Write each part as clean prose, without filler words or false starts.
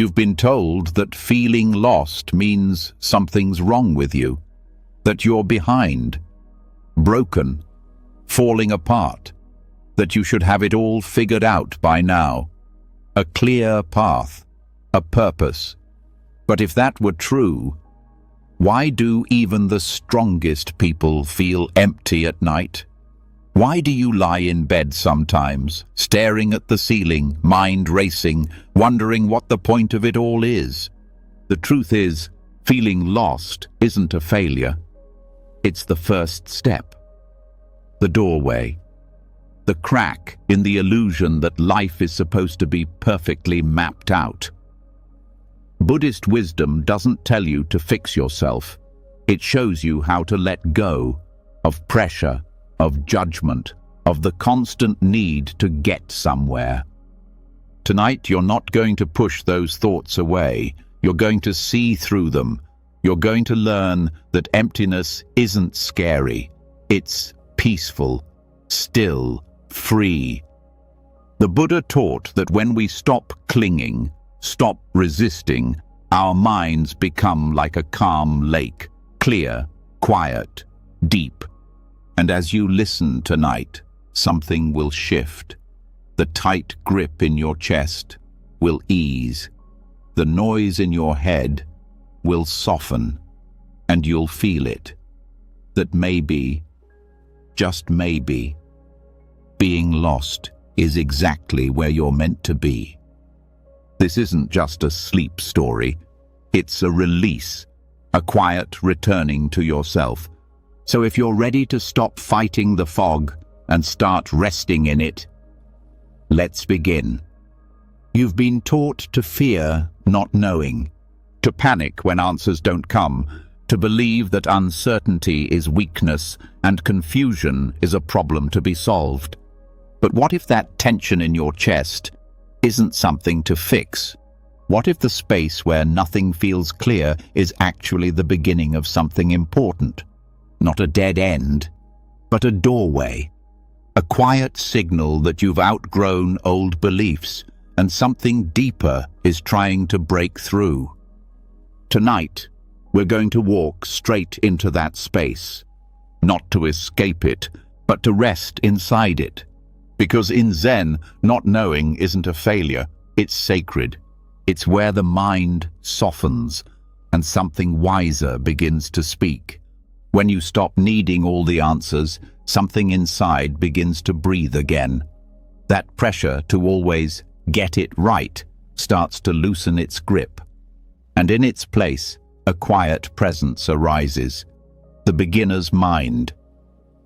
You've been told that feeling lost means something's wrong with you, that you're behind, broken, falling apart, that you should have it all figured out by now, a clear path, a purpose. But if that were true, why do even the strongest people feel empty at night? Why do you lie in bed sometimes, staring at the ceiling, mind racing, wondering what the point of it all is? The truth is, feeling lost isn't a failure. It's the first step. The doorway. The crack in the illusion that life is supposed to be perfectly mapped out. Buddhist wisdom doesn't tell you to fix yourself. It shows you how to let go of pressure, of judgment, of the constant need to get somewhere. Tonight, you're not going to push those thoughts away. You're going to see through them. You're going to learn that emptiness isn't scary. It's peaceful, still, free. The Buddha taught that when we stop clinging, stop resisting, our minds become like a calm lake, clear, quiet, deep. And as you listen tonight, something will shift. The tight grip in your chest will ease. The noise in your head will soften, and you'll feel it. That maybe, just maybe, being lost is exactly where you're meant to be. This isn't just a sleep story. It's a release, a quiet returning to yourself. So if you're ready to stop fighting the fog and start resting in it, let's begin. You've been taught to fear not knowing, to panic when answers don't come, to believe that uncertainty is weakness and confusion is a problem to be solved. But what if that tension in your chest isn't something to fix? What if the space where nothing feels clear is actually the beginning of something important? Not a dead end, but a doorway, a quiet signal that you've outgrown old beliefs and something deeper is trying to break through. Tonight, we're going to walk straight into that space, not to escape it, but to rest inside it. Because in Zen, not knowing isn't a failure, it's sacred. It's where the mind softens and something wiser begins to speak. When you stop needing all the answers, something inside begins to breathe again. That pressure to always get it right starts to loosen its grip. And in its place, a quiet presence arises, the beginner's mind.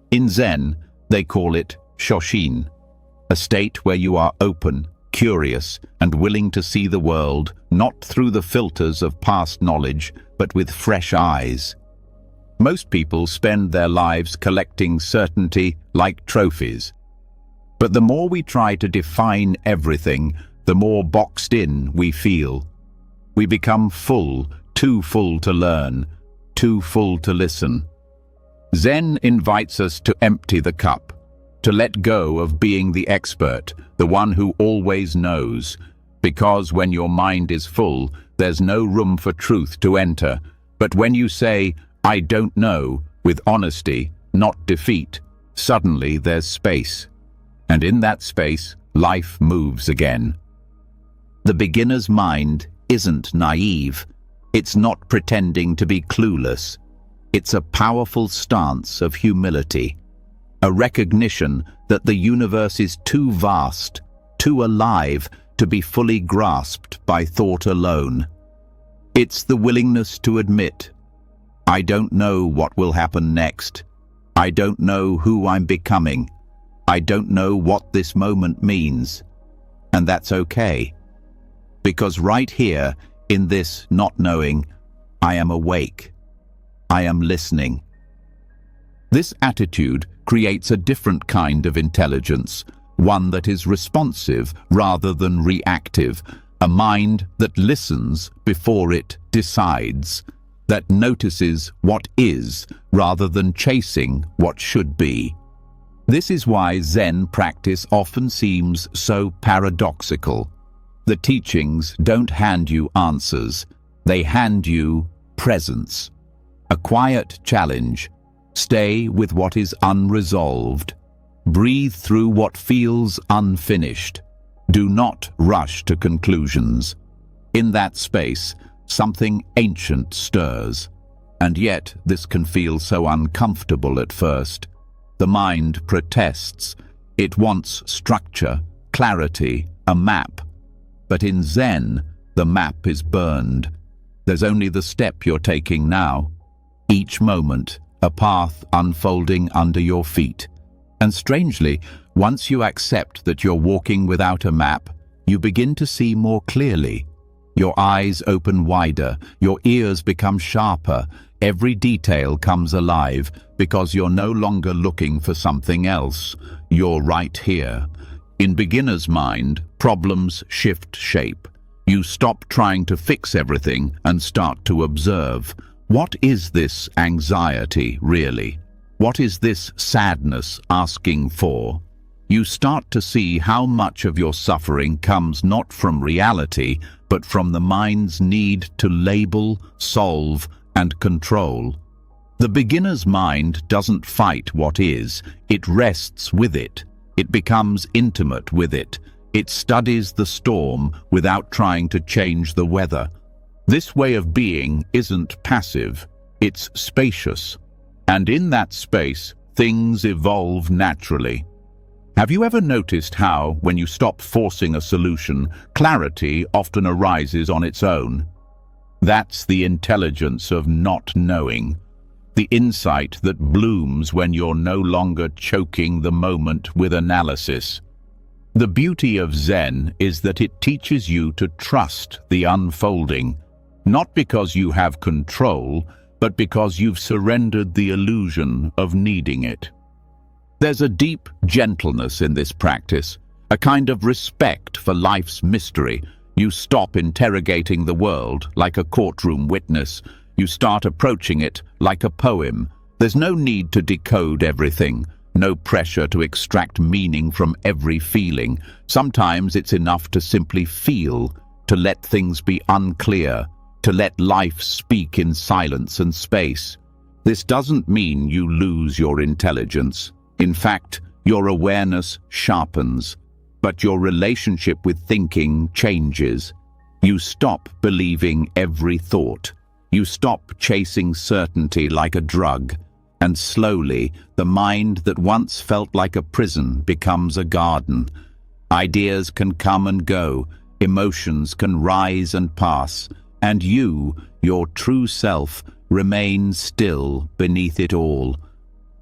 In Zen, they call it Shoshin, a state where you are open, curious, and willing to see the world, not through the filters of past knowledge, but with fresh eyes. Most people spend their lives collecting certainty like trophies. But the more we try to define everything, the more boxed in we feel. We become full, too full to learn, too full to listen. Zen invites us to empty the cup, to let go of being the expert, the one who always knows. Because when your mind is full, there's no room for truth to enter. But when you say, "I don't know," with honesty, not defeat, suddenly there's space. And in that space, life moves again. The beginner's mind isn't naive. It's not pretending to be clueless. It's a powerful stance of humility, a recognition that the universe is too vast, too alive to be fully grasped by thought alone. It's the willingness to admit, I don't know what will happen next. I don't know who I'm becoming. I don't know what this moment means. And that's okay. Because right here, in this not knowing, I am awake. I am listening. This attitude creates a different kind of intelligence, one that is responsive rather than reactive, a mind that listens before it decides, that notices what is rather than chasing what should be. This is why Zen practice often seems so paradoxical. The teachings don't hand you answers, they hand you presence. A quiet challenge. Stay with what is unresolved. Breathe through what feels unfinished. Do not rush to conclusions. In that space, something ancient stirs. And yet, this can feel so uncomfortable at first. The mind protests. It wants structure, clarity, a map. But in Zen, the map is burned. There's only the step you're taking now. Each moment, a path unfolding under your feet. And strangely, once you accept that you're walking without a map, you begin to see more clearly. Your eyes open wider, your ears become sharper, every detail comes alive because you're no longer looking for something else. You're right here. In beginner's mind, problems shift shape. You stop trying to fix everything and start to observe. What is this anxiety, really? What is this sadness asking for? You start to see how much of your suffering comes not from reality, but from the mind's need to label, solve, and control. The beginner's mind doesn't fight what is, it rests with it. It becomes intimate with it. It studies the storm without trying to change the weather. This way of being isn't passive, it's spacious. And in that space, things evolve naturally. Have you ever noticed how, when you stop forcing a solution, clarity often arises on its own? That's the intelligence of not knowing. The insight that blooms when you're no longer choking the moment with analysis. The beauty of Zen is that it teaches you to trust the unfolding, not because you have control, but because you've surrendered the illusion of needing it. There's a deep gentleness in this practice, a kind of respect for life's mystery. You stop interrogating the world like a courtroom witness. You start approaching it like a poem. There's no need to decode everything, no pressure to extract meaning from every feeling. Sometimes it's enough to simply feel, to let things be unclear, to let life speak in silence and space. This doesn't mean you lose your intelligence. In fact, your awareness sharpens, but your relationship with thinking changes. You stop believing every thought. You stop chasing certainty like a drug, and slowly, the mind that once felt like a prison becomes a garden. Ideas can come and go, emotions can rise and pass, and you, your true self, remain still beneath it all,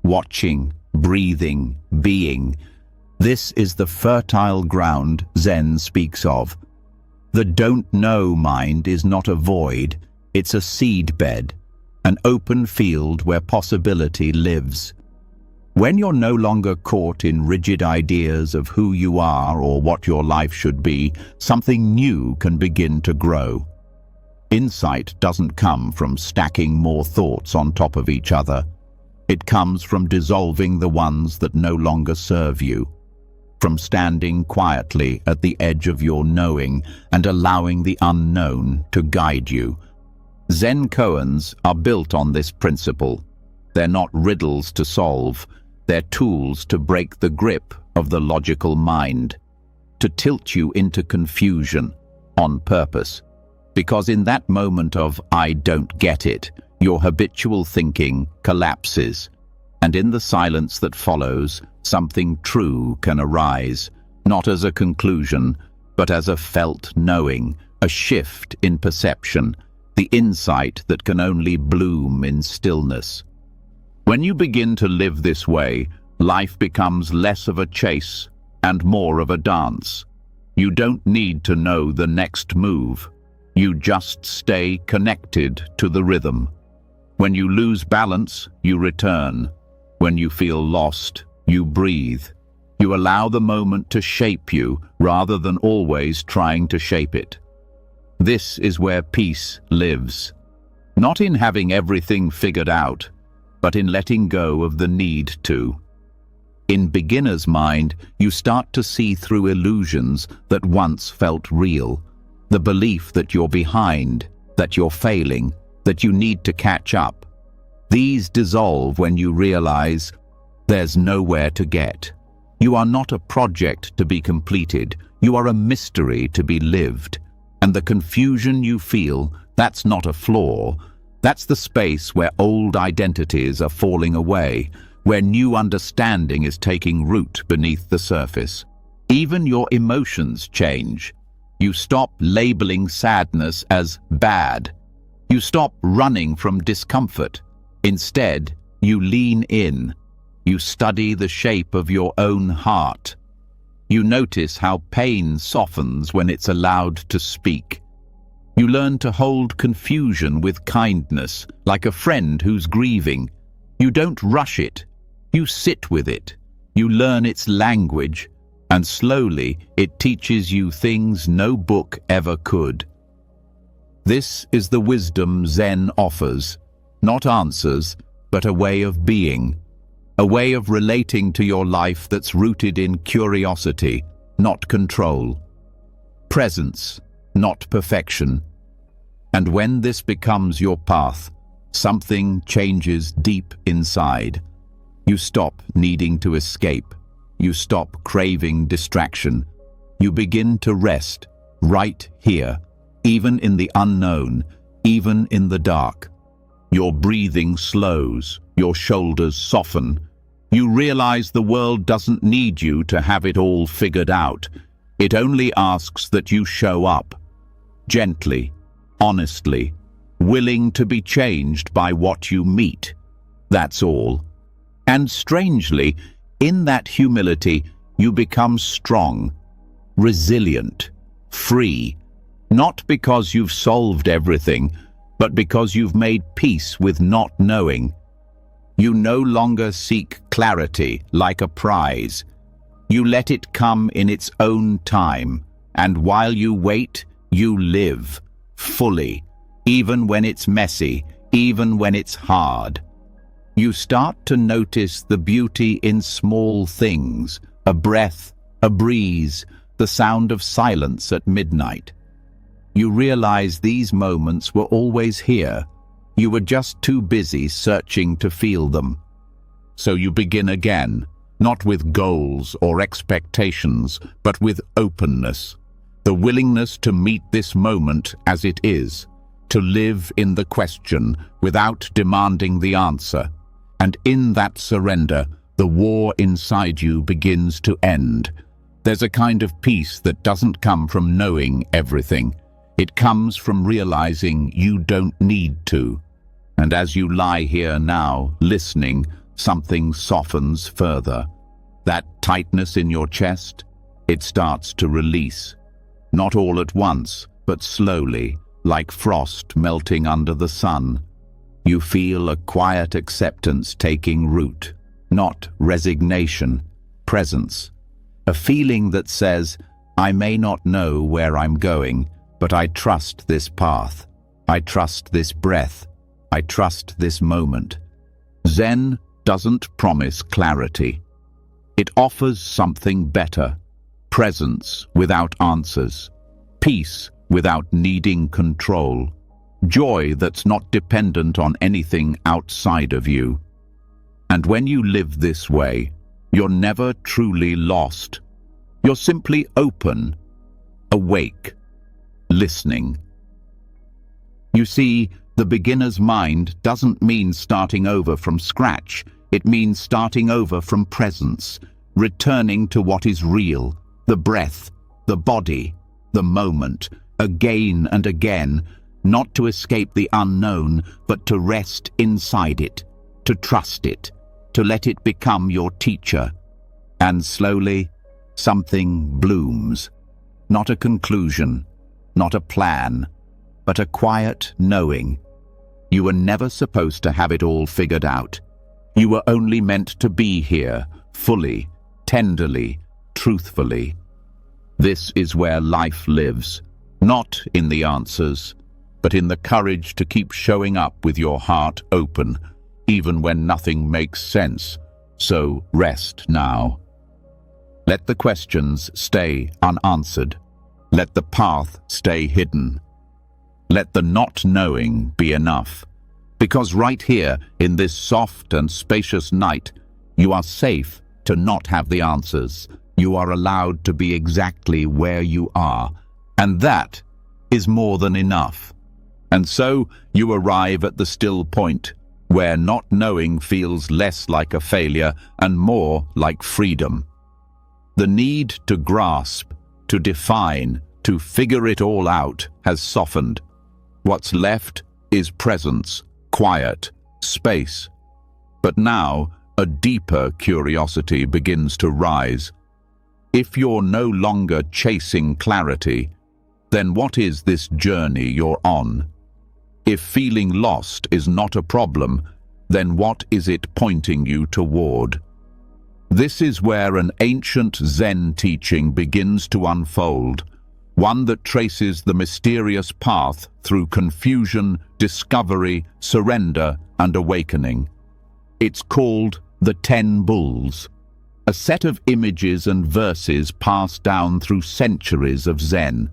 watching, breathing, being. This is the fertile ground Zen speaks of. The don't know mind is not a void, it's a seedbed, an open field where possibility lives. When you're no longer caught in rigid ideas of who you are or what your life should be, something new can begin to grow. Insight doesn't come from stacking more thoughts on top of each other. It comes from dissolving the ones that no longer serve you, from standing quietly at the edge of your knowing and allowing the unknown to guide you. Zen koans are built on this principle. They're not riddles to solve, they're tools to break the grip of the logical mind, to tilt you into confusion on purpose. Because in that moment of "I don't get it," your habitual thinking collapses, and in the silence that follows, something true can arise, not as a conclusion, but as a felt knowing, a shift in perception, the insight that can only bloom in stillness. When you begin to live this way, life becomes less of a chase and more of a dance. You don't need to know the next move. You just stay connected to the rhythm. When you lose balance, you return. When you feel lost, you breathe. You allow the moment to shape you rather than always trying to shape it. This is where peace lives. Not in having everything figured out, but in letting go of the need to. In beginner's mind, you start to see through illusions that once felt real. The belief that you're behind, that you're failing, that you need to catch up. These dissolve when you realize there's nowhere to get. You are not a project to be completed. You are a mystery to be lived. And the confusion you feel, that's not a flaw. That's the space where old identities are falling away, where new understanding is taking root beneath the surface. Even your emotions change. You stop labeling sadness as bad. You stop running from discomfort. Instead, you lean in. You study the shape of your own heart. You notice how pain softens when it's allowed to speak. You learn to hold confusion with kindness, like a friend who's grieving. You don't rush it. You sit with it. You learn its language, and slowly it teaches you things no book ever could. This is the wisdom Zen offers, not answers, but a way of being, a way of relating to your life that's rooted in curiosity, not control, presence, not perfection. And when this becomes your path, something changes deep inside. You stop needing to escape. You stop craving distraction. You begin to rest right here, even in the unknown, even in the dark. Your breathing slows, your shoulders soften. You realize the world doesn't need you to have it all figured out. It only asks that you show up, gently, honestly, willing to be changed by what you meet. That's all. And strangely, in that humility, you become strong, resilient, free, not because you've solved everything, but because you've made peace with not knowing. You no longer seek clarity like a prize. You let it come in its own time, and while you wait, you live, fully, even when it's messy, even when it's hard. You start to notice the beauty in small things, a breath, a breeze, the sound of silence at midnight. You realize these moments were always here. You were just too busy searching to feel them. So you begin again, not with goals or expectations, but with openness, the willingness to meet this moment as it is, to live in the question without demanding the answer. And in that surrender, the war inside you begins to end. There's a kind of peace that doesn't come from knowing everything. It comes from realizing you don't need to. And as you lie here now, listening, something softens further. That tightness in your chest, it starts to release. Not all at once, but slowly, like frost melting under the sun. You feel a quiet acceptance taking root, not resignation, presence. A feeling that says, I may not know where I'm going, but I trust this path. I trust this breath. I trust this moment. Zen doesn't promise clarity. It offers something better. Presence without answers. Peace without needing control. Joy that's not dependent on anything outside of you. And when you live this way, you're never truly lost. You're simply open, awake, listening. You see, the beginner's mind doesn't mean starting over from scratch. It means starting over from presence, returning to what is real, the breath, the body, the moment, again and again, not to escape the unknown, but to rest inside it, to trust it, to let it become your teacher. And slowly, something blooms. Not a conclusion, not a plan, but a quiet knowing. You were never supposed to have it all figured out. You were only meant to be here, fully, tenderly, truthfully. This is where life lives, not in the answers, but in the courage to keep showing up with your heart open, even when nothing makes sense, So rest now. Let the questions stay unanswered. Let the path stay hidden. Let the not knowing be enough. Because right here, in this soft and spacious night, you are safe to not have the answers. You are allowed to be exactly where you are. And that is more than enough. And so you arrive at the still point, where not knowing feels less like a failure and more like freedom. The need to grasp, to define, to figure it all out has softened. What's left is presence, quiet, space. But now, a deeper curiosity begins to rise. If you're no longer chasing clarity, then what is this journey you're on? If feeling lost is not a problem, then what is it pointing you toward? This is where an ancient Zen teaching begins to unfold, one that traces the mysterious path through confusion, discovery, surrender, and awakening. It's called the 10 Bulls, a set of images and verses passed down through centuries of Zen.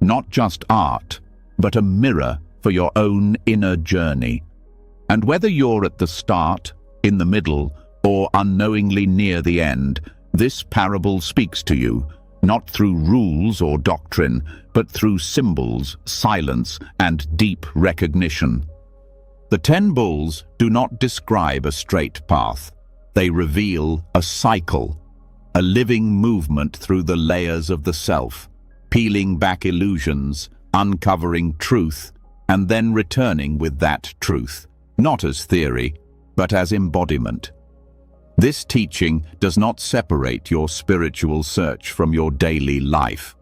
Not just art, but a mirror for your own inner journey. And whether you're at the start, in the middle, or unknowingly near the end, this parable speaks to you, not through rules or doctrine, but through symbols, silence, and deep recognition. The 10 Bulls do not describe a straight path. They reveal a cycle, a living movement through the layers of the self, peeling back illusions, uncovering truth, and then returning with that truth, not as theory, but as embodiment. This teaching does not separate your spiritual search from your daily life.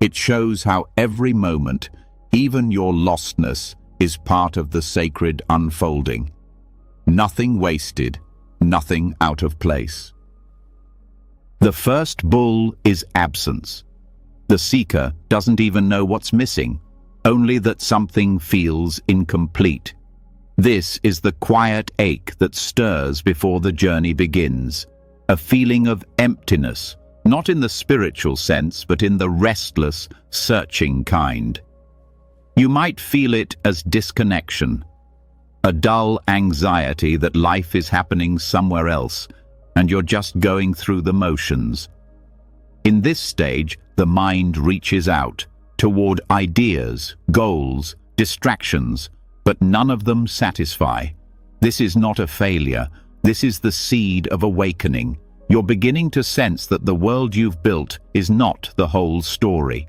It shows how every moment, even your lostness, is part of the sacred unfolding. Nothing wasted, nothing out of place. The first bull is absence. The seeker doesn't even know what's missing, only that something feels incomplete. This is the quiet ache that stirs before the journey begins, a feeling of emptiness, not in the spiritual sense, but in the restless, searching kind. You might feel it as disconnection, a dull anxiety that life is happening somewhere else, and you're just going through the motions. In this stage, the mind reaches out toward ideas, goals, distractions, but none of them satisfy. This is not a failure. This is the seed of awakening. You're beginning to sense that the world you've built is not the whole story.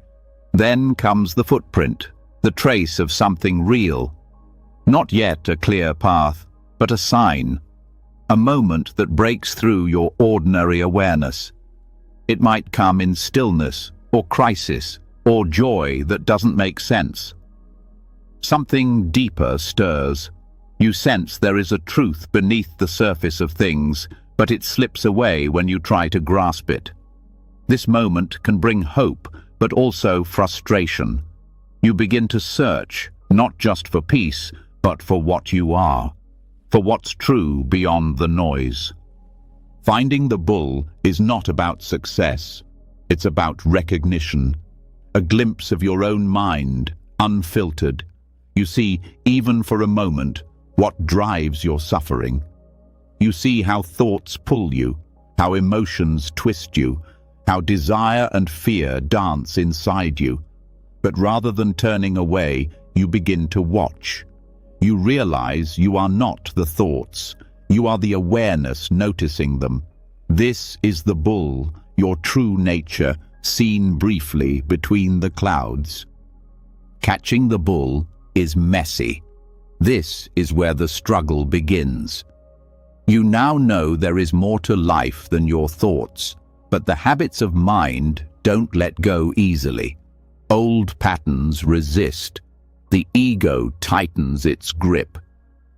Then comes the footprint, the trace of something real. Not yet a clear path, but a sign, a moment that breaks through your ordinary awareness. It might come in stillness, or crisis, or joy that doesn't make sense. Something deeper stirs. You sense there is a truth beneath the surface of things, but it slips away when you try to grasp it. This moment can bring hope, but also frustration. You begin to search, not just for peace, but for what you are, for what's true beyond the noise. Finding the bull is not about success. It's about recognition, a glimpse of your own mind, unfiltered. You see, even for a moment, what drives your suffering. You see how thoughts pull you, how emotions twist you, how desire and fear dance inside you. But rather than turning away, you begin to watch. You realize you are not the thoughts. You are the awareness noticing them. This is the bull, your true nature, seen briefly between the clouds. Catching the bull is messy. This is where the struggle begins. You now know there is more to life than your thoughts, but the habits of mind don't let go easily. Old patterns resist. The ego tightens its grip.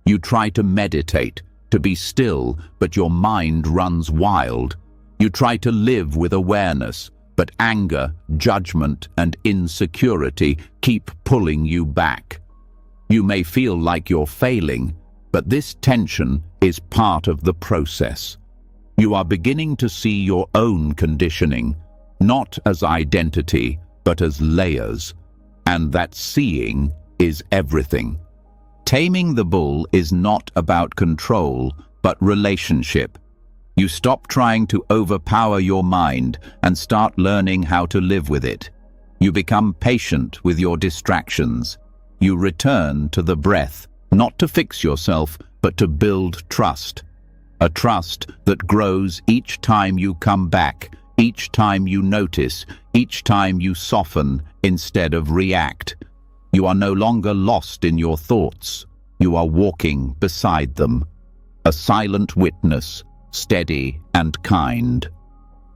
You try to meditate, to be still, but your mind runs wild. You try to live with awareness, but anger, judgment, and insecurity keep pulling you back. You may feel like you're failing, but this tension is part of the process. You are beginning to see your own conditioning, not as identity, but as layers. And that seeing is everything. Taming the bull is not about control, but relationship. You stop trying to overpower your mind and start learning how to live with it. You become patient with your distractions. You return to the breath, not to fix yourself, but to build trust. A trust that grows each time you come back, each time you notice, each time you soften instead of react. You are no longer lost in your thoughts. You are walking beside them. A silent witness, steady and kind.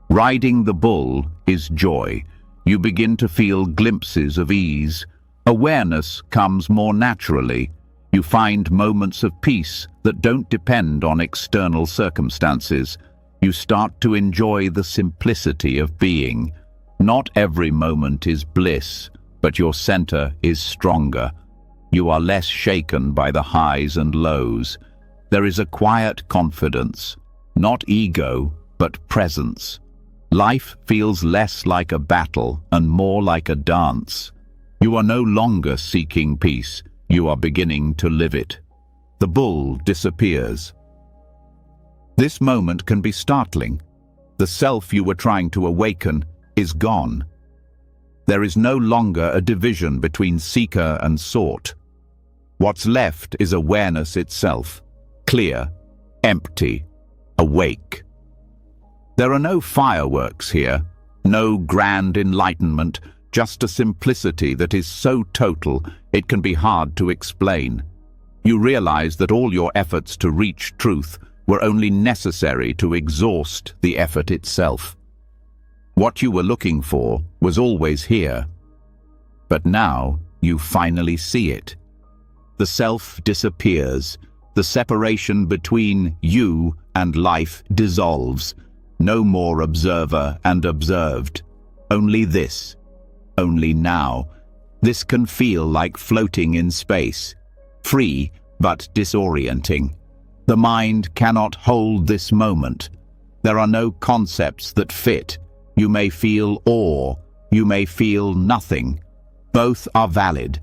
Riding the bull is joy. You begin to feel glimpses of ease. Awareness comes more naturally. You find moments of peace that don't depend on external circumstances. You start to enjoy the simplicity of being. Not every moment is bliss, but your center is stronger. You are less shaken by the highs and lows. There is a quiet confidence, not ego, but presence. Life feels less like a battle and more like a dance. You are no longer seeking peace. You are beginning to live it. The bull disappears. This moment can be startling. The self you were trying to awaken is gone. There is no longer a division between seeker and sought. What's left is awareness itself, clear, empty, awake. There are no fireworks here, no grand enlightenment, just a simplicity that is so total it can be hard to explain. You realize that all your efforts to reach truth were only necessary to exhaust the effort itself. What you were looking for was always here, but now you finally see it. The self disappears. The separation between you and life dissolves. No more observer and observed. Only this. Only now. This can feel like floating in space. Free, but disorienting. The mind cannot hold this moment. There are no concepts that fit. You may feel awe. You may feel nothing. Both are valid.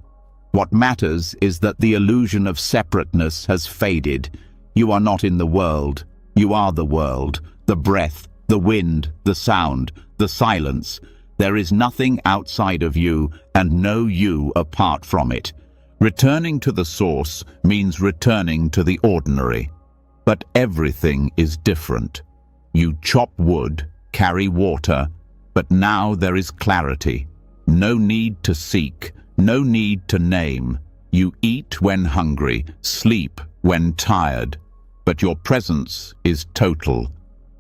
What matters is that the illusion of separateness has faded. You are not in the world. You are the world, the breath, the wind, the sound, the silence. There is nothing outside of you and no you apart from it. Returning to the source means returning to the ordinary. But everything is different. You chop wood, carry water, but now there is clarity. No need to seek. No need to name. You eat when hungry, sleep when tired, but your presence is total.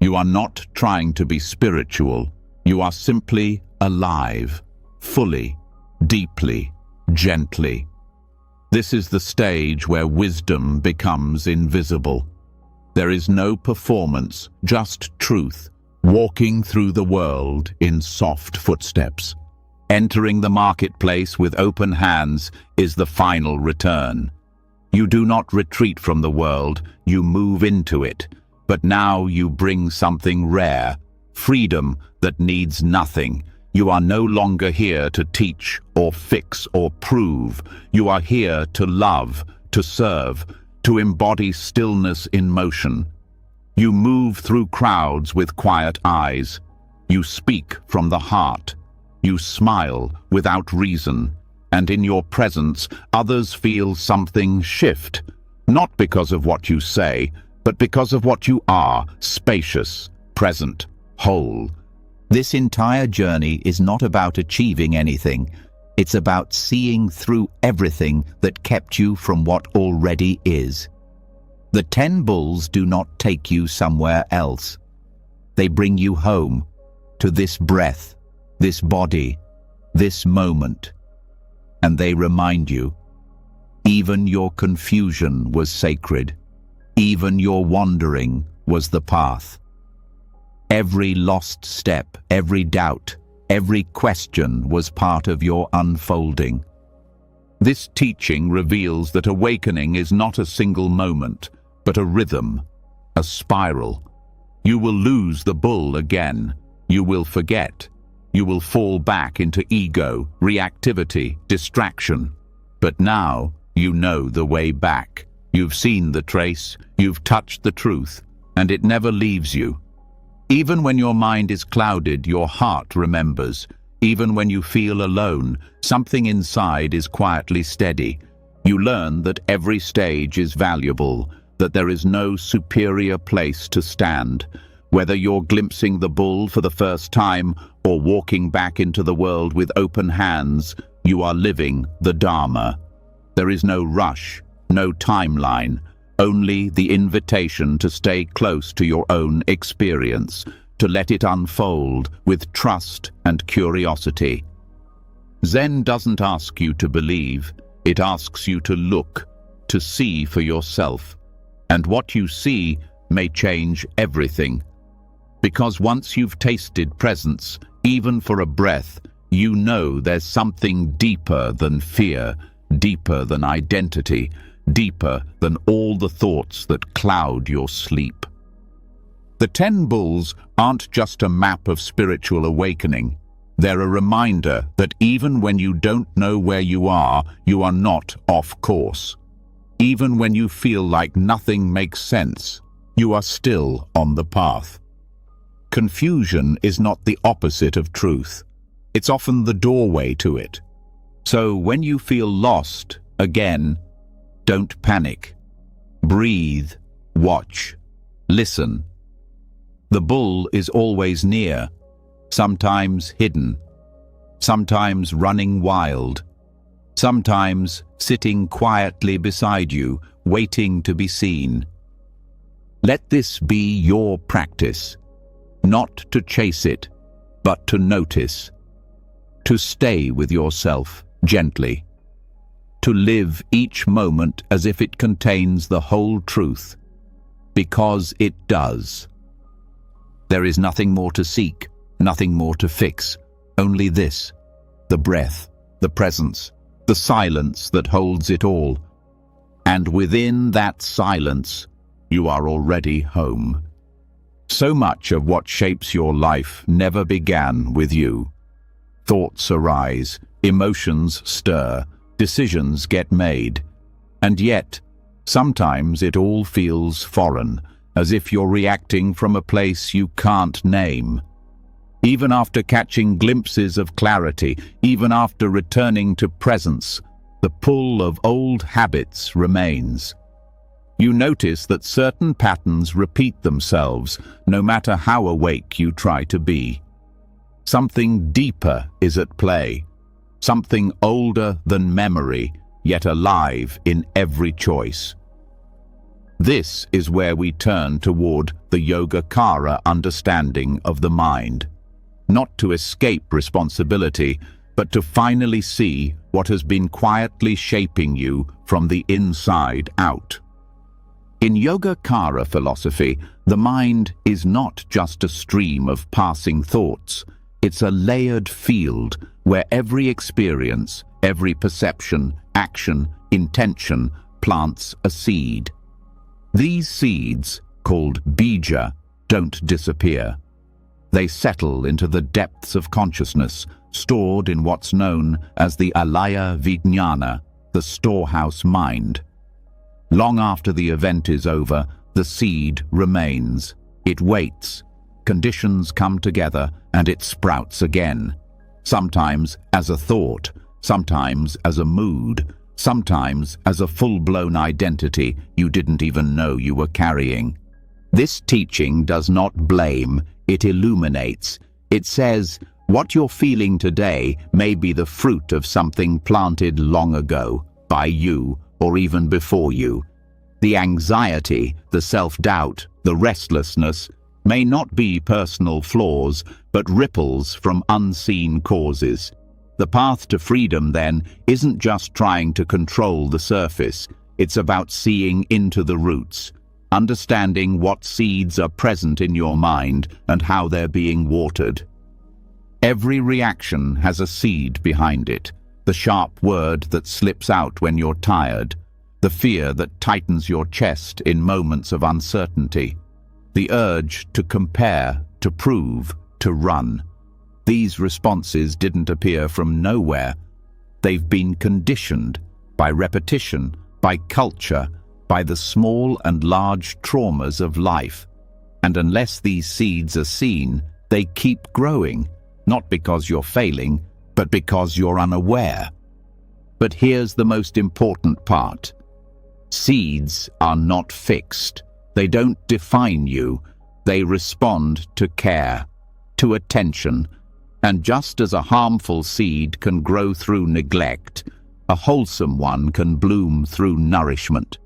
You are not trying to be spiritual. You are simply alive, fully, deeply, gently. This is the stage where wisdom becomes invisible. There is no performance, just truth, walking through the world in soft footsteps. Entering the marketplace with open hands is the final return. You do not retreat from the world, you move into it. But now you bring something rare, freedom that needs nothing. You are no longer here to teach or fix or prove. You are here to love, to serve, to embody stillness in motion. You move through crowds with quiet eyes. You speak from the heart. You smile without reason, and in your presence, others feel something shift, not because of what you say, but because of what you are, spacious, present, whole. This entire journey is not about achieving anything. It's about seeing through everything that kept you from what already is. The 10 bulls do not take you somewhere else. They bring you home, to this breath, this body, this moment. And they remind you, even your confusion was sacred. Even your wandering was the path. Every lost step, every doubt, every question was part of your unfolding. This teaching reveals that awakening is not a single moment, but a rhythm, a spiral. You will lose the bull again. You will forget. You will fall back into ego, reactivity, distraction. But now you know the way back. You've seen the trace, you've touched the truth, and it never leaves you. Even when your mind is clouded, your heart remembers. Even when you feel alone, something inside is quietly steady. You learn that every stage is valuable, that there is no superior place to stand. Whether you're glimpsing the bull for the first time or walking back into the world with open hands, you are living the Dharma. There is no rush, no timeline, only the invitation to stay close to your own experience, to let it unfold with trust and curiosity. Zen doesn't ask you to believe, it asks you to look, to see for yourself. And what you see may change everything. Because once you've tasted presence, even for a breath, you know there's something deeper than fear, deeper than identity, deeper than all the thoughts that cloud your sleep. The 10 bulls aren't just a map of spiritual awakening. They're a reminder that even when you don't know where you are not off course. Even when you feel like nothing makes sense, you are still on the path. Confusion is not the opposite of truth. It's often the doorway to it. So when you feel lost, again, don't panic. Breathe, watch, listen. The bull is always near, sometimes hidden, sometimes running wild, sometimes sitting quietly beside you, waiting to be seen. Let this be your practice, not to chase it, but to notice, to stay with yourself gently, to live each moment as if it contains the whole truth, because it does. There is nothing more to seek, nothing more to fix, only this, the breath, the presence, the silence that holds it all. And within that silence, you are already home. So much of what shapes your life never began with you. Thoughts arise, emotions stir, decisions get made. And yet, sometimes it all feels foreign, as if you're reacting from a place you can't name. Even after catching glimpses of clarity, even after returning to presence, the pull of old habits remains. You notice that certain patterns repeat themselves, no matter how awake you try to be. Something deeper is at play, something older than memory, yet alive in every choice. This is where we turn toward the Yogacara understanding of the mind, not to escape responsibility, but to finally see what has been quietly shaping you from the inside out. In Yogacara philosophy, the mind is not just a stream of passing thoughts. It's a layered field where every experience, every perception, action, intention plants a seed. These seeds, called bija, don't disappear. They settle into the depths of consciousness, stored in what's known as the alaya vijnana, the storehouse mind. Long after the event is over, the seed remains. It waits. Conditions come together and it sprouts again. Sometimes as a thought, sometimes as a mood, sometimes as a full-blown identity you didn't even know you were carrying. This teaching does not blame, it illuminates. It says, what you're feeling today may be the fruit of something planted long ago, by you, or even before you. The anxiety, the self-doubt, the restlessness may not be personal flaws, but ripples from unseen causes. The path to freedom, then, isn't just trying to control the surface. It's about seeing into the roots, understanding what seeds are present in your mind and how they're being watered. Every reaction has a seed behind it, the sharp word that slips out when you're tired, the fear that tightens your chest in moments of uncertainty, the urge to compare, to prove, to run. These responses didn't appear from nowhere. They've been conditioned by repetition, by culture, by the small and large traumas of life. And unless these seeds are seen, they keep growing, not because you're failing, but because you're unaware. But here's the most important part. Seeds are not fixed. They don't define you. They respond to care, to attention. And just as a harmful seed can grow through neglect, a wholesome one can bloom through nourishment.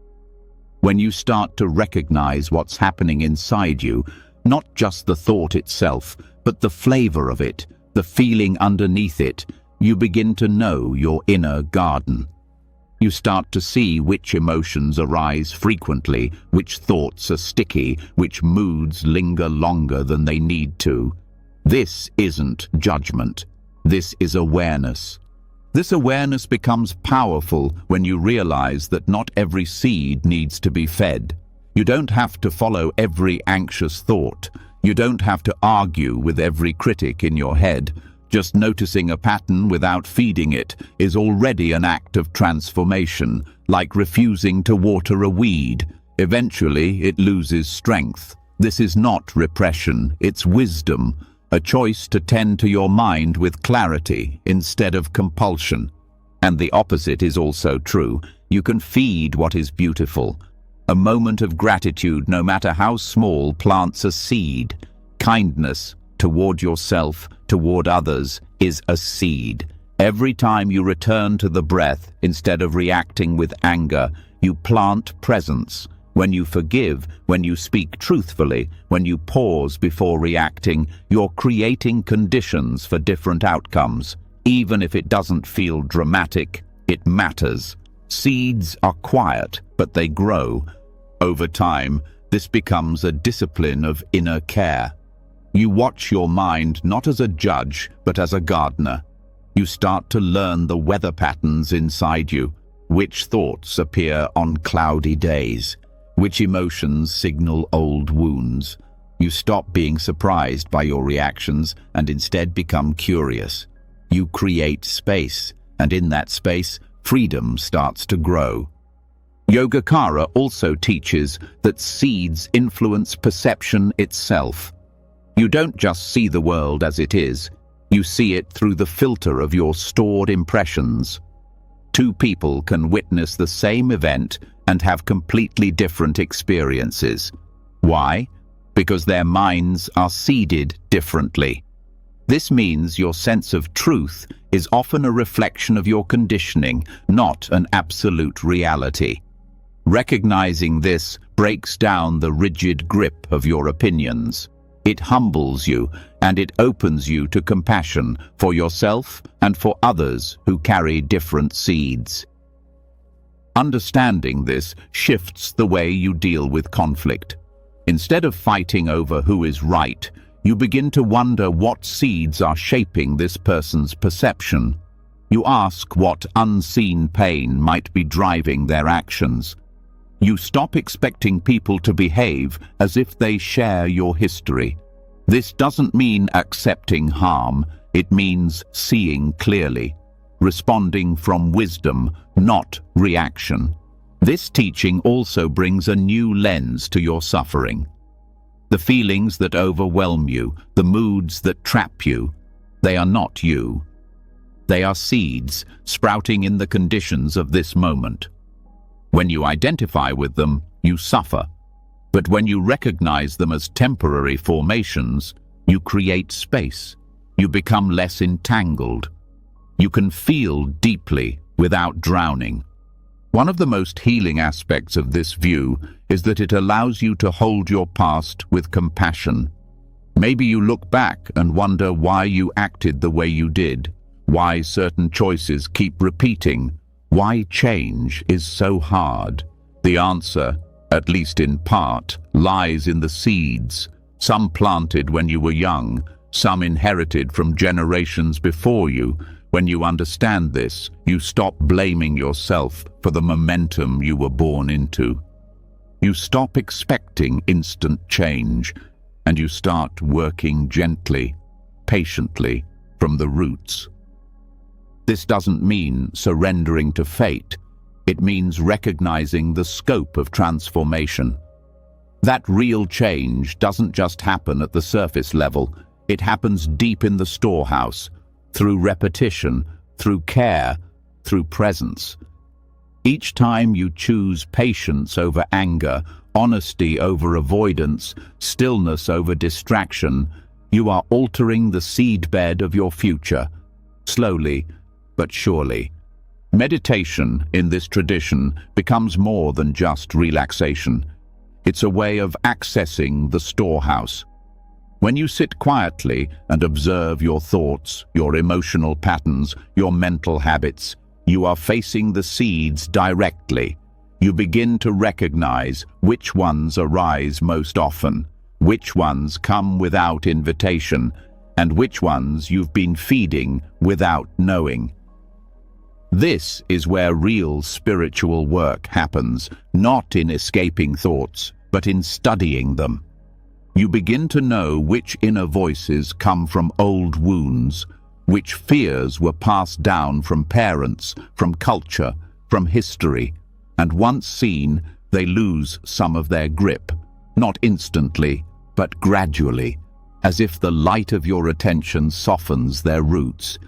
When you start to recognize what's happening inside you, not just the thought itself, but the flavor of it, the feeling underneath it, you begin to know your inner garden. You start to see which emotions arise frequently, which thoughts are sticky, which moods linger longer than they need to. This isn't judgment. This is awareness. This awareness becomes powerful when you realize that not every seed needs to be fed. You don't have to follow every anxious thought. You don't have to argue with every critic in your head. Just noticing a pattern without feeding it is already an act of transformation, like refusing to water a weed. Eventually, it loses strength. This is not repression, it's wisdom. A choice to tend to your mind with clarity instead of compulsion. And the opposite is also true. You can feed what is beautiful. A moment of gratitude, no matter how small, plants a seed. Kindness toward yourself, toward others, is a seed. Every time you return to the breath, instead of reacting with anger, you plant presence. When you forgive, when you speak truthfully, when you pause before reacting, you're creating conditions for different outcomes. Even if it doesn't feel dramatic, it matters. Seeds are quiet, but they grow. Over time, this becomes a discipline of inner care. You watch your mind not as a judge, but as a gardener. You start to learn the weather patterns inside you, which thoughts appear on cloudy days. Which emotions signal old wounds? You stop being surprised by your reactions and instead become curious. You create space, and in that space, freedom starts to grow. Yogacara also teaches that seeds influence perception itself. You don't just see the world as it is, you see it through the filter of your stored impressions. Two people can witness the same event and have completely different experiences. Why? Because their minds are seeded differently. This means your sense of truth is often a reflection of your conditioning, not an absolute reality. Recognizing this breaks down the rigid grip of your opinions. It humbles you, and it opens you to compassion for yourself and for others who carry different seeds. Understanding this shifts the way you deal with conflict. Instead of fighting over who is right, you begin to wonder what seeds are shaping this person's perception. You ask what unseen pain might be driving their actions. You stop expecting people to behave as if they share your history. This doesn't mean accepting harm, it means seeing clearly. Responding from wisdom, not reaction. This teaching also brings a new lens to your suffering. The feelings that overwhelm you, the moods that trap you, they are not you. They are seeds sprouting in the conditions of this moment. When you identify with them, you suffer. But when you recognize them as temporary formations, you create space. You become less entangled. You can feel deeply without drowning. One of the most healing aspects of this view is that it allows you to hold your past with compassion. Maybe you look back and wonder why you acted the way you did, why certain choices keep repeating, why change is so hard. The answer, at least in part, lies in the seeds, some planted when you were young, some inherited from generations before you. When you understand this, you stop blaming yourself for the momentum you were born into. You stop expecting instant change, and you start working gently, patiently, from the roots. This doesn't mean surrendering to fate. It means recognizing the scope of transformation. That real change doesn't just happen at the surface level. It happens deep in the storehouse, through repetition, through care, through presence. Each time you choose patience over anger, honesty over avoidance, stillness over distraction, you are altering the seedbed of your future, slowly but surely. Meditation in this tradition becomes more than just relaxation. It's a way of accessing the storehouse. When you sit quietly and observe your thoughts, your emotional patterns, your mental habits, you are facing the seeds directly. You begin to recognize which ones arise most often, which ones come without invitation, and which ones you've been feeding without knowing. This is where real spiritual work happens, not in escaping thoughts, but in studying them. You begin to know which inner voices come from old wounds, which fears were passed down from parents, from culture, from history, and once seen, they lose some of their grip, not instantly, but gradually, as if the light of your attention softens their roots.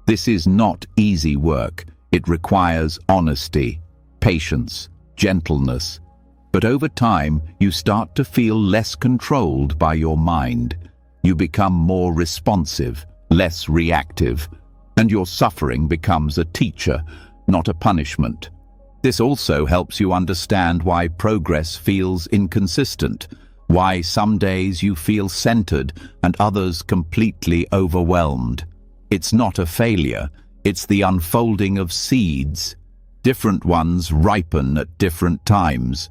This is not easy work. It requires honesty, patience, gentleness. But over time, you start to feel less controlled by your mind. You become more responsive, less reactive, and your suffering becomes a teacher, not a punishment. This also helps you understand why progress feels inconsistent, why some days you feel centered and others completely overwhelmed. It's not a failure. It's the unfolding of seeds. Different ones ripen at different times.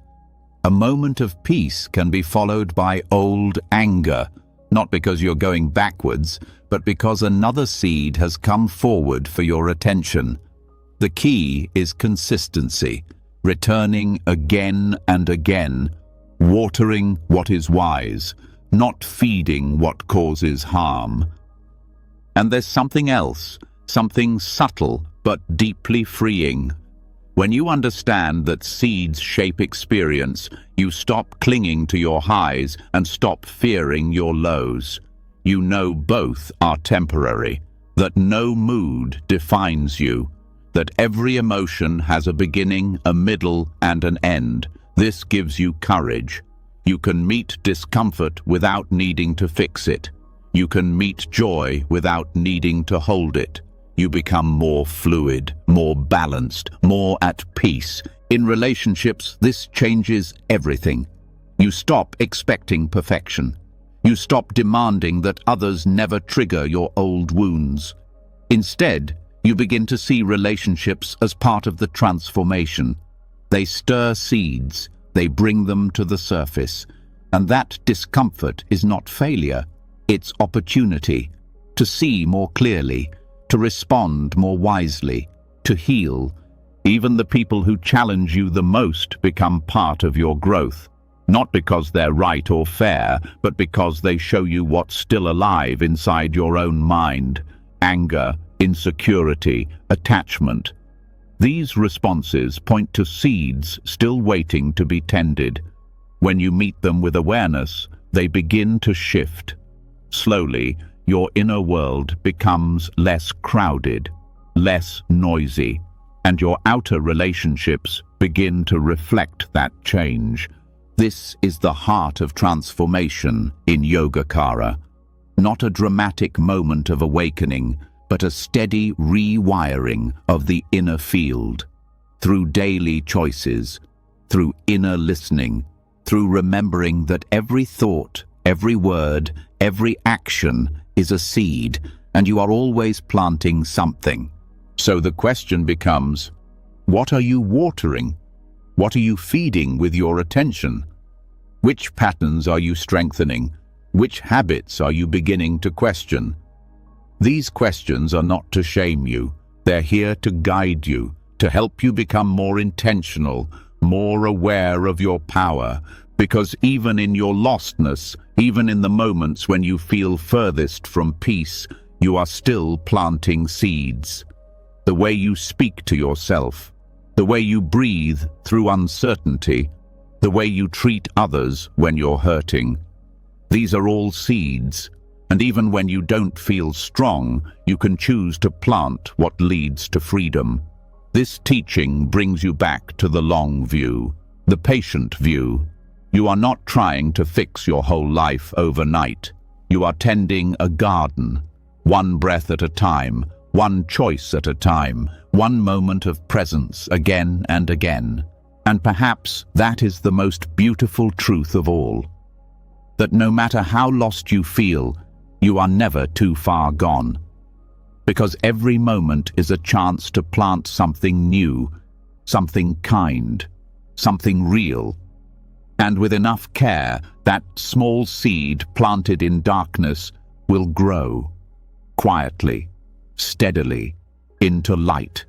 A moment of peace can be followed by old anger, not because you're going backwards, but because another seed has come forward for your attention. The key is consistency, returning again and again, watering what is wise, not feeding what causes harm. And there's something else. Something subtle but deeply freeing. When you understand that seeds shape experience, you stop clinging to your highs and stop fearing your lows. You know both are temporary, that no mood defines you, that every emotion has a beginning, a middle, and an end. This gives you courage. You can meet discomfort without needing to fix it. You can meet joy without needing to hold it. You become more fluid, more balanced, more at peace. In relationships, this changes everything. You stop expecting perfection. You stop demanding that others never trigger your old wounds. Instead, you begin to see relationships as part of the transformation. They stir seeds, they bring them to the surface. And that discomfort is not failure, it's opportunity to see more clearly, to respond more wisely, to heal. Even the people who challenge you the most become part of your growth, not because they're right or fair, but because they show you what's still alive inside your own mind: anger, insecurity, attachment. These responses point to seeds still waiting to be tended. When you meet them with awareness, they begin to shift. Slowly, your inner world becomes less crowded, less noisy, and your outer relationships begin to reflect that change. This is the heart of transformation in Yogacara. Not a dramatic moment of awakening, but a steady rewiring of the inner field. Through daily choices, through inner listening, through remembering that every thought, every word, every action is a seed, and you are always planting something. So the question becomes, what are you watering? What are you feeding with your attention? Which patterns are you strengthening? Which habits are you beginning to question? These questions are not to shame you. They're here to guide you, to help you become more intentional, more aware of your power, because even in your lostness, even in the moments when you feel furthest from peace, you are still planting seeds. The way you speak to yourself, the way you breathe through uncertainty, the way you treat others when you're hurting. These are all seeds, and even when you don't feel strong, you can choose to plant what leads to freedom. This teaching brings you back to the long view, the patient view. You are not trying to fix your whole life overnight. You are tending a garden, one breath at a time, one choice at a time, one moment of presence again and again. And perhaps that is the most beautiful truth of all. That no matter how lost you feel, you are never too far gone. Because every moment is a chance to plant something new, something kind, something real. And with enough care, that small seed planted in darkness will grow, quietly, steadily, into light.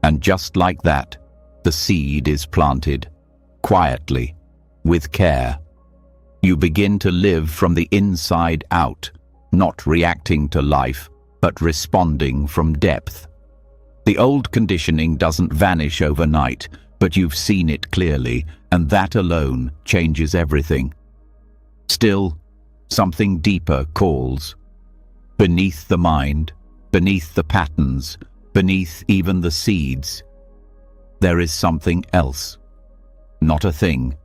And just like that, the seed is planted, quietly, with care. You begin to live from the inside out, not reacting to life, but responding from depth. The old conditioning doesn't vanish overnight, but you've seen it clearly, and that alone changes everything. Still, something deeper calls. Beneath the mind, beneath the patterns, beneath even the seeds, there is something else. Not a thing,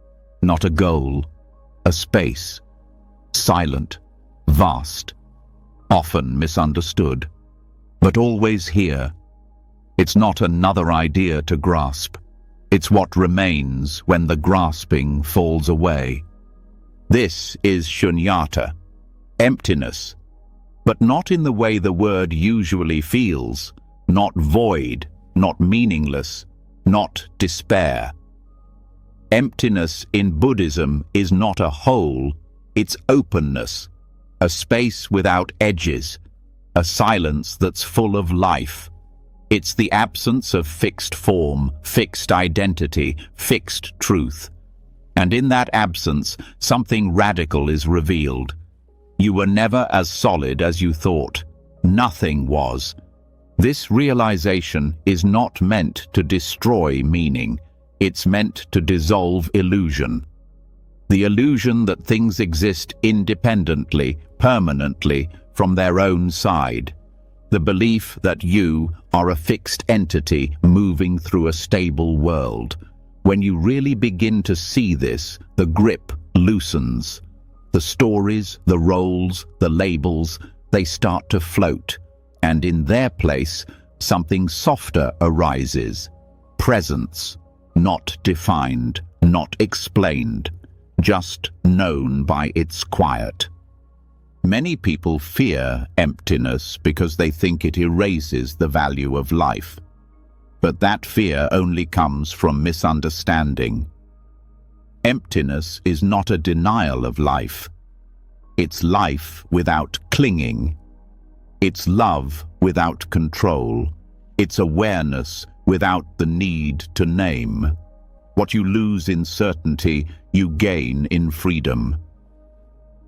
not a goal, a space. Silent, vast, often misunderstood, but always here. It's not another idea to grasp. It's what remains when the grasping falls away. This is shunyata, emptiness, but not in the way the word usually feels, not void, not meaningless, not despair. Emptiness in Buddhism is not a hole, it's openness, a space without edges, a silence that's full of life. It's the absence of fixed form, fixed identity, fixed truth. And in that absence, something radical is revealed. You were never as solid as you thought. Nothing was. This realization is not meant to destroy meaning. It's meant to dissolve illusion. The illusion that things exist independently, permanently, from their own side. The belief that you are a fixed entity moving through a stable world. When you really begin to see this, the grip loosens. The stories, the roles, the labels, they start to float. And in their place, something softer arises. Presence, not defined, not explained, just known by its quiet. Many people fear emptiness because they think it erases the value of life. But that fear only comes from misunderstanding. Emptiness is not a denial of life. It's life without clinging. It's love without control. It's awareness without the need to name. What you lose in certainty, you gain in freedom.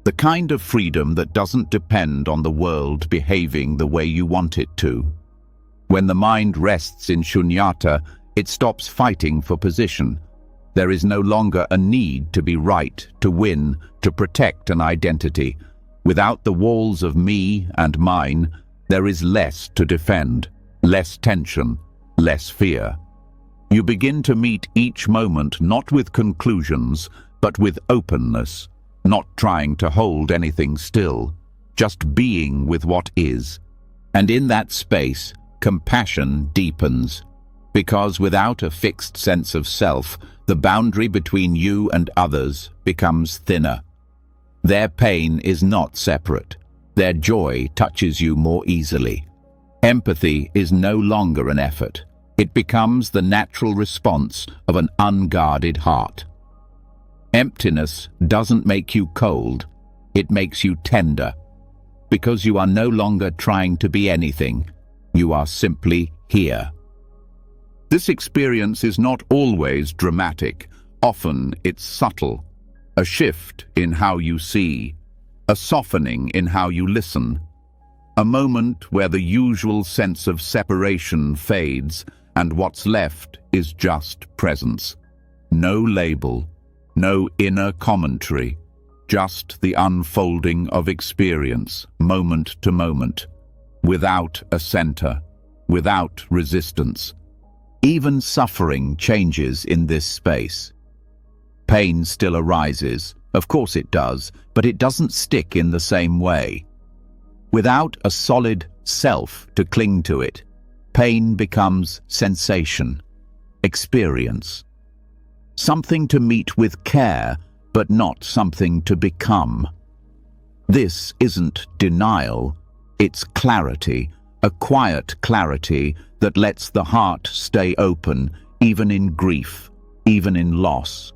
The kind of freedom that doesn't depend on the world behaving the way you want it to. When the mind rests in shunyata, it stops fighting for position. There is no longer a need to be right, to win, to protect an identity. Without the walls of me and mine, there is less to defend, less tension, less fear. You begin to meet each moment not with conclusions, but with openness. Not trying to hold anything still, just being with what is. And in that space, compassion deepens, because without a fixed sense of self, the boundary between you and others becomes thinner. Their pain is not separate. Their joy touches you more easily. Empathy is no longer an effort. It becomes the natural response of an unguarded heart. Emptiness doesn't make you cold, it makes you tender. Because you are no longer trying to be anything, you are simply here. This experience is not always dramatic. Often it's subtle. A shift in how you see, a softening in how you listen, a moment where the usual sense of separation fades and what's left is just presence. No label, no inner commentary, just the unfolding of experience, moment to moment, without a center, without resistance. Even suffering changes in this space. Pain still arises, of course it does, but it doesn't stick in the same way. Without a solid self to cling to it, pain becomes sensation, experience. Something to meet with care, but not something to become. This isn't denial, it's clarity, a quiet clarity that lets the heart stay open, even in grief, even in loss.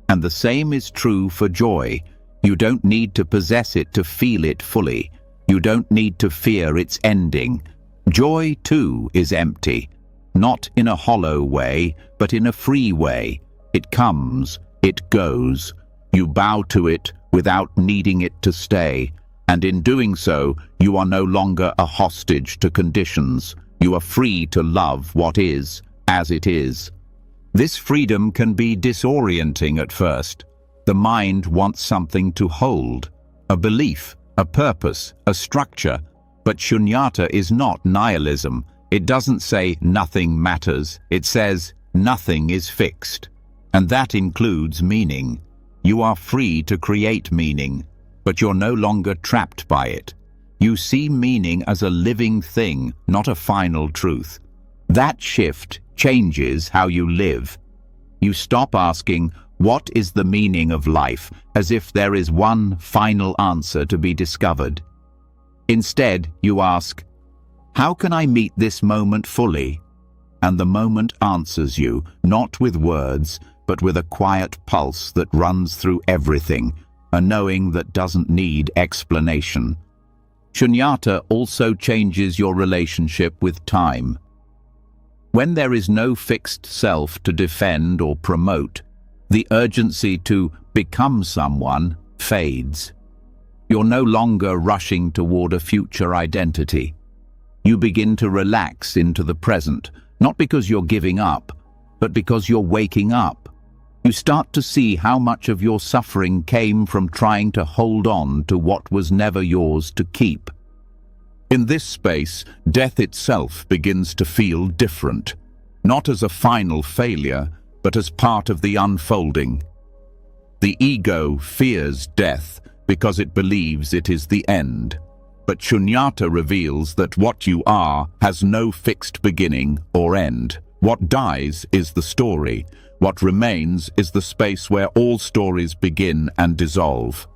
And the same is true for joy. You don't need to possess it to feel it fully. You don't need to fear its ending. Joy, too, is empty, not in a hollow way, but in a free way. It comes, it goes. You bow to it without needing it to stay, and in doing so, you are no longer a hostage to conditions. You are free to love what is, as it is. This freedom can be disorienting at first. The mind wants something to hold, a belief, a purpose, a structure. But shunyata is not nihilism. It doesn't say nothing matters. It says nothing is fixed. And that includes meaning. You are free to create meaning, but you're no longer trapped by it. You see meaning as a living thing, not a final truth. That shift changes how you live. You stop asking, what is the meaning of life, as if there is one final answer to be discovered. Instead, you ask, how can I meet this moment fully? And the moment answers you, not with words, but with a quiet pulse that runs through everything, a knowing that doesn't need explanation. Shunyata also changes your relationship with time. When there is no fixed self to defend or promote, the urgency to become someone fades. You're no longer rushing toward a future identity. You begin to relax into the present, not because you're giving up, but because you're waking up. You start to see how much of your suffering came from trying to hold on to what was never yours to keep. In this space, death itself begins to feel different, not as a final failure, but as part of the unfolding. The ego fears death because it believes it is the end. But shunyata reveals that what you are has no fixed beginning or end. What dies is the story. What remains is the space where all stories begin and dissolve.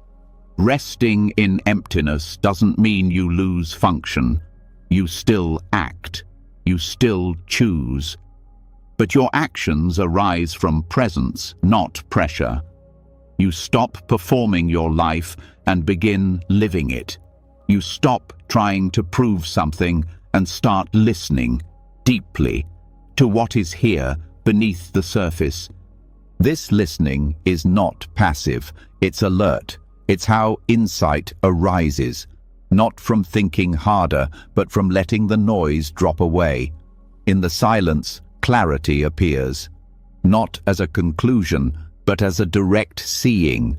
Resting in emptiness doesn't mean you lose function. You still act. You still choose. But your actions arise from presence, not pressure. You stop performing your life and begin living it. You stop trying to prove something and start listening deeply to what is here beneath the surface. This listening is not passive, it's alert. It's how insight arises, not from thinking harder, but from letting the noise drop away. In the silence, clarity appears, not as a conclusion, but as a direct seeing.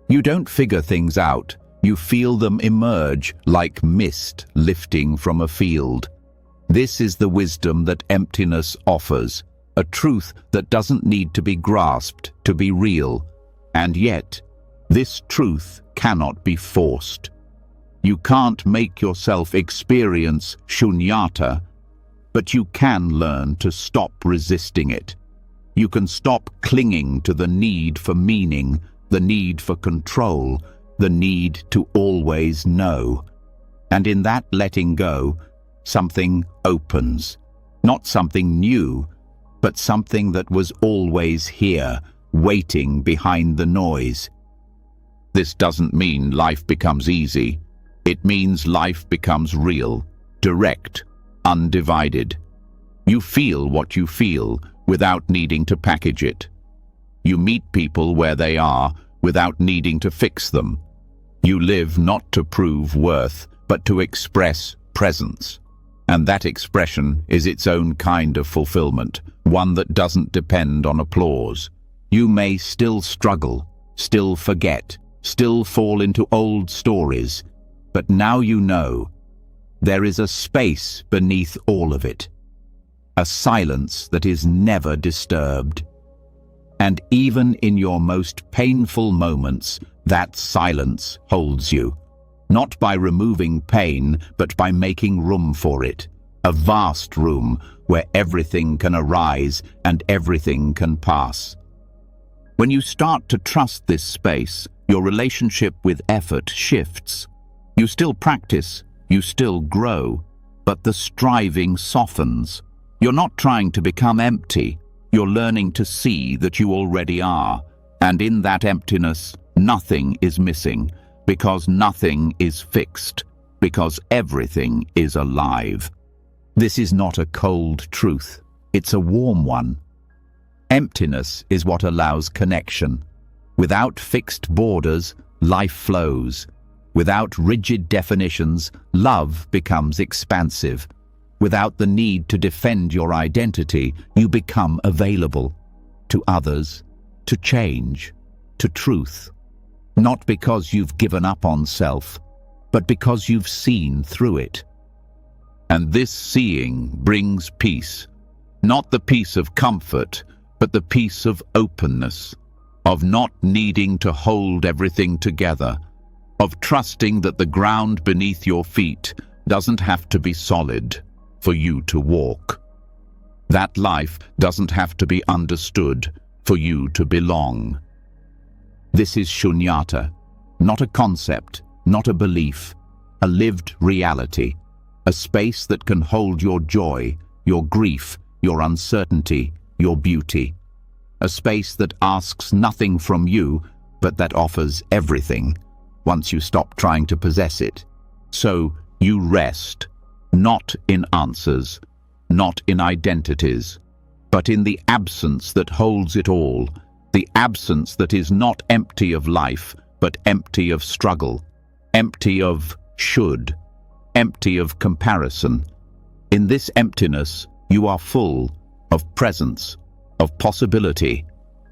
You don't figure things out, you feel them emerge like mist lifting from a field. This is the wisdom that emptiness offers, a truth that doesn't need to be grasped to be real. And yet, this truth cannot be forced. You can't make yourself experience shunyata, but you can learn to stop resisting it. You can stop clinging to the need for meaning, the need for control, the need to always know. And in that letting go, something opens. Not something new, but something that was always here, waiting behind the noise. This doesn't mean life becomes easy. It means life becomes real, direct, undivided. You feel what you feel without needing to package it. You meet people where they are without needing to fix them. You live not to prove worth, but to express presence. And that expression is its own kind of fulfillment, one that doesn't depend on applause. You may still struggle, still forget, still fall into old stories, but now you know there is a space beneath all of it, a silence that is never disturbed. And even in your most painful moments, that silence holds you. Not by removing pain, but by making room for it. A vast room where everything can arise and everything can pass. When you start to trust this space, your relationship with effort shifts. You still practice, you still grow, but the striving softens. You're not trying to become empty. You're learning to see that you already are. And in that emptiness, nothing is missing, because nothing is fixed, because everything is alive. This is not a cold truth, it's a warm one. Emptiness is what allows connection. Without fixed borders, life flows. Without rigid definitions, love becomes expansive. Without the need to defend your identity, you become available to others, to change, to truth. Not because you've given up on self, but because you've seen through it. And this seeing brings peace. Not the peace of comfort, but the peace of openness, of not needing to hold everything together, of trusting that the ground beneath your feet doesn't have to be solid for you to walk. That life doesn't have to be understood for you to belong. This is shunyata, not a concept, not a belief, a lived reality, a space that can hold your joy, your grief, your uncertainty, your beauty. A space that asks nothing from you, but that offers everything, once you stop trying to possess it. So you rest, not in answers, not in identities, but in the absence that holds it all, the absence that is not empty of life, but empty of struggle, empty of should, empty of comparison. In this emptiness, you are full of presence, of possibility,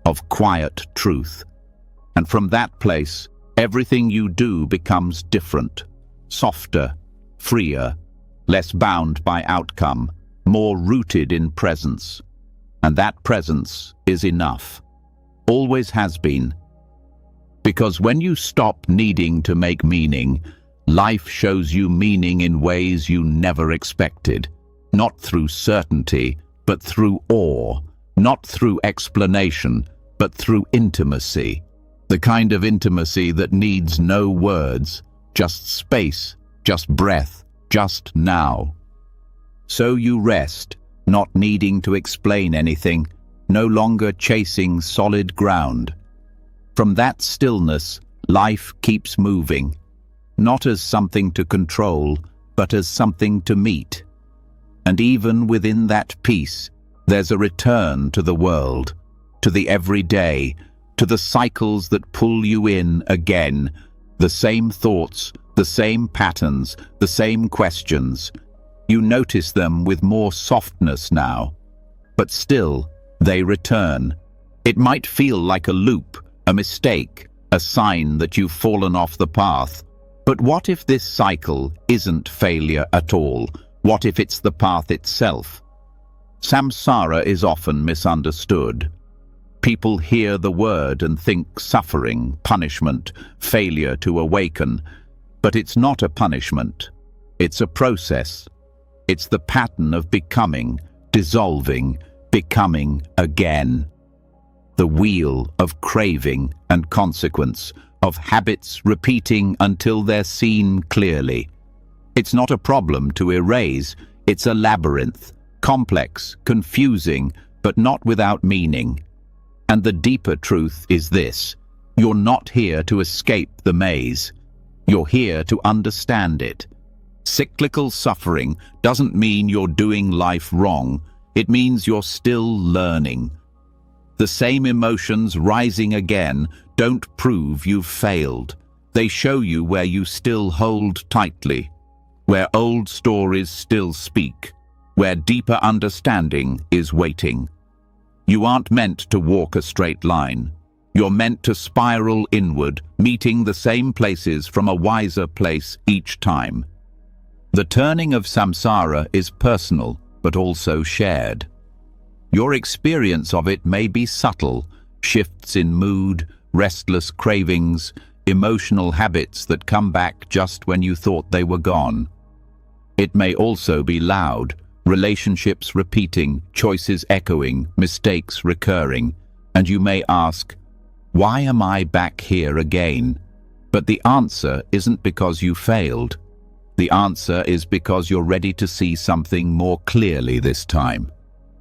of quiet truth. And from that place, everything you do becomes different, softer, freer, less bound by outcome, more rooted in presence. And that presence is enough. Always has been. Because when you stop needing to make meaning, life shows you meaning in ways you never expected. Not through certainty, but through awe. Not through explanation, but through intimacy. The kind of intimacy that needs no words, just space, just breath, just now. So you rest, not needing to explain anything, no longer chasing solid ground. From that stillness, life keeps moving, not as something to control, but as something to meet. And even within that peace, there's a return to the world, to the everyday, to the cycles that pull you in again, the same thoughts, the same patterns, the same questions. You notice them with more softness now, but still, they return. It might feel like a loop, a mistake, a sign that you've fallen off the path. But what if this cycle isn't failure at all? What if it's the path itself? Samsara is often misunderstood. People hear the word and think suffering, punishment, failure to awaken. But it's not a punishment. It's a process. It's the pattern of becoming, dissolving, becoming again. The wheel of craving and consequence, of habits repeating until they're seen clearly. It's not a problem to erase, it's a labyrinth, complex, confusing, but not without meaning. And the deeper truth is this: you're not here to escape the maze. You're here to understand it. Cyclical suffering doesn't mean you're doing life wrong. It means you're still learning. The same emotions rising again don't prove you've failed. They show you where you still hold tightly, where old stories still speak, where deeper understanding is waiting. You aren't meant to walk a straight line. You're meant to spiral inward, meeting the same places from a wiser place each time. The turning of samsara is personal, but also shared. Your experience of it may be subtle, shifts in mood, restless cravings, emotional habits that come back just when you thought they were gone. It may also be loud, relationships repeating, choices echoing, mistakes recurring, and you may ask, why am I back here again? But the answer isn't because you failed. The answer is because you're ready to see something more clearly this time.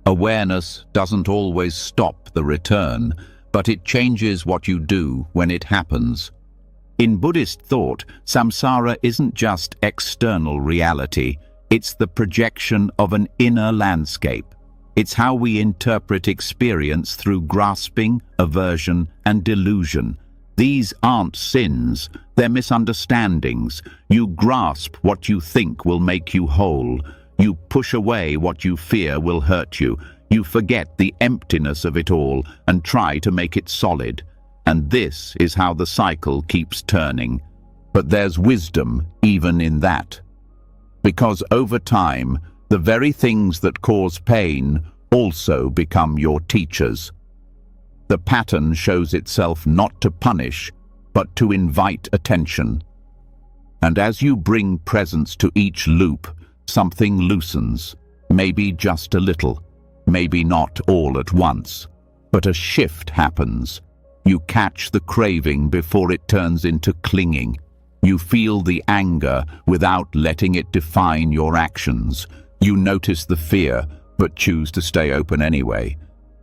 Awareness doesn't always stop the return, but it changes what you do when it happens. In Buddhist thought, samsara isn't just external reality, it's the projection of an inner landscape. It's how we interpret experience through grasping, aversion, and delusion. These aren't sins, they're misunderstandings. You grasp what you think will make you whole. You push away what you fear will hurt you. You forget the emptiness of it all and try to make it solid. And this is how the cycle keeps turning. But there's wisdom even in that. Because over time, the very things that cause pain also become your teachers. The pattern shows itself not to punish, but to invite attention. And as you bring presence to each loop, something loosens, maybe just a little, maybe not all at once, but a shift happens. You catch the craving before it turns into clinging. You feel the anger without letting it define your actions. You notice the fear, but choose to stay open anyway.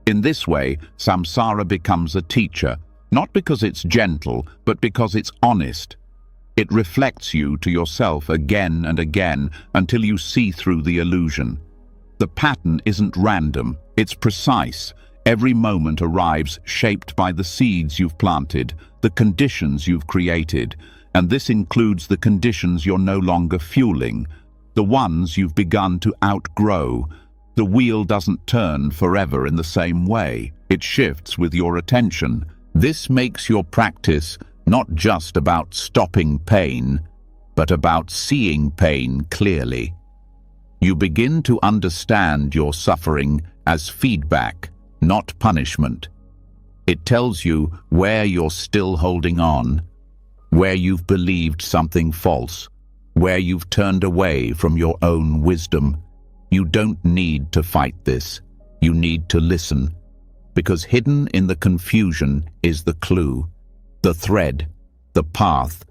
In this way, samsara becomes a teacher, not because it's gentle, but because it's honest. It reflects you to yourself again and again until you see through the illusion. The pattern isn't random, it's precise. Every moment arrives shaped by the seeds you've planted, the conditions you've created, and this includes the conditions you're no longer fueling, the ones you've begun to outgrow. The wheel doesn't turn forever in the same way. It shifts with your attention. This makes your practice not just about stopping pain, but about seeing pain clearly. You begin to understand your suffering as feedback, not punishment. It tells you where you're still holding on, where you've believed something false, where you've turned away from your own wisdom. You don't need to fight this. You need to listen, because hidden in the confusion is the clue, the thread, the path.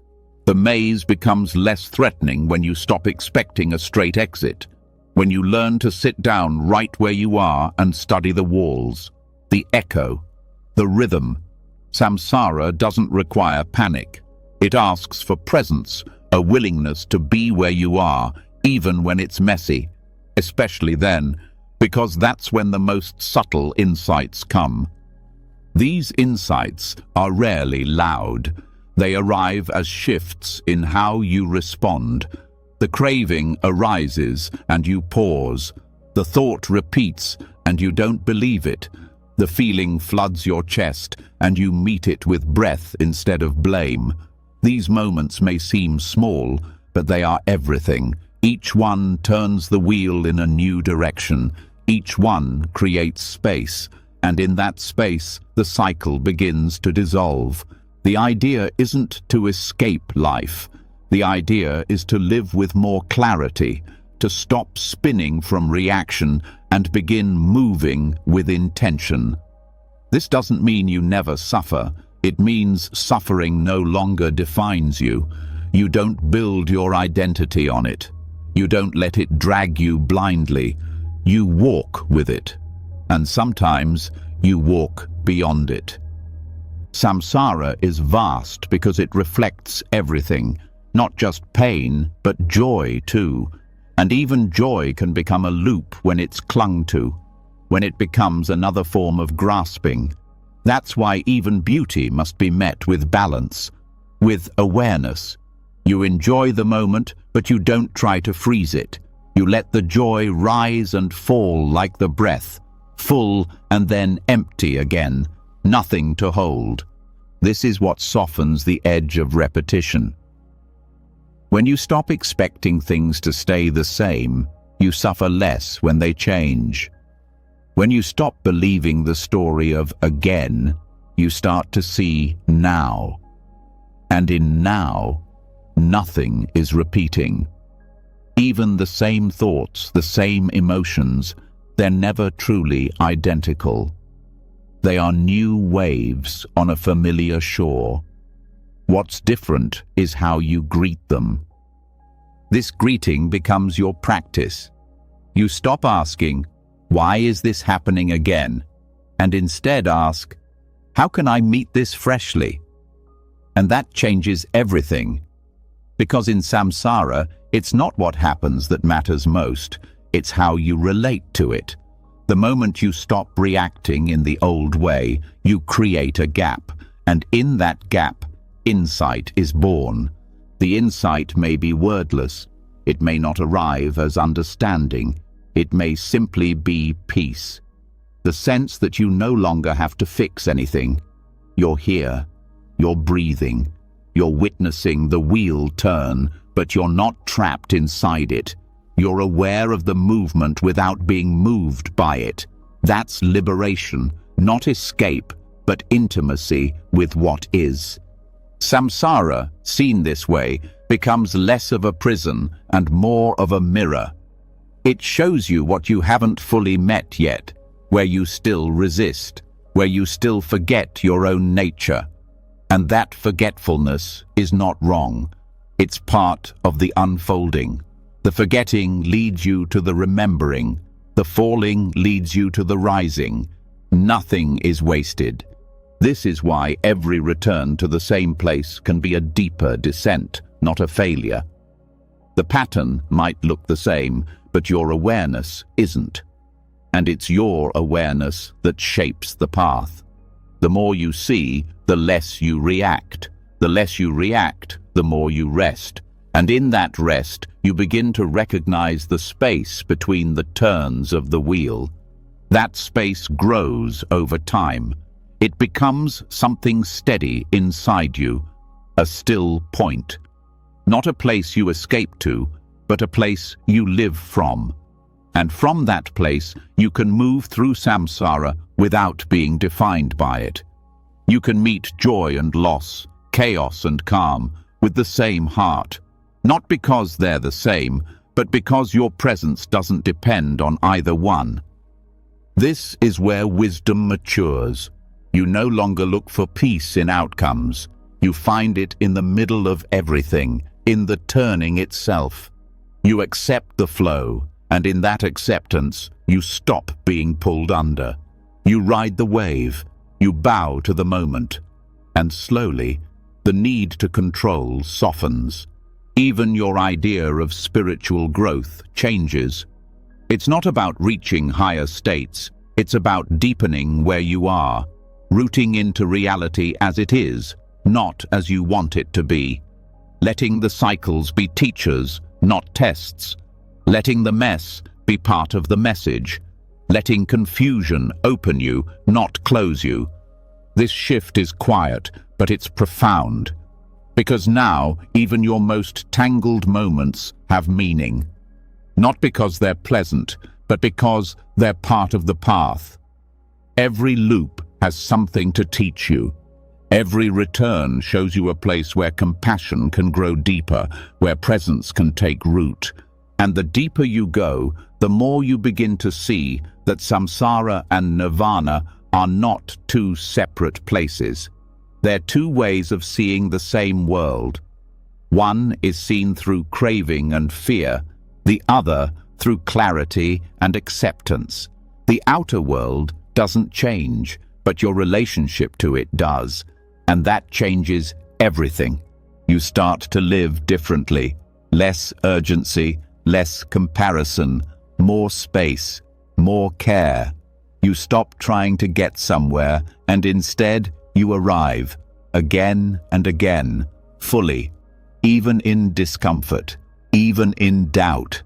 The maze becomes less threatening when you stop expecting a straight exit, when you learn to sit down right where you are and study the walls, the echo, the rhythm. Samsara doesn't require panic. It asks for presence, a willingness to be where you are, even when it's messy. Especially then, because that's when the most subtle insights come. These insights are rarely loud. They arrive as shifts in how you respond. The craving arises and you pause. The thought repeats and you don't believe it. The feeling floods your chest and you meet it with breath instead of blame. These moments may seem small, but they are everything. Each one turns the wheel in a new direction. Each one creates space, and in that space, the cycle begins to dissolve. The idea isn't to escape life. The idea is to live with more clarity, to stop spinning from reaction and begin moving with intention. This doesn't mean you never suffer. It means suffering no longer defines you. You don't build your identity on it. You don't let it drag you blindly. You walk with it. And sometimes you walk beyond it. Samsara is vast because it reflects everything, not just pain, but joy too. And even joy can become a loop when it's clung to. when it becomes another form of grasping. That's why even beauty must be met with balance, with awareness. You enjoy the moment, but you don't try to freeze it. You let the joy rise and fall like the breath, full and then empty again, nothing to hold. This is what softens the edge of repetition. When you stop expecting things to stay the same, you suffer less when they change. When you stop believing the story of again, you start to see now. And in now, nothing is repeating. Even the same thoughts, the same emotions, they're never truly identical. They are new waves on a familiar shore. What's different is how you greet them. This greeting becomes your practice. You stop asking, "Why is this happening again?" and instead ask, "How can I meet this freshly?" And that changes everything. Because in samsara, it's not what happens that matters most, it's how you relate to it. The moment you stop reacting in the old way, you create a gap, and in that gap, insight is born. The insight may be wordless, it may not arrive as understanding, it may simply be peace. The sense that you no longer have to fix anything. You're here, you're breathing, you're witnessing the wheel turn, but you're not trapped inside it. You're aware of the movement without being moved by it. That's liberation, not escape, but intimacy with what is. Samsara, seen this way, becomes less of a prison and more of a mirror. It shows you what you haven't fully met yet, where you still resist, where you still forget your own nature. And that forgetfulness is not wrong. It's part of the unfolding. The forgetting leads you to the remembering. The falling leads you to the rising. Nothing is wasted. This is why every return to the same place can be a deeper descent, not a failure. The pattern might look the same, but your awareness isn't. And it's your awareness that shapes the path. The more you see, the less you react. The less you react, the more you rest. And in that rest, you begin to recognize the space between the turns of the wheel. That space grows over time. It becomes something steady inside you, a still point. Not a place you escape to, but a place you live from. And from that place, you can move through samsara without being defined by it. You can meet joy and loss, chaos and calm, with the same heart. Not because they're the same, but because your presence doesn't depend on either one. This is where wisdom matures. You no longer look for peace in outcomes. You find it in the middle of everything, in the turning itself. You accept the flow, and in that acceptance, you stop being pulled under. You ride the wave, you bow to the moment, and slowly, the need to control softens. Even your idea of spiritual growth changes. It's not about reaching higher states, it's about deepening where you are, rooting into reality as it is, not as you want it to be. Letting the cycles be teachers, not tests. Letting the mess be part of the message. Letting confusion open you, not close you. This shift is quiet, but it's profound. Because now, even your most tangled moments have meaning. Not because they're pleasant, but because they're part of the path. Every loop has something to teach you. Every return shows you a place where compassion can grow deeper, where presence can take root. And the deeper you go, the more you begin to see that samsara and nirvana are not two separate places. They're two ways of seeing the same world. One is seen through craving and fear, the other through clarity and acceptance. The outer world doesn't change, but your relationship to it does. And that changes everything. You start to live differently. Less urgency, less comparison, more space, more care. You stop trying to get somewhere, and instead you arrive, again and again, fully, even in discomfort, even in doubt.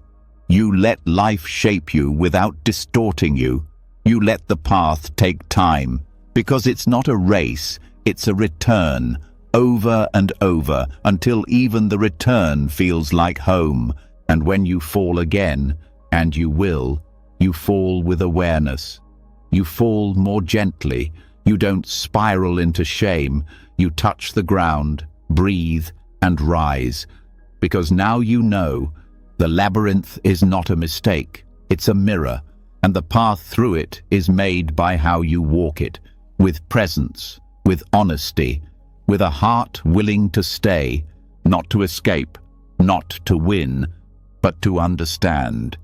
You let life shape you without distorting you. You let the path take time, because it's not a race, it's a return, over and over, until even the return feels like home. And when you fall again, and you will, you fall with awareness. You fall more gently. You don't spiral into shame. You touch the ground, breathe, and rise. Because now you know, the labyrinth is not a mistake. It's a mirror, and the path through it is made by how you walk it, with presence, with honesty, with a heart willing to stay, not to escape, not to win, but to understand.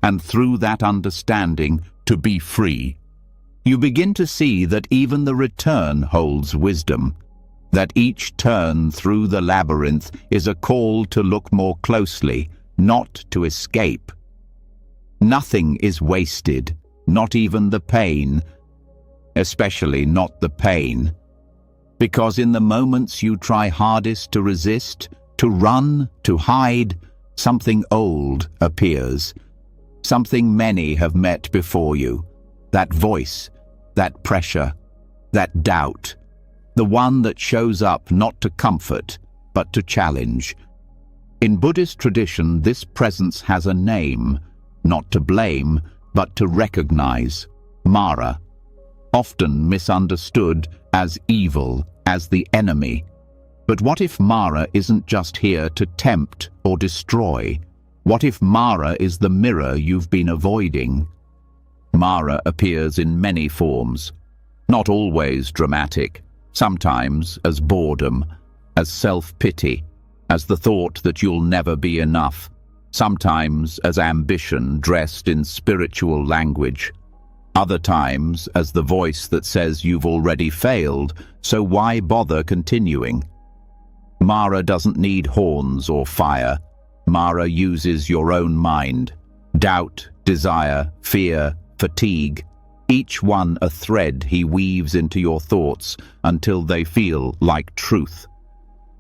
And through that understanding, to be free. You begin to see that even the return holds wisdom, that each turn through the labyrinth is a call to look more closely, not to escape. Nothing is wasted, not even the pain, especially not the pain. Because in the moments you try hardest to resist, to run, to hide, something old appears, something many have met before you, that voice, that pressure, that doubt, the one that shows up not to comfort, but to challenge. In Buddhist tradition, this presence has a name, not to blame, but to recognize, Mara, often misunderstood as evil, as the enemy. But what if Mara isn't just here to tempt or destroy? What if Mara is the mirror you've been avoiding? Mara appears in many forms, not always dramatic, sometimes as boredom, as self-pity, as the thought that you'll never be enough, sometimes as ambition dressed in spiritual language, other times as the voice that says you've already failed, so why bother continuing? Mara doesn't need horns or fire. Mara uses your own mind. Doubt, desire, fear, fatigue, each one a thread he weaves into your thoughts until they feel like truth.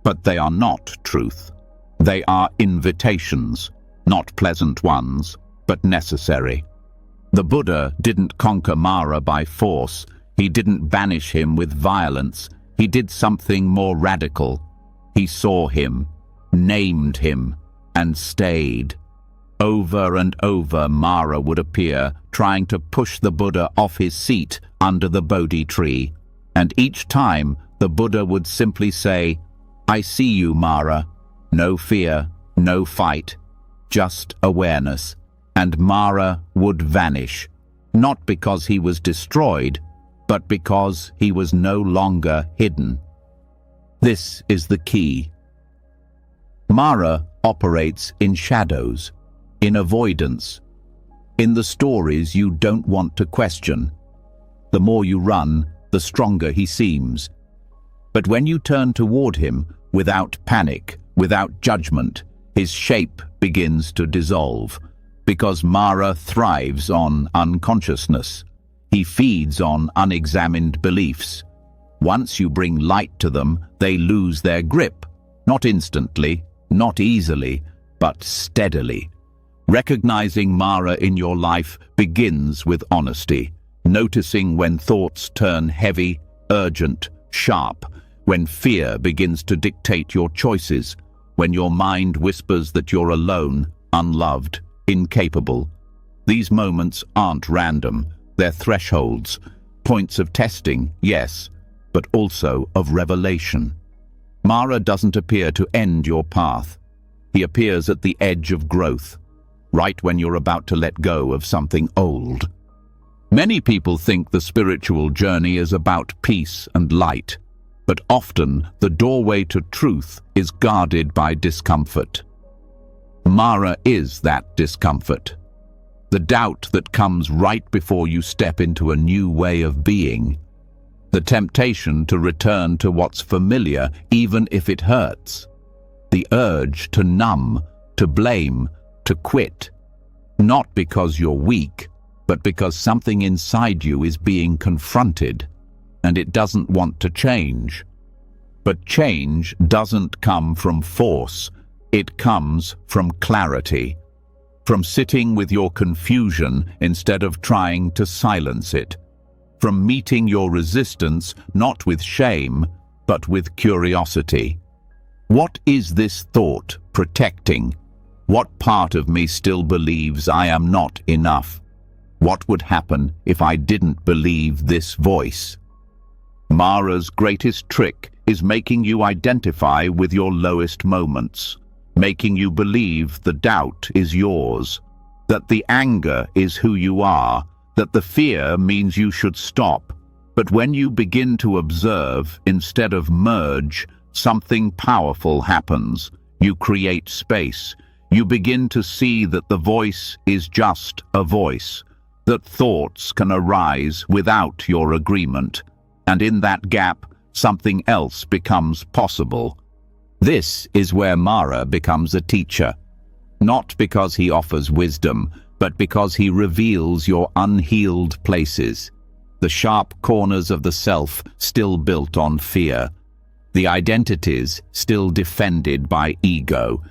But they are not truth. They are invitations, not pleasant ones, but necessary. The Buddha didn't conquer Mara by force. He didn't banish him with violence. He did something more radical. He saw him, named him, and stayed. Over and over Mara would appear, trying to push the Buddha off his seat under the Bodhi tree. And each time the Buddha would simply say, "I see you, Mara. No fear, no fight, just awareness." And Mara would vanish, not because he was destroyed, but because he was no longer hidden. This is the key. Mara operates in shadows, in avoidance, in the stories you don't want to question. The more you run, the stronger he seems. But when you turn toward him, without panic, without judgment, his shape begins to dissolve. Because Mara thrives on unconsciousness. He feeds on unexamined beliefs. Once you bring light to them, they lose their grip. Not instantly, not easily, but steadily. Recognizing Mara in your life begins with honesty. Noticing when thoughts turn heavy, urgent, sharp. When fear begins to dictate your choices. When your mind whispers that you're alone, unloved, incapable. These moments aren't random. They're thresholds, points of testing, yes, but also of revelation. Mara doesn't appear to end your path. He appears at the edge of growth, right when you're about to let go of something old. Many people think the spiritual journey is about peace and light, but often the doorway to truth is guarded by discomfort. Mara is that discomfort. The doubt that comes right before you step into a new way of being. The temptation to return to what's familiar, even if it hurts. The urge to numb, to blame, to quit. Not because you're weak, but because something inside you is being confronted, and it doesn't want to change. But change doesn't come from force, it comes from clarity, from sitting with your confusion instead of trying to silence it, from meeting your resistance not with shame, but with curiosity. What is this thought protecting? What part of me still believes I am not enough? What would happen if I didn't believe this voice? Mara's greatest trick is making you identify with your lowest moments, making you believe the doubt is yours, that the anger is who you are, that the fear means you should stop. But when you begin to observe instead of merge, something powerful happens. You create space. You begin to see that the voice is just a voice, that thoughts can arise without your agreement, and in that gap, something else becomes possible. This is where Mara becomes a teacher, not because he offers wisdom, but because he reveals your unhealed places, the sharp corners of the self still built on fear, the identities still defended by ego.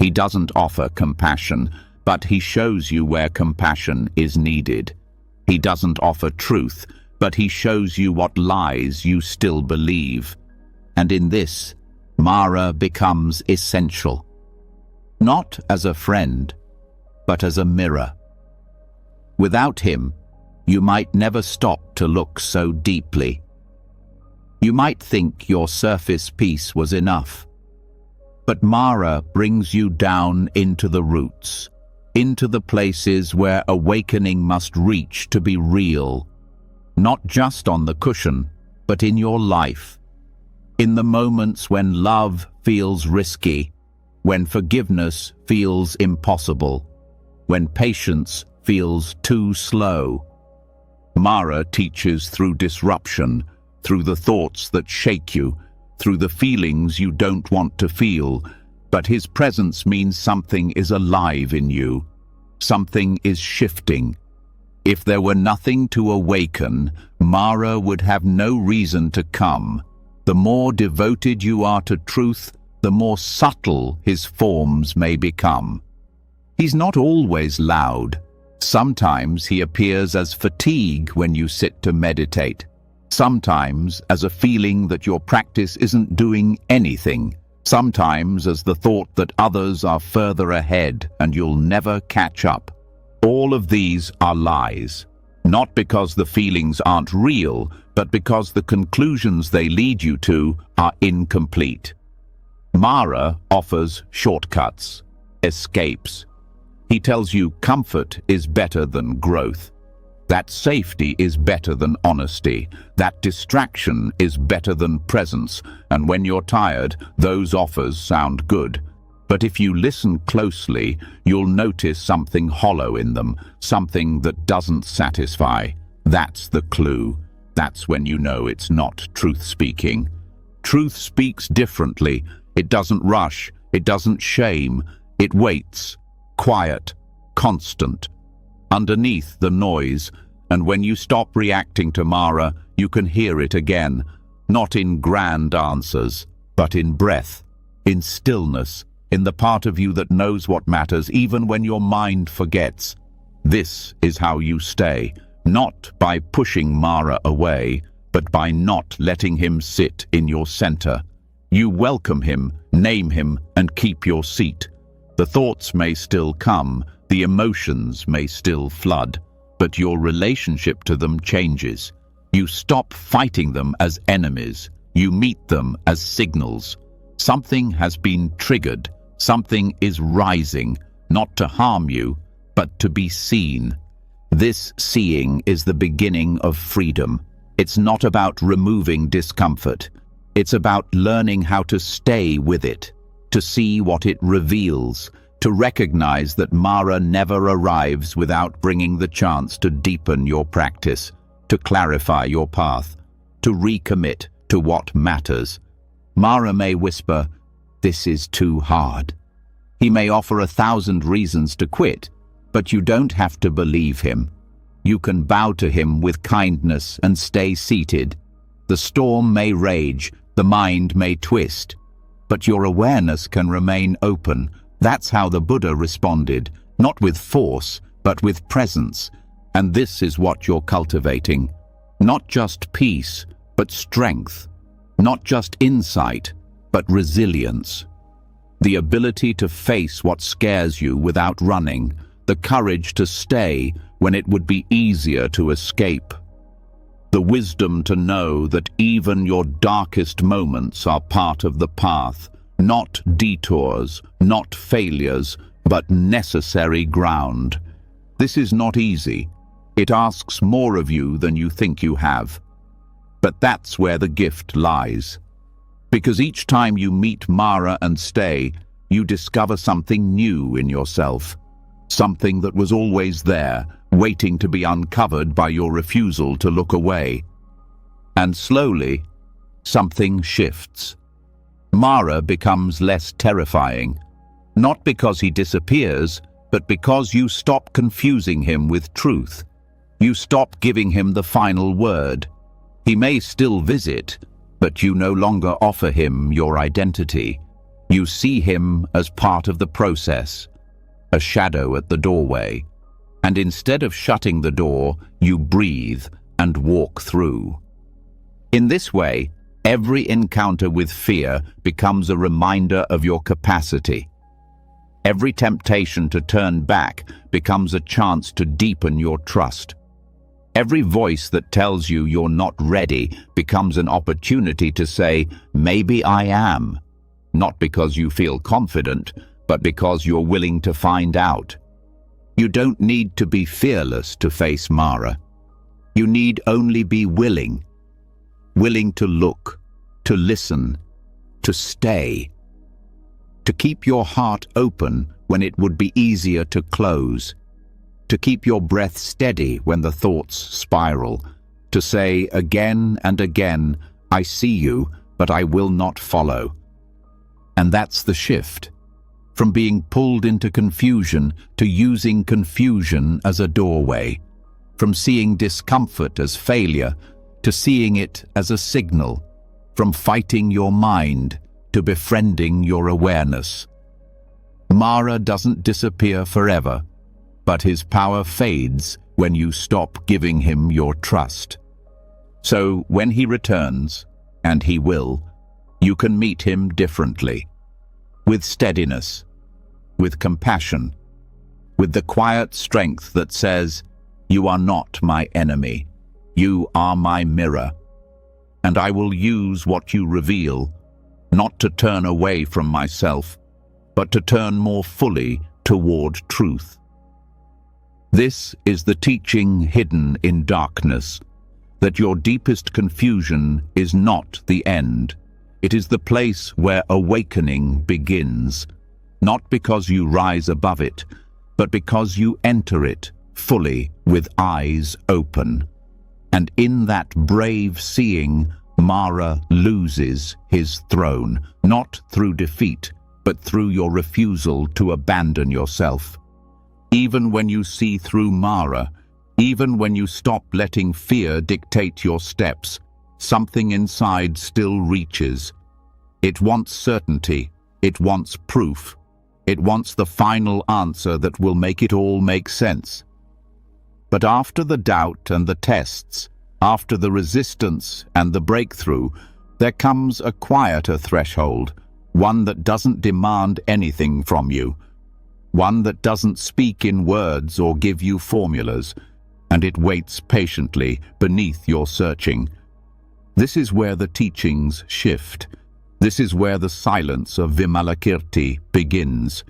He doesn't offer compassion, but he shows you where compassion is needed. He doesn't offer truth, but he shows you what lies you still believe. And in this, Mara becomes essential, not as a friend, but as a mirror. Without him, you might never stop to look so deeply. You might think your surface peace was enough, but Mara brings you down into the roots, into the places where awakening must reach to be real, not just on the cushion, but in your life. In the moments when love feels risky, when forgiveness feels impossible, when patience feels too slow. Mara teaches through disruption, through the thoughts that shake you, through the feelings you don't want to feel, but his presence means something is alive in you. Something is shifting. If there were nothing to awaken, Mara would have no reason to come. The more devoted you are to truth, the more subtle his forms may become. He's not always loud. Sometimes he appears as fatigue when you sit to meditate. Sometimes as a feeling that your practice isn't doing anything. Sometimes as the thought that others are further ahead and you'll never catch up. All of these are lies. Not because the feelings aren't real, but because the conclusions they lead you to are incomplete. Mara offers shortcuts, escapes. He tells you comfort is better than growth, that safety is better than honesty, that distraction is better than presence, and when you're tired, those offers sound good. But if you listen closely, you'll notice something hollow in them, something that doesn't satisfy. That's the clue. That's when you know it's not truth speaking. Truth speaks differently. It doesn't rush. It doesn't shame. It waits. Quiet. Constant. Underneath the noise. And when you stop reacting to Mara, you can hear it again. Not in grand answers, but in breath, in stillness, in the part of you that knows what matters even when your mind forgets. This is how you stay, not by pushing Mara away, but by not letting him sit in your center. You welcome him, name him, and keep your seat. The thoughts may still come, the emotions may still flood, but your relationship to them changes. You stop fighting them as enemies. You meet them as signals. Something has been triggered. Something is rising, not to harm you, but to be seen. This seeing is the beginning of freedom. It's not about removing discomfort. It's about learning how to stay with it, to see what it reveals, to recognize that Mara never arrives without bringing the chance to deepen your practice, to clarify your path, to recommit to what matters. Mara may whisper, "This is too hard." He may offer 1,000 reasons to quit, but you don't have to believe him. You can bow to him with kindness and stay seated. The storm may rage, the mind may twist, but your awareness can remain open. That's how the Buddha responded, not with force, but with presence. And this is what you're cultivating. Not just peace, but strength. Not just insight, but resilience. The ability to face what scares you without running. The courage to stay when it would be easier to escape. The wisdom to know that even your darkest moments are part of the path, not detours, not failures, but necessary ground. This is not easy. It asks more of you than you think you have. But that's where the gift lies. Because each time you meet Mara and stay, you discover something new in yourself. Something that was always there, waiting to be uncovered by your refusal to look away. And slowly, something shifts. Mara becomes less terrifying, not because he disappears, but because you stop confusing him with truth. You stop giving him the final word. He may still visit, but you no longer offer him your identity. You see him as part of the process, a shadow at the doorway. And instead of shutting the door, you breathe and walk through. In this way, every encounter with fear becomes a reminder of your capacity. Every temptation to turn back becomes a chance to deepen your trust. Every voice that tells you you're not ready becomes an opportunity to say, "Maybe I am," not because you feel confident, but because you're willing to find out. You don't need to be fearless to face Mara. You need only be willing. Willing to look, to listen, to stay. To keep your heart open when it would be easier to close. To keep your breath steady when the thoughts spiral. To say again and again, "I see you, but I will not follow." And that's the shift. From being pulled into confusion to using confusion as a doorway. From seeing discomfort as failure to seeing it as a signal. From fighting your mind to befriending your awareness. Mara doesn't disappear forever, but his power fades when you stop giving him your trust. So when he returns, and he will, you can meet him differently. With steadiness, with compassion, with the quiet strength that says, "You are not my enemy, you are my mirror, and I will use what you reveal, not to turn away from myself, but to turn more fully toward truth." This is the teaching hidden in darkness, that your deepest confusion is not the end. It is the place where awakening begins, not because you rise above it, but because you enter it fully with eyes open. And in that brave seeing, Mara loses his throne, not through defeat, but through your refusal to abandon yourself. Even when you see through Mara, even when you stop letting fear dictate your steps, something inside still reaches. It wants certainty, it wants proof, it wants the final answer that will make it all make sense. But after the doubt and the tests, after the resistance and the breakthrough, there comes a quieter threshold, one that doesn't demand anything from you, one that doesn't speak in words or give you formulas, and it waits patiently beneath your searching. This is where the teachings shift. This is where the silence of Vimalakirti begins.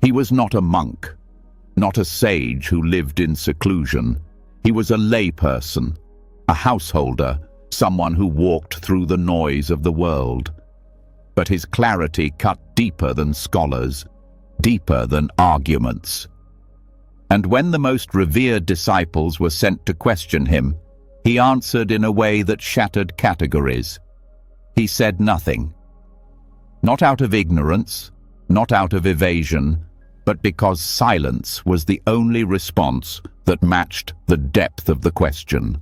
He was not a monk, not a sage who lived in seclusion. He was a layperson, a householder, someone who walked through the noise of the world. But his clarity cut deeper than scholars, deeper than arguments. And when the most revered disciples were sent to question him, he answered in a way that shattered categories. He said nothing. Not out of ignorance, not out of evasion, but because silence was the only response that matched the depth of the question.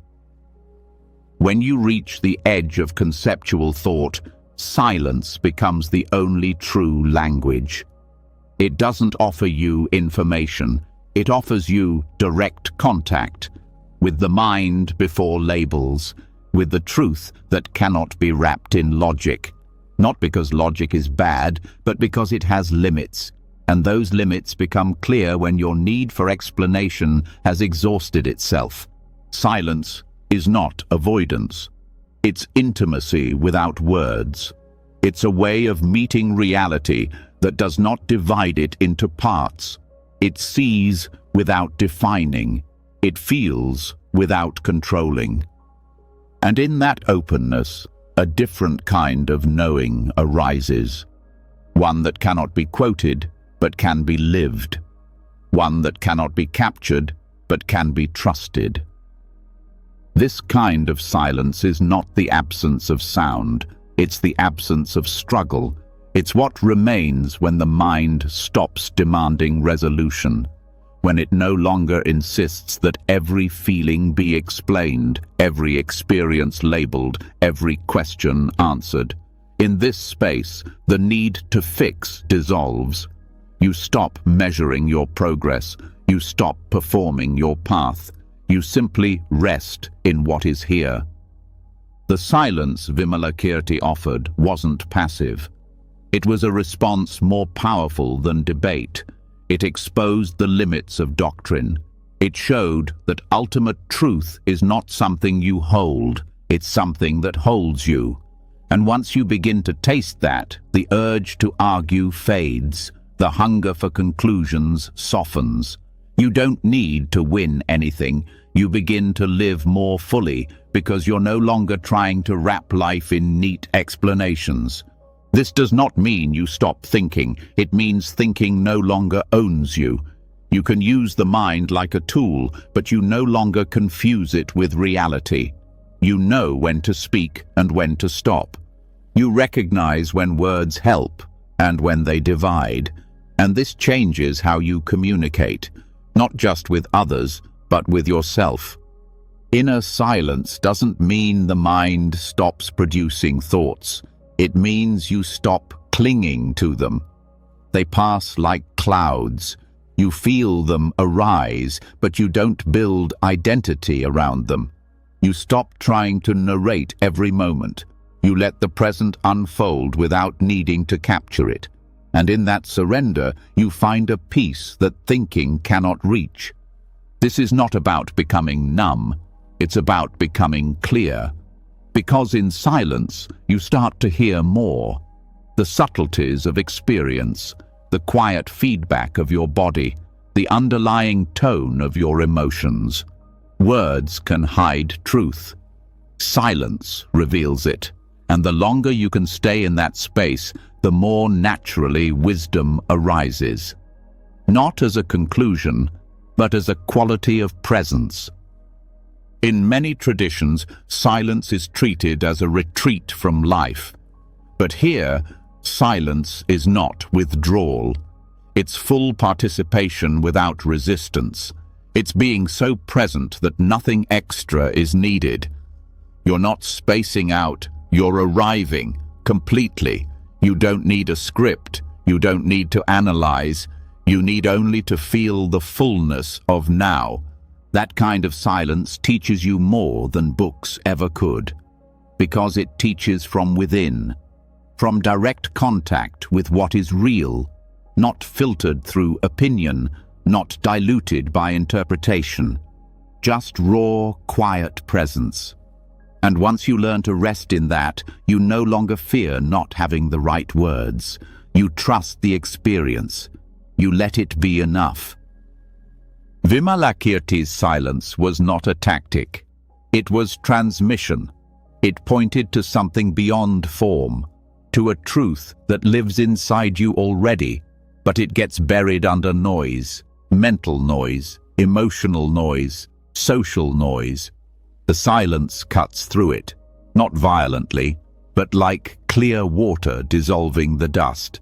When you reach the edge of conceptual thought, silence becomes the only true language. It doesn't offer you information, it offers you direct contact with the mind before labels, with the truth that cannot be wrapped in logic. Not because logic is bad, but because it has limits, and those limits become clear when your need for explanation has exhausted itself. Silence is not avoidance. It's intimacy without words. It's a way of meeting reality that does not divide it into parts. It sees without defining. It feels without controlling. And in that openness, a different kind of knowing arises. One that cannot be quoted, but can be lived. One that cannot be captured, but can be trusted. This kind of silence is not the absence of sound, it's the absence of struggle. It's what remains when the mind stops demanding resolution, when it no longer insists that every feeling be explained, every experience labeled, every question answered. In this space, the need to fix dissolves. You stop measuring your progress. You stop performing your path. You simply rest in what is here. The silence Vimalakirti offered wasn't passive. It was a response more powerful than debate. It exposed the limits of doctrine. It showed that ultimate truth is not something you hold, it's something that holds you. And once you begin to taste that, the urge to argue fades. The hunger for conclusions softens. You don't need to win anything. You begin to live more fully because you're no longer trying to wrap life in neat explanations. This does not mean you stop thinking. It means thinking no longer owns you. You can use the mind like a tool, but you no longer confuse it with reality. You know when to speak and when to stop. You recognize when words help and when they divide. And this changes how you communicate, not just with others, but with yourself. Inner silence doesn't mean the mind stops producing thoughts. It means you stop clinging to them. They pass like clouds. You feel them arise, but you don't build identity around them. You stop trying to narrate every moment. You let the present unfold without needing to capture it. And in that surrender, you find a peace that thinking cannot reach. This is not about becoming numb. It's about becoming clear. Because in silence, you start to hear more. The subtleties of experience, the quiet feedback of your body, the underlying tone of your emotions. Words can hide truth. Silence reveals it. And the longer you can stay in that space, the more naturally wisdom arises. Not as a conclusion, but as a quality of presence. In many traditions, silence is treated as a retreat from life. But here, silence is not withdrawal. It's full participation without resistance. It's being so present that nothing extra is needed. You're not spacing out, you're arriving completely. You don't need a script. You don't need to analyze. You need only to feel the fullness of now. That kind of silence teaches you more than books ever could, because it teaches from within, from direct contact with what is real, not filtered through opinion, not diluted by interpretation, just raw, quiet presence. And once you learn to rest in that, you no longer fear not having the right words. You trust the experience. You let it be enough. Vimalakirti's silence was not a tactic. It was transmission. It pointed to something beyond form, to a truth that lives inside you already, but it gets buried under noise, mental noise, emotional noise, social noise. The silence cuts through it, not violently, but like clear water dissolving the dust.